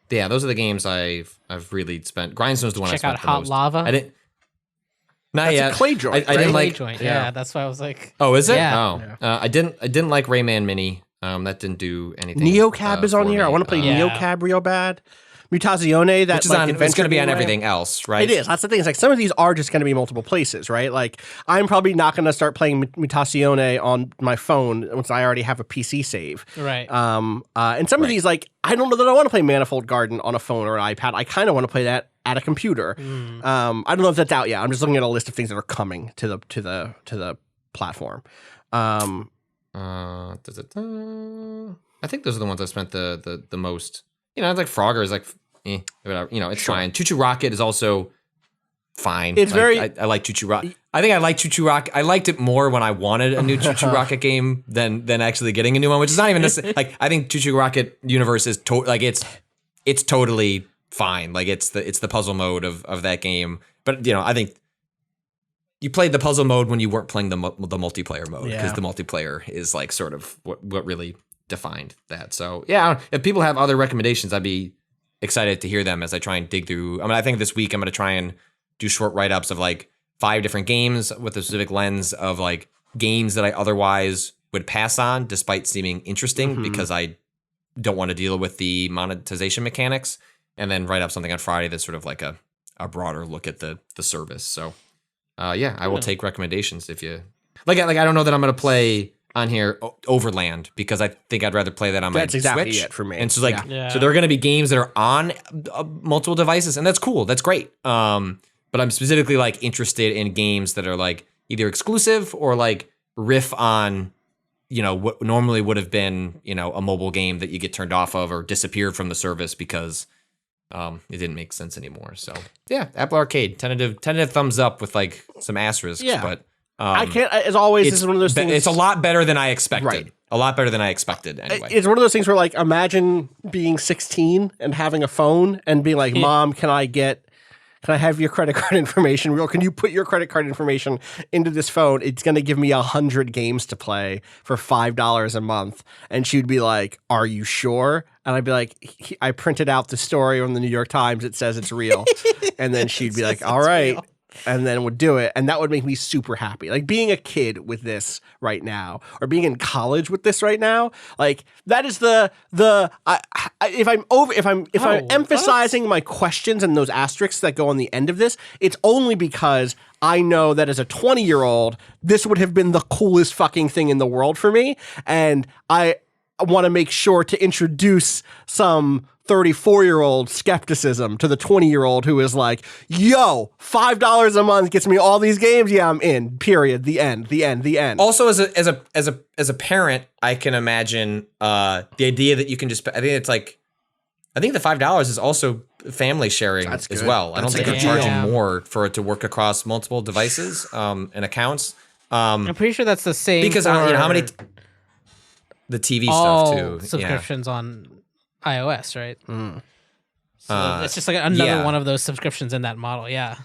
Those are the games I've really spent. Grindstone's the one I spent the most. Check out Hot Lava. I didn't. Not that's yet. A clay joint. I didn't clay like. Joint. Yeah, that's why I was like. Oh, is it? Yeah. Oh, I didn't like Rayman Mini. That didn't do anything. Neocab is on here. I want to play Neocab real bad. Mutazione, that's like it's going to be on everything else, right? It is. That's the thing. It's like some of these are just going to be multiple places, right? Like I'm probably not going to start playing Mutazione on my phone once I already have a PC save. Right. And some of these, like I don't know that I want to play Manifold Garden on a phone or an iPad. I kind of want to play that at a computer. I don't know if that's out yet. I'm just looking at a list of things that are coming to the platform. I think those are the ones I spent the most. You know, it's like Frogger is like, whatever. You know, it's fine. Choo Choo Rocket is also fine. It's very. I like Choo Choo Rocket. I think I like Choo Choo Rocket. I liked it more when I wanted a new Choo Choo Rocket game than actually getting a new one, which is not even like. I think Choo Choo Rocket universe is it's totally fine. Like it's the puzzle mode of that game. But you know, I think you played the puzzle mode when you weren't playing the multiplayer mode, because the multiplayer is like sort of what really defined that. So yeah, if people have other recommendations, I'd be excited to hear them as I try and dig through. I mean, I think this week I'm going to try and do short write-ups of like 5 different games with a specific lens of like games that I otherwise would pass on despite seeming interesting because I don't want to deal with the monetization mechanics, and then write up something on Friday that's sort of like a broader look at the service. So I will take recommendations if you like. I don't know that I'm going to play on here Overland because I think I'd rather play that on my exactly Switch. It for me. And so so there are going to be games that are on multiple devices, and that's cool. That's great. But I'm specifically like interested in games that are like either exclusive or like riff on, you know, what normally would have been, you know, a mobile game that you get turned off of or disappeared from the service because it didn't make sense anymore. So yeah, Apple Arcade, tentative thumbs up with like some asterisks. Yeah. But I can't. As always, this is one of those things. It's a lot better than I expected. Right. A lot better than I expected. Anyway, it's one of those things where like imagine being 16 and having a phone and being like, "Mom, can I have your credit card information? Can you put your credit card information into this phone? It's going to give me 100 games to play for $5 a month." And she'd be like, "Are you sure?" And I'd be like, "I printed out the story from the New York Times. It says it's real." And then she'd be like, "All right." Real. And then would do it. And that would make me super happy. Like being a kid with this right now, or being in college with this right now, like that is if I'm emphasizing my questions and those asterisks that go on the end of this, it's only because I know that as a 20-year-old, this would have been the coolest fucking thing in the world for me. And I want to make sure to introduce some 34-year-old skepticism to the 20-year-old who is like, yo, $5 a month gets me all these games. Yeah, I'm in. Period. The end. Also, as a parent, I can imagine the idea that you can just. I think the $5 is also family sharing as well. I don't think they're charging more for it to work across multiple devices and accounts. I'm pretty sure that's the same because how many the TV stuff too. Subscriptions on iOS, right? So it's just like another one of those subscriptions in that model. Yeah.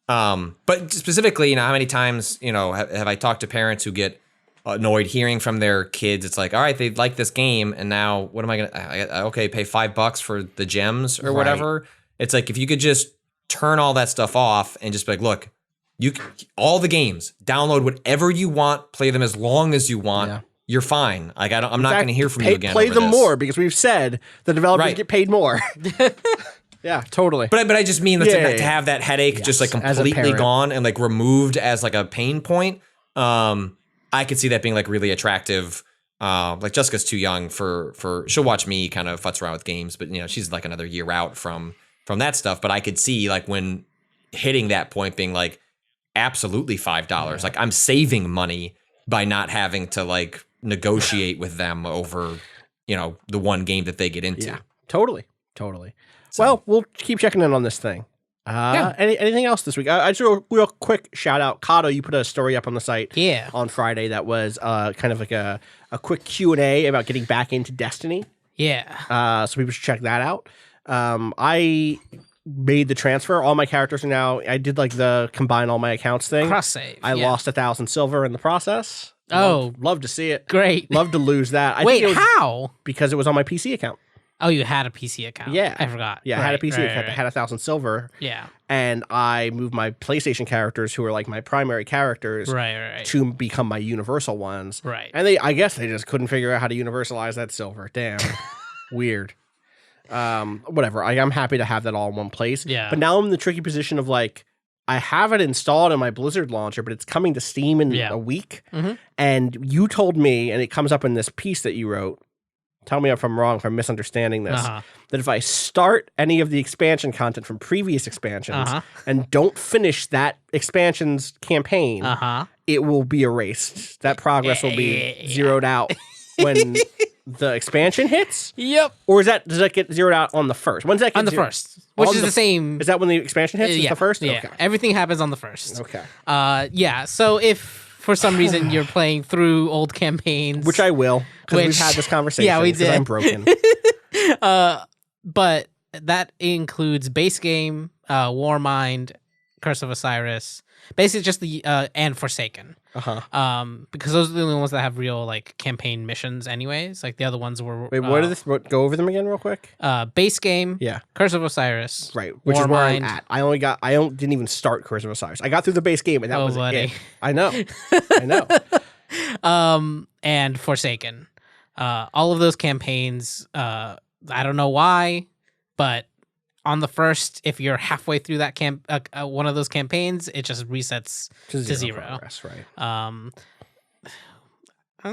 But specifically, how many times, have I talked to parents who get annoyed hearing from their kids? It's like, all right, they like this game, and now what am I gonna? Pay $5 for the gems or whatever. It's like if you could just turn all that stuff off and just be like, look, all the games, download whatever you want, play them as long as you want. Yeah. You're fine. Like I'm not going to hear from you again. Play them more because we've said the developers get paid more. Yeah, totally. But I just mean to have that headache just like completely gone and like removed as like a pain point. I could see that being like really attractive. Like Jessica's too young for she'll watch me kind of futz around with games, but she's like another year out from that stuff. But I could see like when hitting that point being like absolutely $5. Like I'm saving money by not having to like negotiate with them over, the one game that they get into. Yeah, totally. So, well, we'll keep checking in on this thing. Anything else this week? I just do a real quick shout out. Cado, you put a story up on the site on Friday that was kind of like a quick Q&A about getting back into Destiny. Yeah. So people should check that out. I made the transfer. All my characters are now, I did like the combine all my accounts thing. Cross save. I lost 1,000 silver in the process. Love to see it. Great. Love to lose that. Wait, how? Because it was on my PC account. Oh, you had a PC account. Yeah. I forgot. Yeah, I had a PC account that had 1,000 silver. Yeah. And I moved my PlayStation characters, who are like my primary characters, to become my universal ones. Right. And I guess they just couldn't figure out how to universalize that silver. Damn. Weird. Whatever. I'm happy to have that all in one place. Yeah. But now I'm in the tricky position of like, I have it installed in my Blizzard launcher, but it's coming to Steam in a week. Mm-hmm. And you told me, and it comes up in this piece that you wrote, tell me if I'm wrong, if I'm misunderstanding this, Uh-huh. that if I start any of the expansion content from previous expansions Uh-huh. and don't finish that expansion's campaign, Uh-huh. it will be erased. That progress will be zeroed out when the expansion hits? Yep. Or does that get zeroed out on the first? When's that get On the first, which on is the same. Is that when the expansion hits? Is Yeah. the first? Yeah. Okay. Everything happens on the first. Okay. Yeah. So if for some reason you're playing through old campaigns, Which I will, because we've Which- had this conversation. Yeah, we 'cause did. I'm broken. but that includes base game, Warmind, Curse of Osiris, basically just the and Forsaken. Because those are the only ones that have real like campaign missions, anyways. Like the other ones were. Wait, go over them again real quick? Base game, Yeah. Curse of Osiris, Right, which is where I'm Warmind. at. I didn't even start Curse of Osiris. I got through the base game, and that Oh, was buddy. it. I know. And Forsaken. All of those campaigns, I don't know why, but on the first, if you're halfway through that one of those campaigns, it just resets to zero. Progress, right. I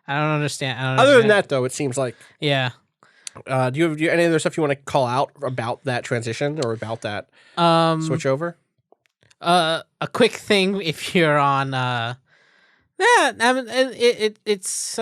don't understand. Other than that, though, it seems like. yeah. Do you have any other stuff you want to call out about that transition or about that switch over? A quick thing if you're on. Yeah, I mean, it's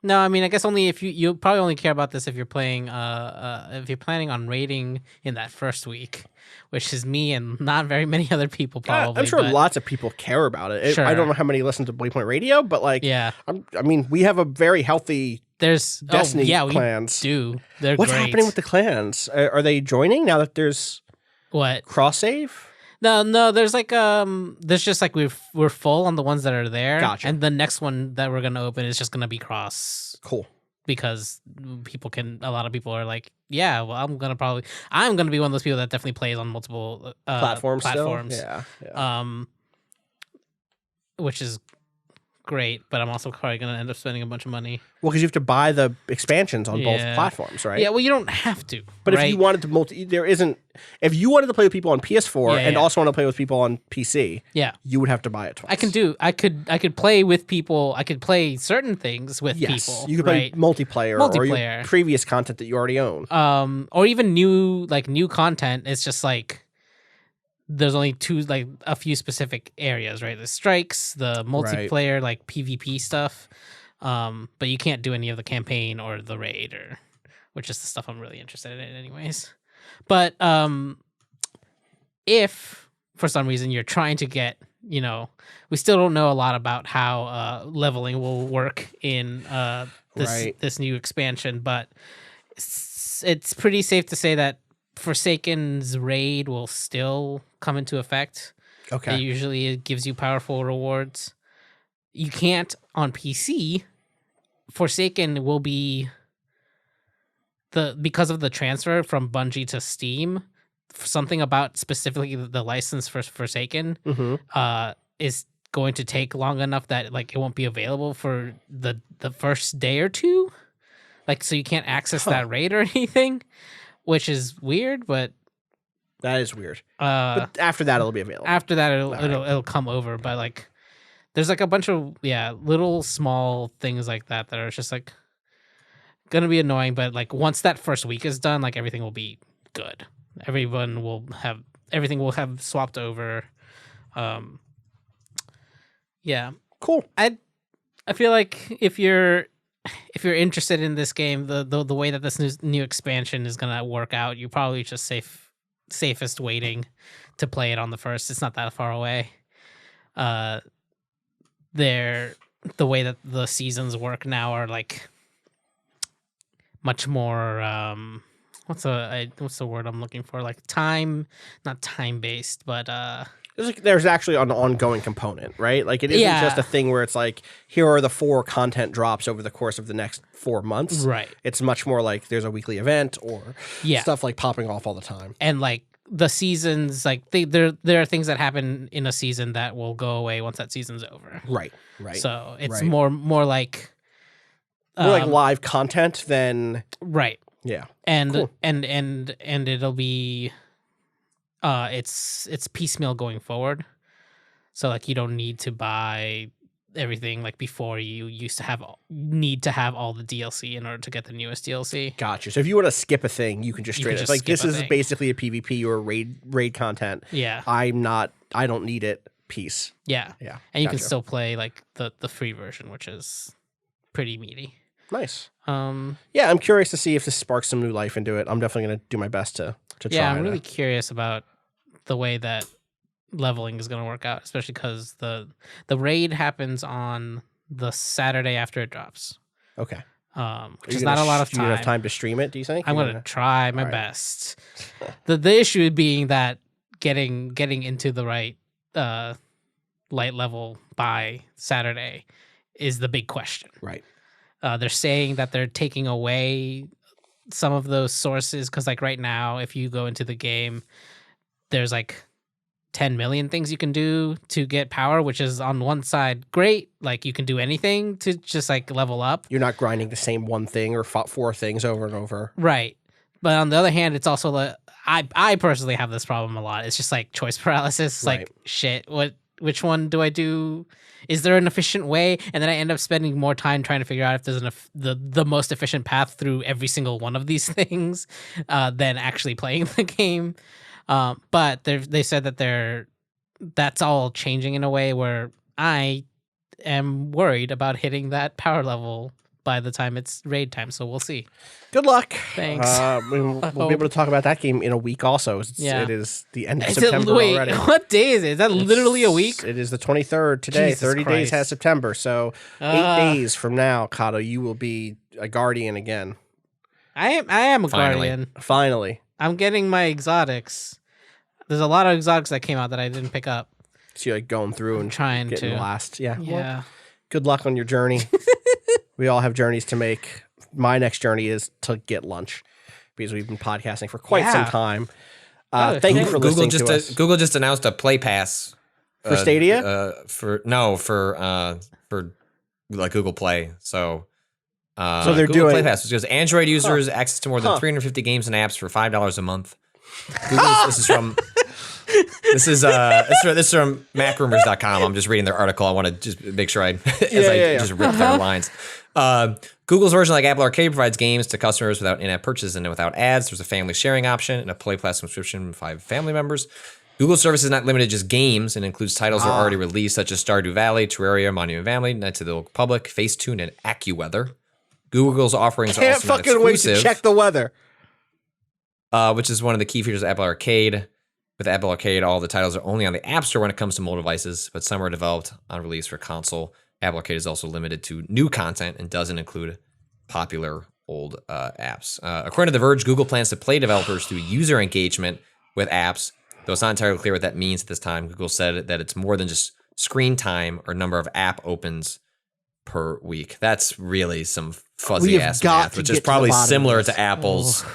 No, I mean, I guess only if you'll probably only care about this if you're playing, if you're planning on raiding in that first week, which is me and not very many other people probably. I'm sure but lots of people care about it. Sure. I don't know how many listen to Waypoint Radio, but like, yeah, I mean, we have a very healthy there's Destiny yeah, clans. We do. They're What's great. happening with the clans? Are they joining now that there's what? cross save? No, there's like there's just like we're full on the ones that are there. Gotcha. And the next one that we're gonna open is just gonna be cross. Cool. Because a lot of people are like, yeah, well, I'm gonna be one of those people that definitely plays on multiple Platforms. platforms. Still? Yeah. Which is great, but I'm also probably gonna end up spending a bunch of money. Well, because you have to buy the expansions on both Yeah. platforms, right? Yeah, well, you don't have to. But right? if you wanted to if you wanted to play with people on PS4 Yeah, and yeah. also want to play with people on PC, yeah, you would have to buy it twice. I could play with people. I could play certain things with Yes, people. you could right? play multiplayer or your Multiplayer. previous content that you already own. Or even new content. It's just like there's only a few specific areas, right? The strikes, the multiplayer, like PvP stuff. But you can't do any of the campaign or the raid, which is the stuff I'm really interested in, anyways. But if for some reason you're trying to get, we still don't know a lot about how leveling will work in this new expansion, but it's pretty safe to say that Forsaken's raid will still come into effect. Okay. It usually gives you powerful rewards. You can't on PC. Forsaken will be because of the transfer from Bungie to Steam. Something about specifically the license for Forsaken is going to take long enough that it won't be available for the first day or two. So you can't access that raid or anything. Which is weird, but that is weird. But after that, it'll be available. After that, it'll come over. But there's a bunch of little small things like that are just gonna be annoying. But once that first week is done, everything will be good. Everything will have swapped over. Yeah, cool. I feel like if you're interested in this game, the way that this new expansion is gonna work out, you're probably just safest waiting to play it on the first. It's not that far away. The way that the seasons work now are much more what's the word I'm looking for? Not time based, but there's actually an ongoing component, right? It isn't just a thing where it's here are the 4 content drops over the course of the next 4 months. Right. It's much more there's a weekly event or stuff popping off all the time. And the seasons, there are things that happen in a season that will go away once that season's over. Right. So it's more like more live content than right. Yeah. And cool. and it'll be it's piecemeal going forward. So you don't need to buy everything like before you used to need to have all the DLC in order to get the newest DLC. Gotcha. So if you want to skip a thing, you can just straight up like this is thing. basically a PvP or raid content. Yeah. I don't need it. Peace. Yeah. Yeah. And you can still play like the free version, which is pretty meaty. Nice. Yeah, I'm curious to see if this sparks some new life into it. I'm definitely going to do my best to try. Yeah, I'm really curious about the way that leveling is going to work out, especially because the raid happens on the Saturday after it drops. Okay. Which is not a lot of time. Do you have time to stream it, do you think? I'm going to try my best. The issue being that getting into the right light level by Saturday is the big question. Right. They're saying that they're taking away some of those sources because, like, right now, if you go into the game, there's like 10 million things you can do to get power, which is on one side great. Like, you can do anything to just like level up. You're not grinding the same one thing or four things over and over. Right. But on the other hand, it's also like I personally have this problem a lot. It's just like choice paralysis. It's like, shit, which one do I do? Is there an efficient way? And then I end up spending more time trying to figure out if there's the most efficient path through every single one of these things than actually playing the game. But they said that that's all changing in a way where I am worried about hitting that power level by the time it's raid time. So we'll see. Good luck. Thanks. We'll be able to talk about that game in a week also. It is the end of September already. What day is it? Is that literally a week? It is the 23rd today. Jesus 30 days Christ. has September. So 8 days from now, Cado, you will be a guardian again. I am a Finally. guardian. Finally. I'm getting my exotics. There's a lot of exotics that came out that I didn't pick up. So you're like going through and trying getting to. the last. Yeah. Yeah. Well, good luck on your journey. We all have journeys to make. My next journey is to get lunch because we've been podcasting for quite some time. Thank you for listening to us. Google just announced a Play Pass For Stadia? For like Google Play. So they're Google doing Play Pass, which gives Android users access to more than 350 games and apps for $5 a month. This is from macrumors.com. I'm just reading their article. I want to just make sure I just rip their lines. Google's version, like Apple Arcade, provides games to customers without in-app purchases and without ads. There's a family sharing option and a Play Pass subscription with 5 family members. Google's service is not limited to just games and includes titles that are already released, such as Stardew Valley, Terraria, Monument Valley, Knights of the Old Republic, Facetune, and AccuWeather. Google's offerings are Can't also not fucking wait exclusive, to check the weather. which is one of the key features of Apple Arcade. With Apple Arcade, all the titles are only on the App Store when it comes to mobile devices, but some are developed on release for console. Apple Arcade is also limited to new content and doesn't include popular old apps. According to The Verge, Google plans to play developers through user engagement with apps, though it's not entirely clear what that means at this time. Google said that it's more than just screen time or number of app opens per week. That's really some fuzzy ass math, which is probably similar to Apple's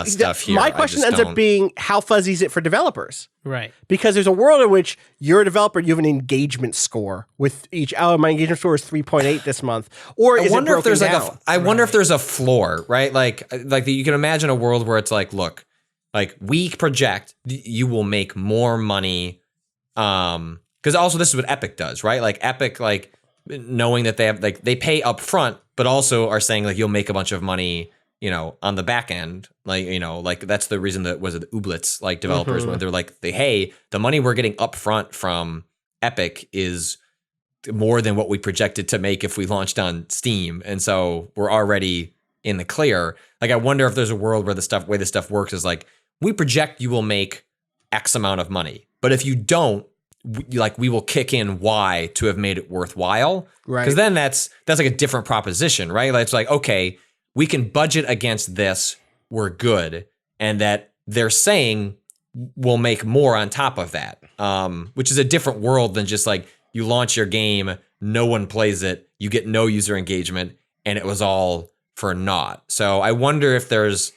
stuff here. My question ends up being, how fuzzy is it for developers? Right. Because there's a world in which you're a developer, you have an engagement score with each. Oh, my engagement score is 3.8 this month. Or is it broken down? I wonder if there's a floor, right? Like you can imagine a world where it's like, look, like we project you will make more money. Because also this is what Epic does, right? Like Epic, like knowing that they have like they pay up front, but also are saying like you'll make a bunch of money, on the back end, like that's the reason that was the Ooblets, like developers, when they're like, the money we're getting up front from Epic is more than what we projected to make if we launched on Steam, and so we're already in the clear. Like, I wonder if there's a world where the way this stuff works is like, we project you will make X amount of money, but if you don't, we will kick in Y to have made it worthwhile, right? Because then that's like a different proposition, right? Like, it's like, okay, we can budget against this, we're good. And that they're saying we'll make more on top of that, which is a different world than just like you launch your game, no one plays it, you get no user engagement, and it was all for naught. So I wonder if there's,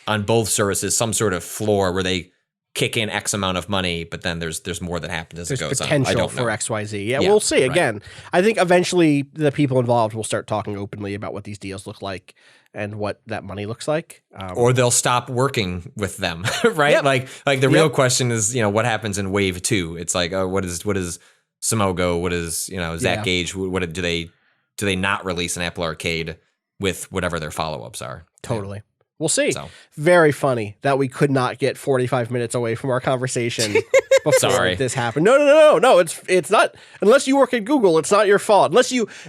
on both services, some sort of floor where they kick in X amount of money, but then there's more that happens as it goes on. There's potential for XYZ. Yeah, we'll see. Again, I think eventually the people involved will start talking openly about what these deals look like and what that money looks like. Or they'll stop working with them, right? Yep. Like the real question is, what happens in wave 2? It's like, what is Simogo? What is Zach Yeah. Gage? What do they not release an Apple Arcade with whatever their follow-ups are? Totally. We'll see. So. Very funny that we could not get 45 minutes away from our conversation before this happened. No. It's not. Unless you work at Google, it's not your fault.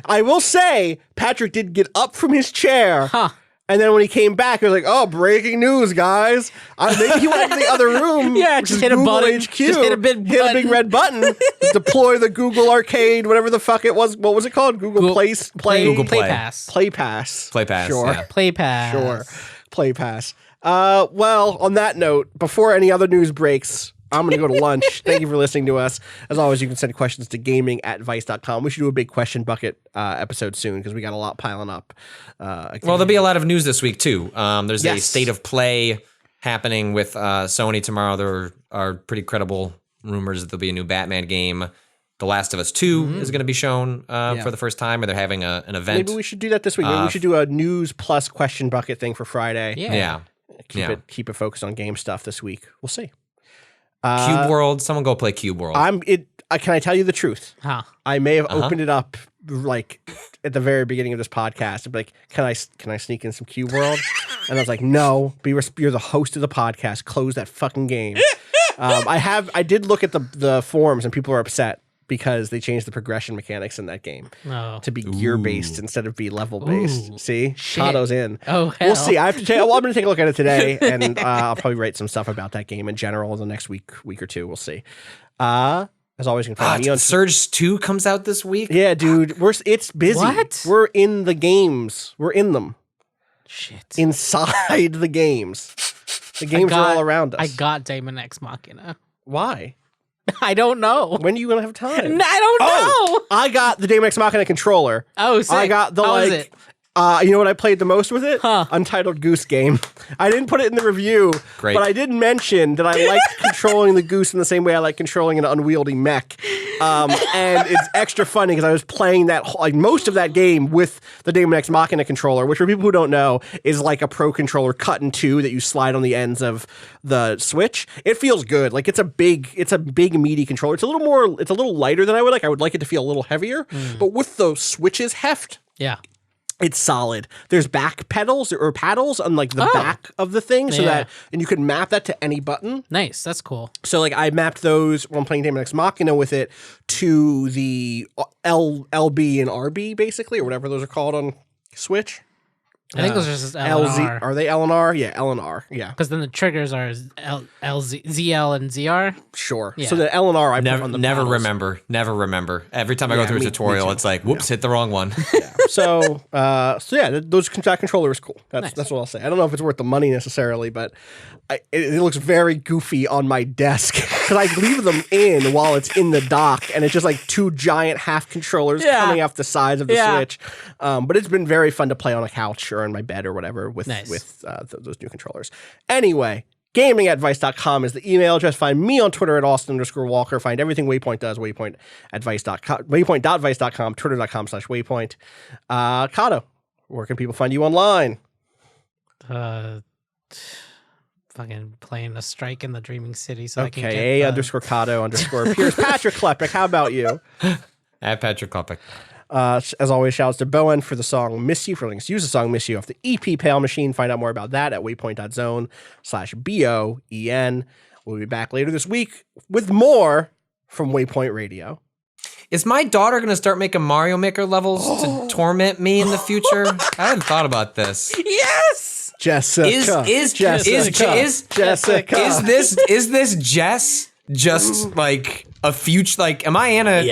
I will say, Patrick did get up from his chair. Huh. And then when he came back, he was like, "Oh, breaking news, guys!" Maybe he went to the other room. Yeah, which just is hit a Google button. HQ. Just hit a big hit a big red button. Deploy the Google Arcade, whatever the fuck it was. What was it called? Google Play Google Play Play. Pass. Play Pass. Play Pass. Sure. Yeah. Play Pass. Sure. Play Pass. Well, on that note, before any other news breaks, I'm going to go to lunch. Thank you for listening to us. As always, you can send questions to gaming@vice.com. We should do a big question bucket episode soon because we got a lot piling up. Well, there'll be a lot of news this week, too. There's a Yes. state of play happening with Sony tomorrow. There are pretty credible rumors that there'll be a new Batman game. The Last of Us 2 is going to be shown for the first time, or they're having an event. Maybe we should do that this week. Maybe we should do a news plus question bucket thing for Friday. Yeah. Keep it focused on game stuff this week. We'll see. Cube World. Someone go play Cube World. Can I tell you the truth? Huh. I may have opened it up like at the very beginning of this podcast. I'm like, can I sneak in some Cube World? And I was like, no, you're the host of the podcast. Close that fucking game. I did look at the forums and people are upset because they changed the progression mechanics in that game to be gear based instead of be level based. See, Cado's in. Oh, hell. We'll see. I'm going to take a look at it today, and I'll probably write some stuff about that game in general in the next week or two. We'll see. As always, you can find me on Surge 2 comes out this week. Yeah, dude, it's busy. What? We're in the games. We're in them. Shit. Inside the games. The games are all around us. I got Daemon X Machina. Why? I don't know. When are you gonna have time? I don't know. I got the Daemon X Machina controller. Oh, sick. I got the How is it? You know what I played the most with it? Huh. Untitled Goose game. I didn't put it in the review, Great. but I did mention that I liked controlling the goose in the same way I like controlling an unwieldy mech. And it's extra funny because I was playing that most of that game with the Daemon X Machina controller, which for people who don't know is like a pro controller cut in two that you slide on the ends of the Switch. It feels good. Like it's a big meaty controller. It's a little lighter than I would like. I would like it to feel a little heavier, but with those switches heft. Yeah. It's solid. There's back pedals or paddles on like the back of the thing and you can map that to any button. Nice. That's cool. So like I mapped those when I'm playing Daemon X Machina with it to the LB and RB basically, or whatever those are called on Switch. I think those are just L and R. Are they L and R? Yeah, L and R. Yeah. Because then the triggers are ZL and ZR. Sure. Yeah. So the L and R I put on the Never paddles. remember. Every time I go through a me tutorial, too. it's like, whoops, hit the wrong one. So that controller is cool. That's what I'll say. I don't know if it's worth the money necessarily, but it looks very goofy on my desk because I leave them in while it's in the dock, and it's just like two giant half controllers coming off the sides of the Switch. But it's been very fun to play on a couch or in my bed or whatever with those new controllers. Anyway. Gaming@vice.com is the email address. Find me on Twitter at Austin_Walker. Find everything Waypoint does, Waypoint@vice.com, Waypoint.vice.com, Twitter.com/Waypoint. Cado, where can people find you online? Fucking playing a strike in the Dreaming City so I can get _Cado_ Pierce. Patrick Klepek, how about you? At Patrick Klepek. As always, shouts to Bowen for the song Miss You, for links to use the song Miss You off the EP Pale Machine. Find out more about that at waypoint.zone/BOEN. We'll be back later this week with more from Waypoint Radio. Is my daughter going to start making Mario Maker levels to torment me in the future? I hadn't thought about this. Yes! Jessica. Is this Jess just like a future, like, am I in a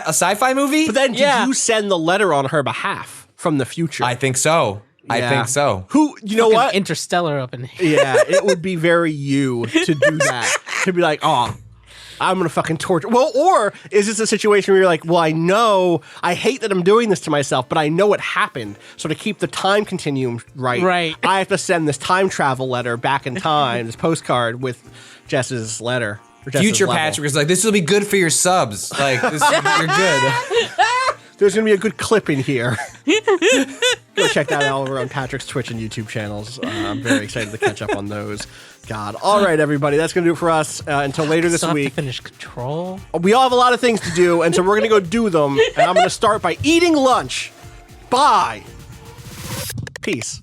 sci-fi movie? But then did you send the letter on her behalf from the future? I think so. I think so. Who, you know what? Interstellar up in here. Yeah, it would be very you to do that. To be like, oh, I'm going to fucking torture. Well, or is this a situation where you're like, well, I hate that I'm doing this to myself, but I know it happened. So to keep the time continuum right, I have to send this time travel letter back in time, this postcard with Jess's letter. Future Patrick is like, this will be good for your subs. Like, you're good. There's going to be a good clip in here. Go check that out over on Patrick's Twitch and YouTube channels. I'm very excited to catch up on those. God. All right, everybody. That's going to do it for us until later this Still have week. to finish Control. We all have a lot of things to do, and so we're going to go do them. And I'm going to start by eating lunch. Bye. Peace.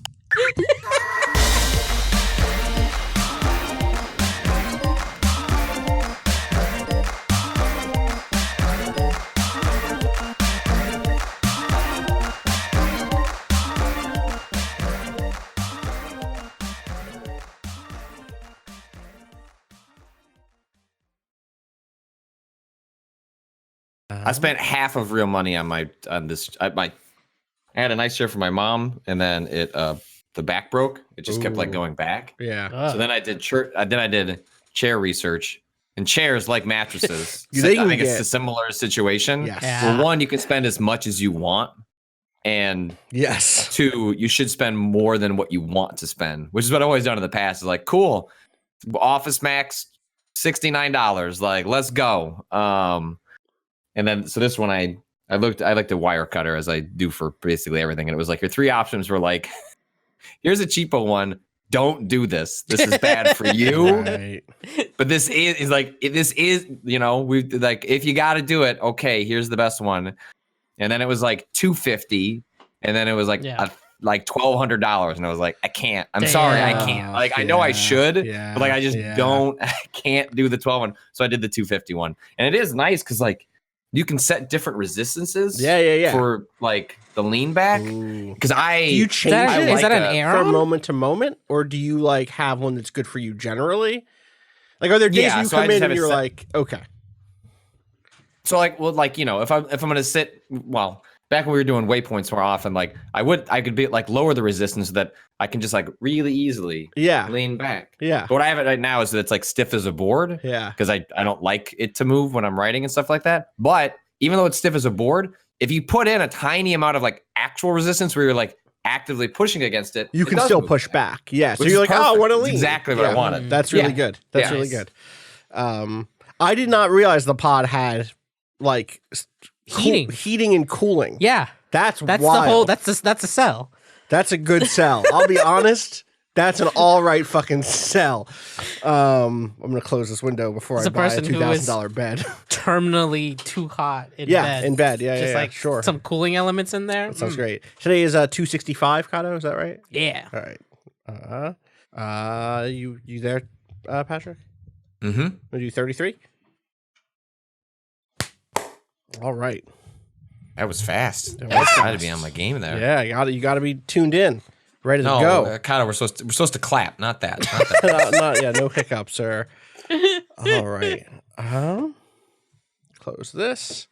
I spent half of real money on this. I had a nice chair for my mom, and then the back broke. It just kept like going back. Yeah. So then I did chair research, and chairs like mattresses. You So think I you think it's get- a similar situation. Yes. Yeah. Well, one, you can spend as much as you want, and Yes. two, you should spend more than what you want to spend, which is what I've always done in the past. Is like, cool, Office Max, $69. Like, let's go. And then so this one I like the wire cutter as I do for basically everything, and it was like your three options were like, here's a cheapo one. Don't do this. This is bad for you. Right. But this is like, this is, we like, if you got to do it, okay, here's the best one. And then it was like $250, and then it was like like $1,200, and I was like, I can't. I'm sorry, I can't. Like, I know I should, but like I just don't. I can't do the 12 one. So I did the 250 one, and it is nice because like you can set different resistances. Yeah. For like the lean back. Because Do you change it? Is that an For Aeron? moment to moment, or do you like have one that's good for you generally? Like, are there days Yeah, where you so I come just in have and it you're set- like, okay, So like, well, like, if I'm gonna sit, well, back when we were doing waypoints more often, like I could be like lower the resistance so that I can just like really easily lean back. Yeah. But what I have it right now is that it's like stiff as a board. Yeah. Because I don't like it to move when I'm writing and stuff like that. But even though it's stiff as a board, if you put in a tiny amount of like actual resistance where you're like actively pushing against it, You it can does still move push back. Yeah. So Which you're is like, oh, I perfect. want to It's lean. exactly what I wanted. That's really Yeah. good. That's Yeah. really good. I did not realize the pod had like heating and cooling. Yeah. That's That's wild. the whole. That's a cell. That's a good sell. I'll be honest. That's an all right fucking sell. I'm gonna close this window before As I a buy a person who is- $2,000 bed. Terminally too hot in Yeah, bed. in bed. Yeah, Just yeah, like sure. some cooling elements in there. That sounds great. Today is 265, Cado. Is that right? Yeah. All right. You there, Patrick? Mm-hmm. Want to do 33? All right. That was fast. That I was was trying to fast. be on my game there. Yeah, you got to be tuned in, ready to No, go. Cado, we're supposed to clap, not that. No hiccups, sir. All right. Close this.